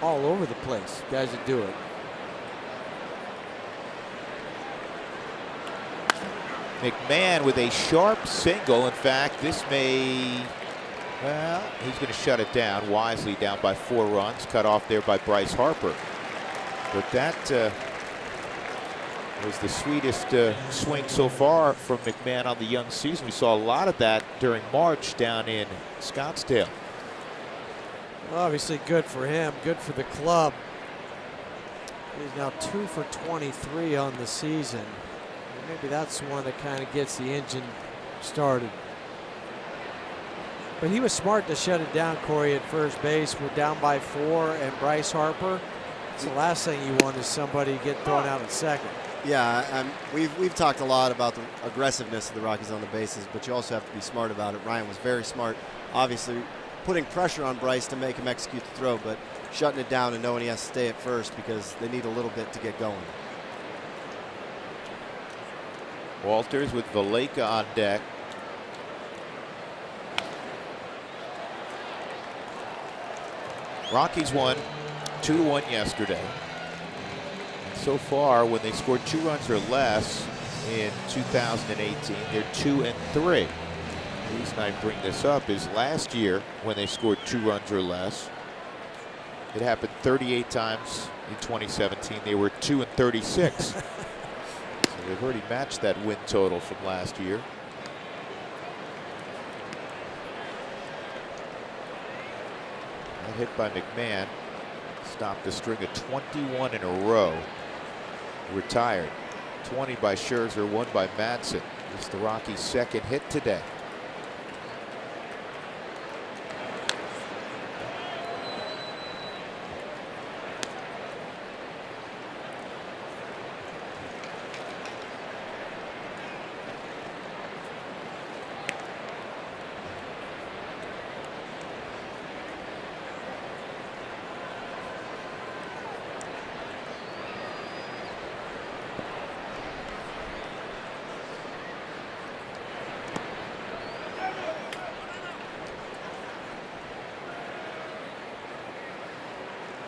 all over the place, guys that do it. McMahon with a sharp single. In fact, this may, well, he's going to shut it down wisely, down by 4 runs, cut off there by Bryce Harper. But that was the sweetest swing so far from McMahon on the young season. We saw a lot of that during March down in Scottsdale. Well, obviously good for him, good for the club. He's now 2 for 23 on the season. Maybe that's the one that kind of gets the engine started. But he was smart to shut it down, Corey, at first base. We're down by 4, and Bryce Harper. It's the last thing you want is somebody get thrown out at second. Yeah, we've talked a lot about the aggressiveness of the Rockies on the bases, but you also have to be smart about it. Ryan was very smart, obviously putting pressure on Bryce to make him execute the throw, but shutting it down and knowing he has to stay at first because they need a little bit to get going. Walters with Valleca on deck. Rockies won 2-1 yesterday. And so far, when they scored 2 runs or less in 2018, they're 2-3. The reason I bring this up is last year, when they scored 2 runs or less, it happened 38 times in 2017. They were 2-36. So they've already matched that win total from last year. That hit by McMahon stopped a string of 21 in a row. Retired. 20 by Scherzer, 1 by Madsen. It's the Rockies' second hit today.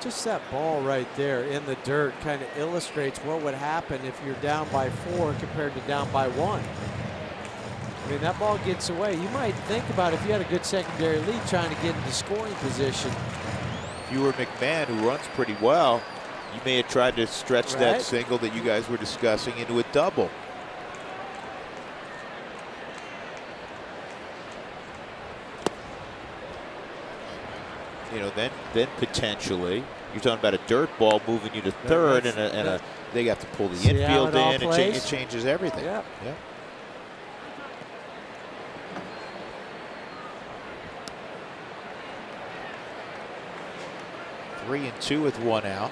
Just that ball right there in the dirt kind of illustrates what would happen if you're down by 4 compared to down by 1. I mean, that ball gets away. You might think about if you had a good secondary lead trying to get into scoring position. If you were McMahon, who runs pretty well, you may have tried to stretch that single that you guys were discussing into a double. You know, then potentially you're talking about a dirt ball moving you to third, they have to pull the infield in, and it changes everything. Yep. Yep. Three and 2 with 1 out.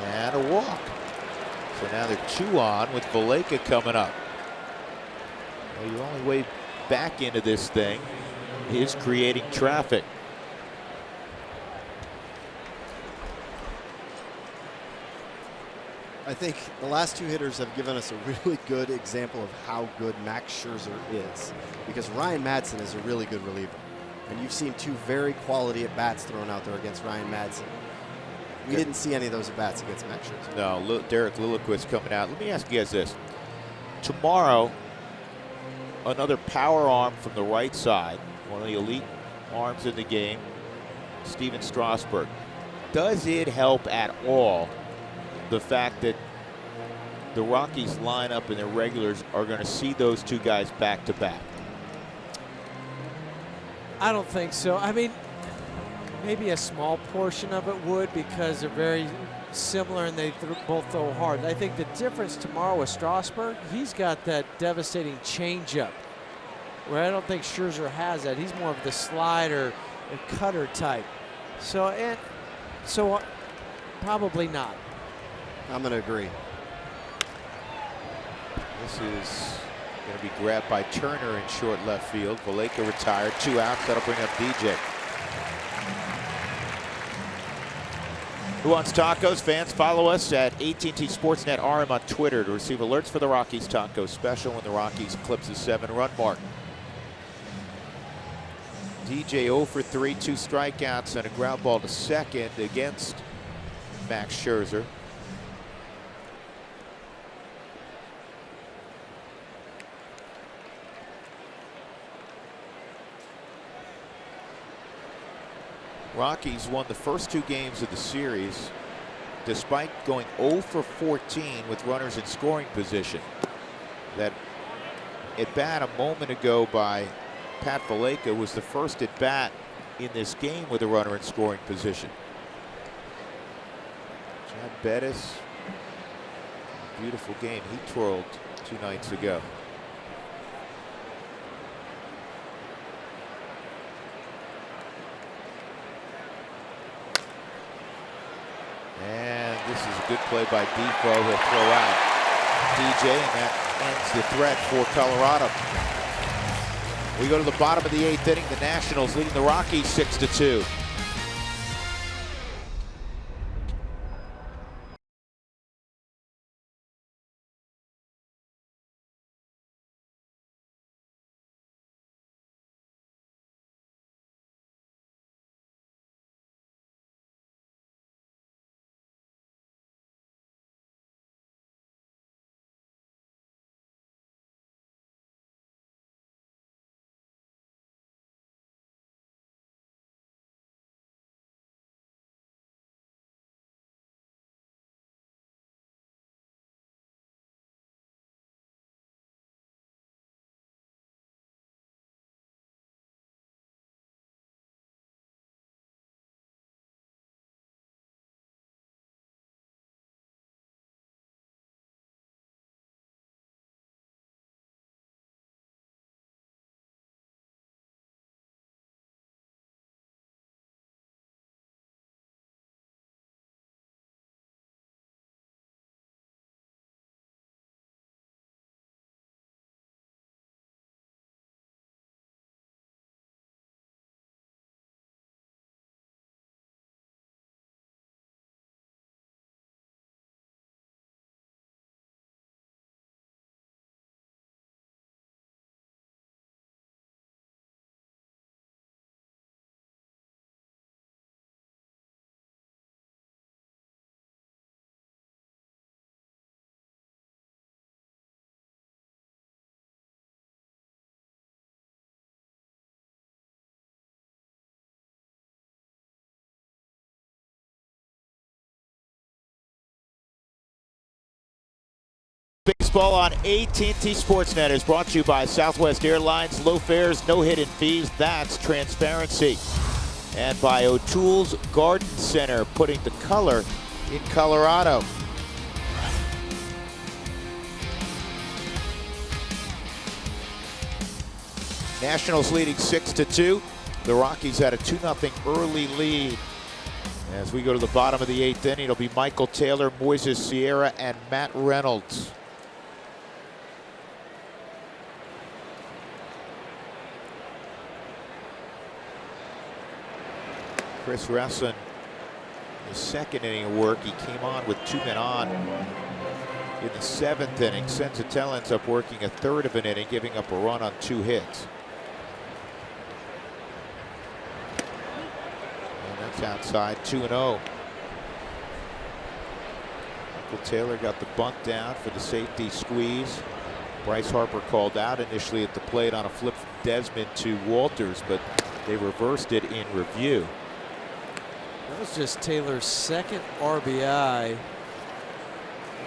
And a walk. So now they're 2 on with Valleca coming up. Well, your only way back into this thing is creating traffic. I think the last 2 hitters have given us a really good example of how good Max Scherzer is, because Ryan Madsen is a really good reliever. And you've seen 2 very quality at-bats thrown out there against Ryan Madsen. We didn't see any of those at-bats against Max Scherzer. No, Derek Lilliquist coming out. Let me ask you guys this. Tomorrow, another power arm from the right side, one of the elite arms in the game, Steven Strasburg. Does it help at all the fact that the Rockies lineup and their regulars are going to see those 2 guys back to back? I don't think so. I mean, maybe a small portion of it would, because they're very similar and they both throw hard. I think the difference tomorrow with Strasburg, he's got that devastating changeup, where I don't think Scherzer has that. He's more of the slider and cutter type. So probably not. I'm going to agree. This is going to be grabbed by Turner in short left field. Valleca retired, 2 outs. That'll bring up DJ. Who Wants Tacos? Fans, follow us at AT&T Sportsnet RM on Twitter to receive alerts for the Rockies Taco Special when the Rockies eclipse the 7-run mark. DJ 0 for 3, 2 strikeouts and a ground ball to second against Max Scherzer. Rockies won the first 2 games of the series despite going 0 for 14 with runners in scoring position. That at bat a moment ago by Pat Valleca was the first at bat in this game with a runner in scoring position. Chad Bettis, beautiful game he twirled 2 nights ago. And this is a good play by Defoe. He'll throw out DJ, and that ends the threat for Colorado. We go to the bottom of the 8th inning. The Nationals leading the Rockies 6-2. Baseball on AT&T Sportsnet is brought to you by Southwest Airlines. Low fares, no hidden fees. That's transparency. And by O'Toole's Garden Center, putting the color in Colorado. Nationals leading 6-2. The Rockies had a 2-0 early lead. As we go to the bottom of the 8th inning, it'll be Michael Taylor, Moises Sierra, and Matt Reynolds. Chris Wresson, his 2nd inning of work, he came on with 2 men on in the 7th inning. Senzatel ends up working a 1/3 of an inning, giving up a run on 2 hits. And that's outside, 2-0. Michael Taylor got the bunt down for the safety squeeze. Bryce Harper called out initially at the plate on a flip from Desmond to Walters, but they reversed it in review. That was just Taylor's 2nd RBI,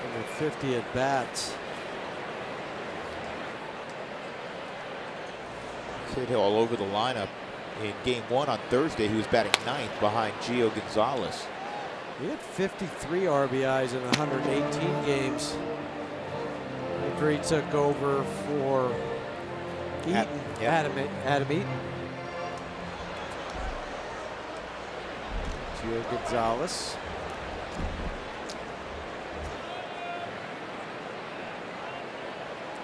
over 50 at bats. Hit all over the lineup. In game 1 on Thursday, he was batting 9th behind Gio Gonzalez. He had 53 RBIs in 118 games after he took over for Eaton. Adam Eaton. Gio Gonzalez.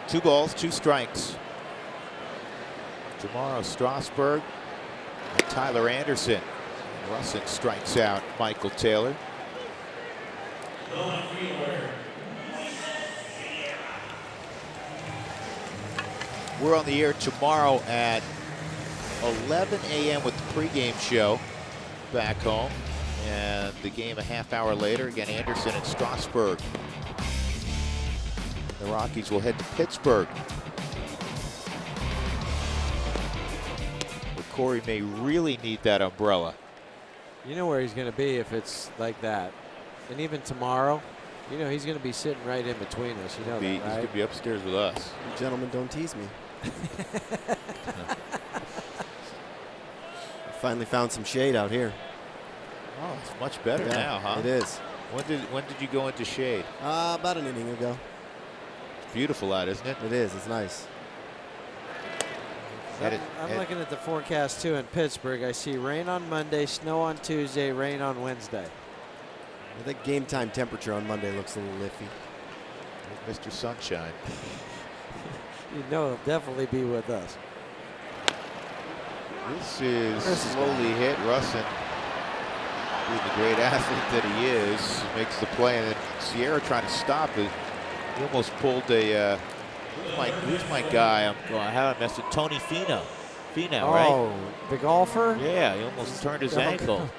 Two balls, 2 strikes. Tomorrow, Strasburg and Tyler Anderson. Russin strikes out Michael Taylor. We're on the air tomorrow at 11 a.m. with the pregame show back home. And the game a half hour later, again, Anderson and Strasburg. The Rockies will head to Pittsburgh, where Corey may really need that umbrella. You know where he's going to be if it's like that. And even tomorrow, you know, he's going to be sitting right in between us. You know that, right? He's going to be upstairs with us. You gentlemen, don't tease me. Finally found some shade out here. Oh, it's much better now, huh? It is. When did you go into shade? About an inning ago. It's beautiful out, isn't it? It is. It's nice. I'm looking at the forecast, too, in Pittsburgh. I see rain on Monday, snow on Tuesday, rain on Wednesday. I think game time temperature on Monday looks a little iffy. Mr. Sunshine. You know he'll definitely be with us. This is slowly hit. Russin, being the great athlete that he is, makes the play, and then Sierra trying to stop it. He almost pulled a. Who's my guy? I haven't messed with Tony Finau. Right? Oh, the golfer? Yeah, he almost turned his ankle.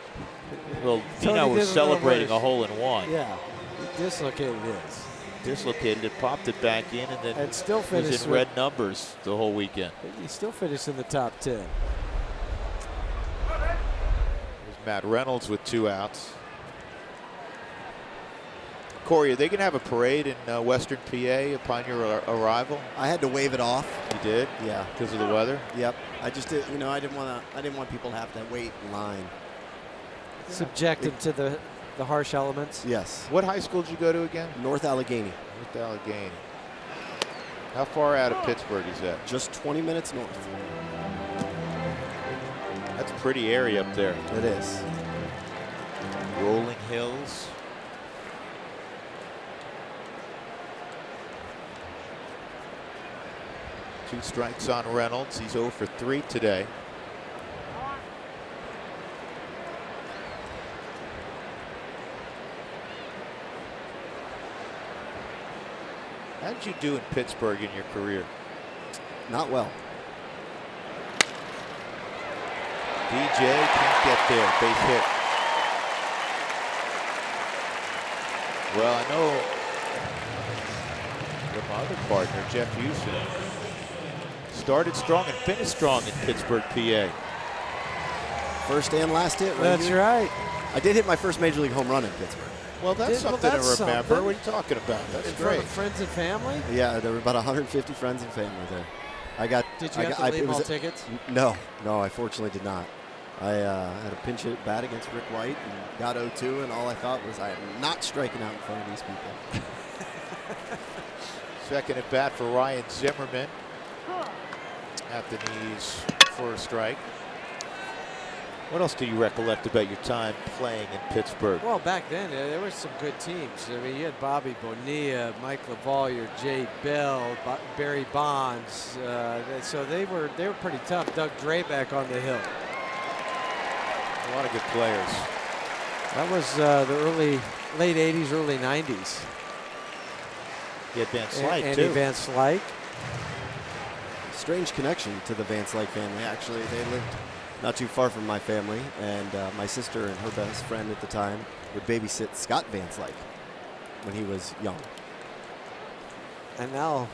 Well, Tony Finau was did celebrating a a hole-in-one. Yeah, he dislocated his. Dislocated it, popped it back in, and then still was finished in red numbers the whole weekend. He still finished in the top 10. There's Matt Reynolds with 2 outs. Corey, are they going to have a parade in Western PA upon your arrival? I had to wave it off. You did? Yeah. Because of the weather? Yep. I just did. You know, I didn't want people to have to wait in line. Subjected to the harsh elements. Yes. What high school did you go to again? North Allegheny. North Allegheny. How far out of Pittsburgh is that? Just 20 minutes north. That's a pretty area up there. It is. Rolling hills. Two strikes on Reynolds. He's 0 for 3 today. How did you do in Pittsburgh in your career? Not well. DJ can't get there. Base hit. Well, I know that my other partner, Jeff Houston, started strong and finished strong in Pittsburgh, PA. First and last hit. Right That's here. right. I did hit my first major league home run in Pittsburgh. Well, that's something to remember. something. What are you talking about? That's In front great. of friends and family? Yeah, there were about 150 friends and family there. Did you have to leave all tickets? No, I fortunately did not. I had a pinch hit bat against Rick White and got 0-2, and all I thought was I am not striking out in front of these people. Second at bat for Ryan Zimmerman. At the knees for a strike. What else do you recollect about your time playing in Pittsburgh? Well, back then, there were some good teams. I mean, you had Bobby Bonilla, Mike LaValliere, Jay Bell, Barry Bonds. So they were pretty tough. Doug Drabeck on the hill. A lot of good players. That was the late 80s, early 90s. You had Van Slyke, Andy too. Van Slyke. Strange connection to the Van Slyke family. Actually, they lived not too far from my family, and my sister and her best friend at the time would babysit Scott Van Slyke when he was young. And now,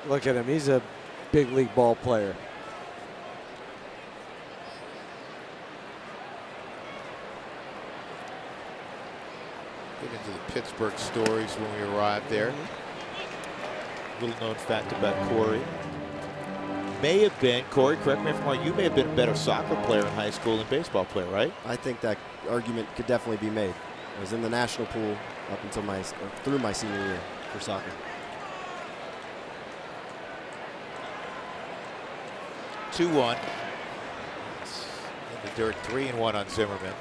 look at him. He's a big league ball player. Get into the Pittsburgh stories when we arrived there. Little known fact about Corey. May have been, Corey, correct me if I'm wrong, you may have been a better soccer player in high school than baseball player, right? I think that argument could definitely be made. I was in the national pool up until through my senior year for soccer. 2-1. In the dirt, 3-1 on Zimmerman.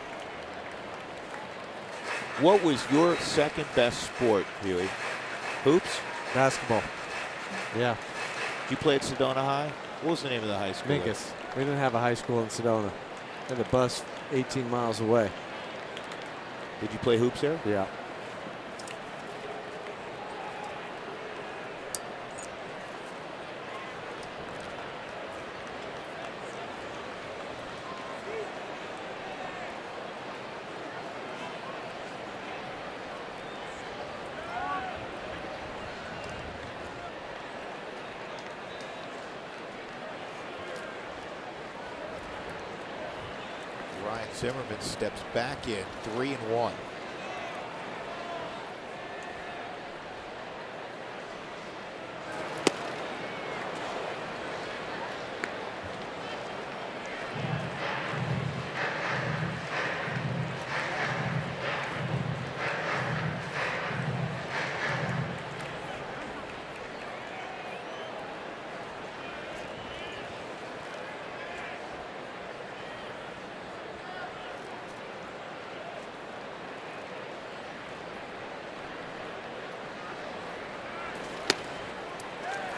What was your second best sport, Huey? Hoops? Basketball. Yeah. Did you play at Sedona High? What was the name of the high school? Minkus. We didn't have a high school in Sedona. We had a bus 18 miles away. Did you play hoops there? Yeah. Ryan Zimmerman steps back in, 3-1.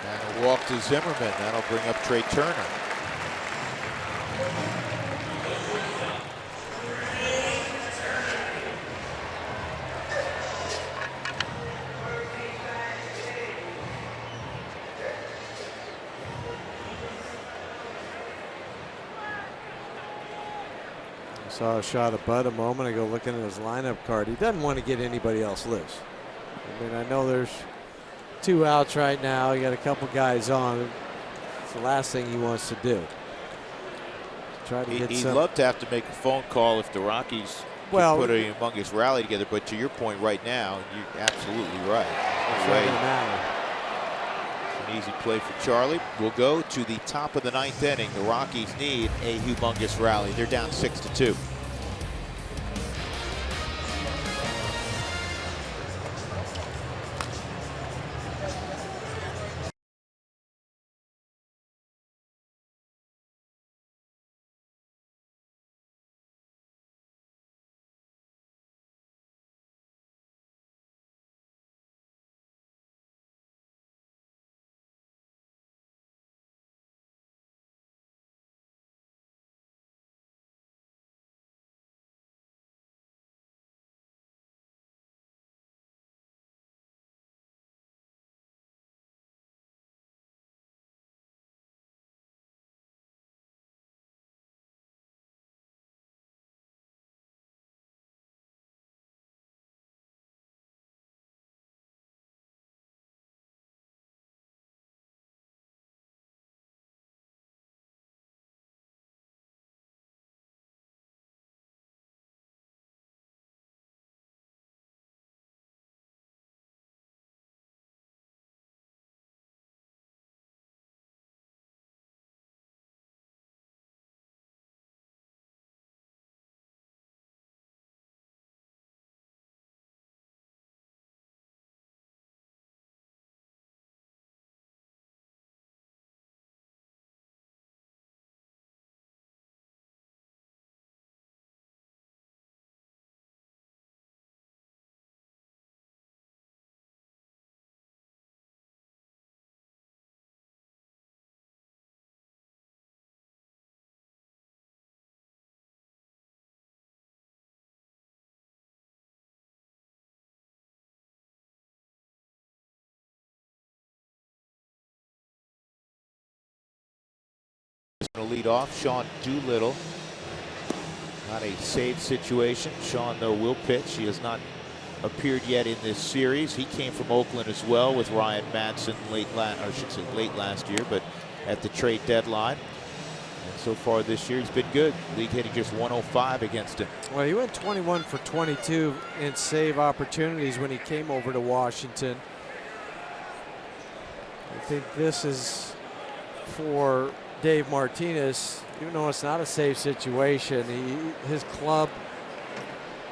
And a walk to Zimmerman. That'll bring up Trey Turner. I saw a shot of Bud a moment ago looking at his lineup card. He doesn't want to get anybody else loose. I mean, I know there's 2 outs right now. You got a couple guys on. It's the last thing he wants to do. Try to get He'd some. love to have to make a phone call if the Rockies could put a humongous rally together. But to your point right now, you're absolutely right. It's not going to matter. An easy play for Charlie. We'll go to the top of the 9th inning. The Rockies need a humongous rally. They're down 6-2. Going to lead off, Sean Doolittle. Not a save situation. Sean, though, will pitch. He has not appeared yet in this series. He came from Oakland as well with Ryan Madsen late last year, but at the trade deadline. And so far this year, he's been good. League hitting just 105 against him. Well, he went 21 for 22 in save opportunities when he came over to Washington. I think this is for Dave Martinez, even though it's not a safe situation. His club,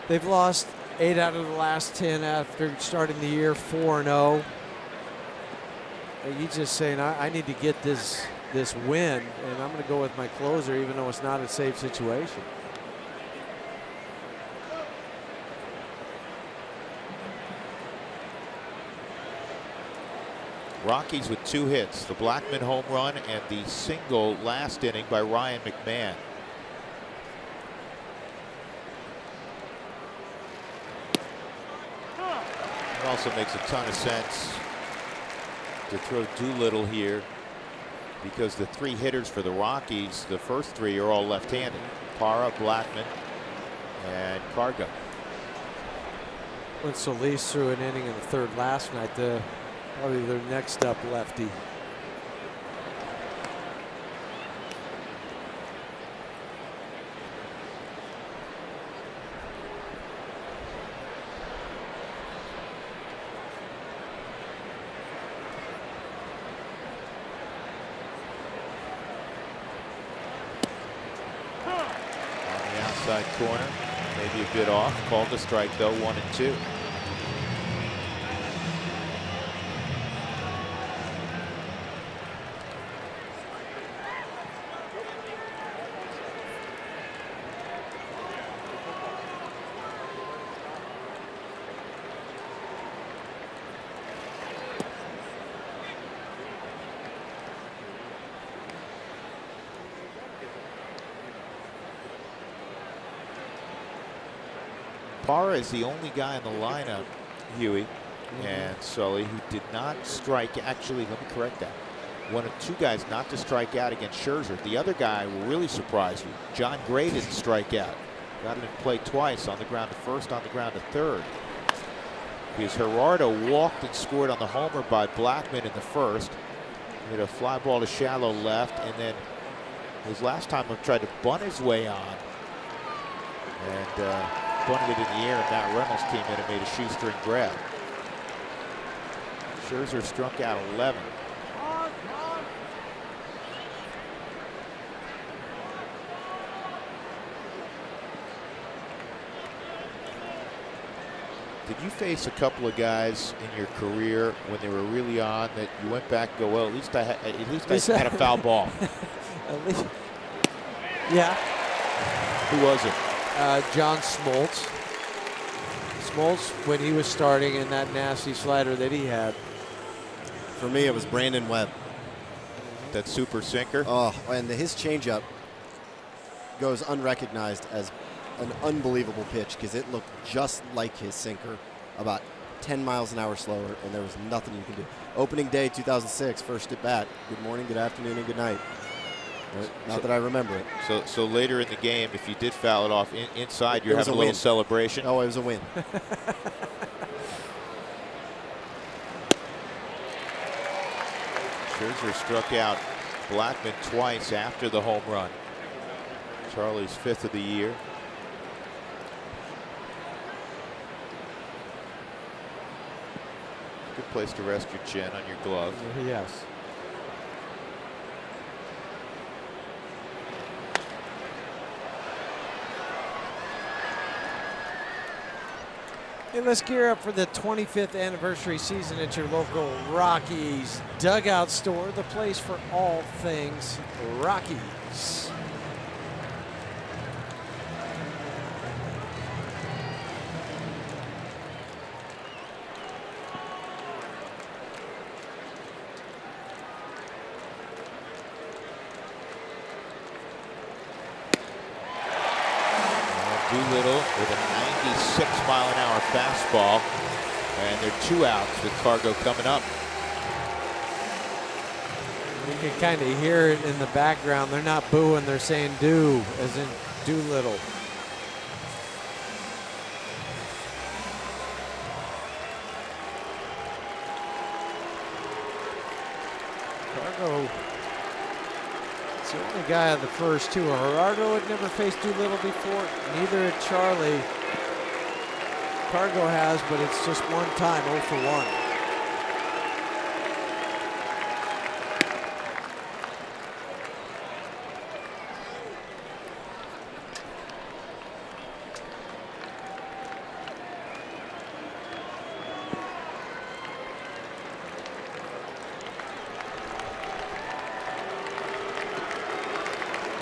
they've lost 8 out of the last 10 after starting the year 4-0. He's just saying, I need to get this win, and I'm going to go with my closer, even though it's not a safe situation. Rockies with 2 hits, the Blackman home run and the single last inning by Ryan McMahon. It also makes a ton of sense to throw Doolittle here because the 3 hitters for the Rockies, the first 3 are all left-handed. Parra, Blackman, and Cargo. When Solis threw an inning in the 3rd last night, probably their next up lefty. Outside corner, maybe a bit off. Called a strike though, 1-2. Parra is the only guy in the lineup, Huey and Sully, who did not strike. Actually, let me correct that. One of two guys not to strike out against Scherzer. The other guy will really surprise you. John Gray didn't strike out. Got him in play twice, on the ground to first, on the ground to third. Because Gerardo walked and scored on the homer by Blackman in the first. He hit a fly ball to shallow left, and then his last time he tried to bunt his way on. And bunted it in the air, and Matt Reynolds came in and made a shoestring grab. Scherzer struck out 11. Did you face a couple of guys in your career when they were really on that you went back and go, well, at least I had a foul ball? At least, yeah. Who was it? John Smoltz. Smoltz, when he was starting in that nasty slider that he had. For me, it was Brandon Webb. That super sinker. Oh, and his changeup goes unrecognized as an unbelievable pitch because it looked just like his sinker, about 10 miles an hour slower, and there was nothing you can do. Opening day 2006, first at bat. Good morning, good afternoon, and good night. Not that I remember it. So later in the game, if you did foul it off inside, you're having a little celebration. Oh, it was a win. Scherzer struck out Blackman twice after the home run. Charlie's 5th of the year. Good place to rest your chin on your glove. Yes. Hey, let's gear up for the 25th anniversary season at your local Rockies Dugout Store, the place for all things Rockies. Doolittle with a 96-mile-an-hour fastball, and they're 2 outs with Cargo coming up. You can kind of hear it in the background. They're not booing, they're saying do, as in Doolittle. Cargo, it's the only guy of the first two. Gerardo had never faced Doolittle before, neither had Charlie. Cargo has, but it's just one time, 0 for 1.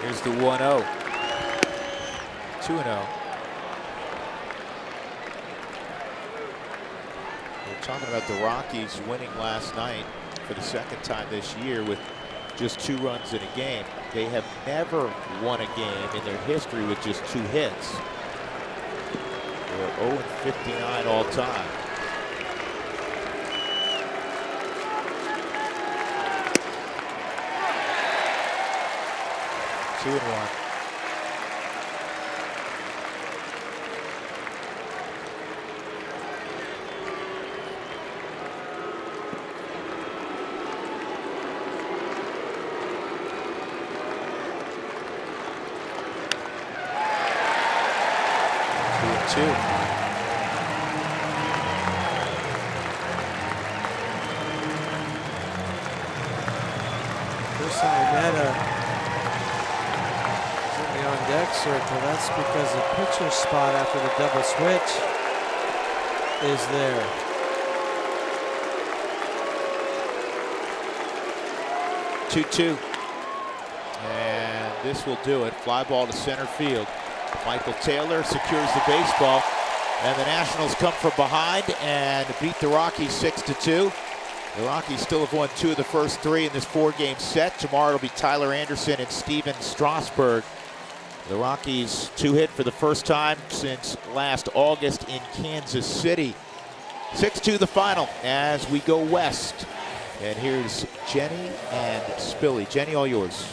Here's the 1-0. 2-0. We're talking about the Rockies winning last night for the 2nd time this year with just 2 runs in a game. They have never won a game in their history with just 2 hits. They're 0-59 all time. Two and 1. Chris Iannetta on deck, circle. That's because the pitcher spot after the double switch is there. Two-two. And this will do it. Fly ball to center field. Michael Taylor secures the baseball. And the Nationals come from behind and beat the Rockies 6-2. The Rockies still have won 2 of the first 3 in this 4-game set. Tomorrow it'll be Tyler Anderson and Steven Strasburg. The Rockies 2-hit for the first time since last August in Kansas City. 6-2 the final as we go west. And here's Jenny and Spilly. Jenny, all yours.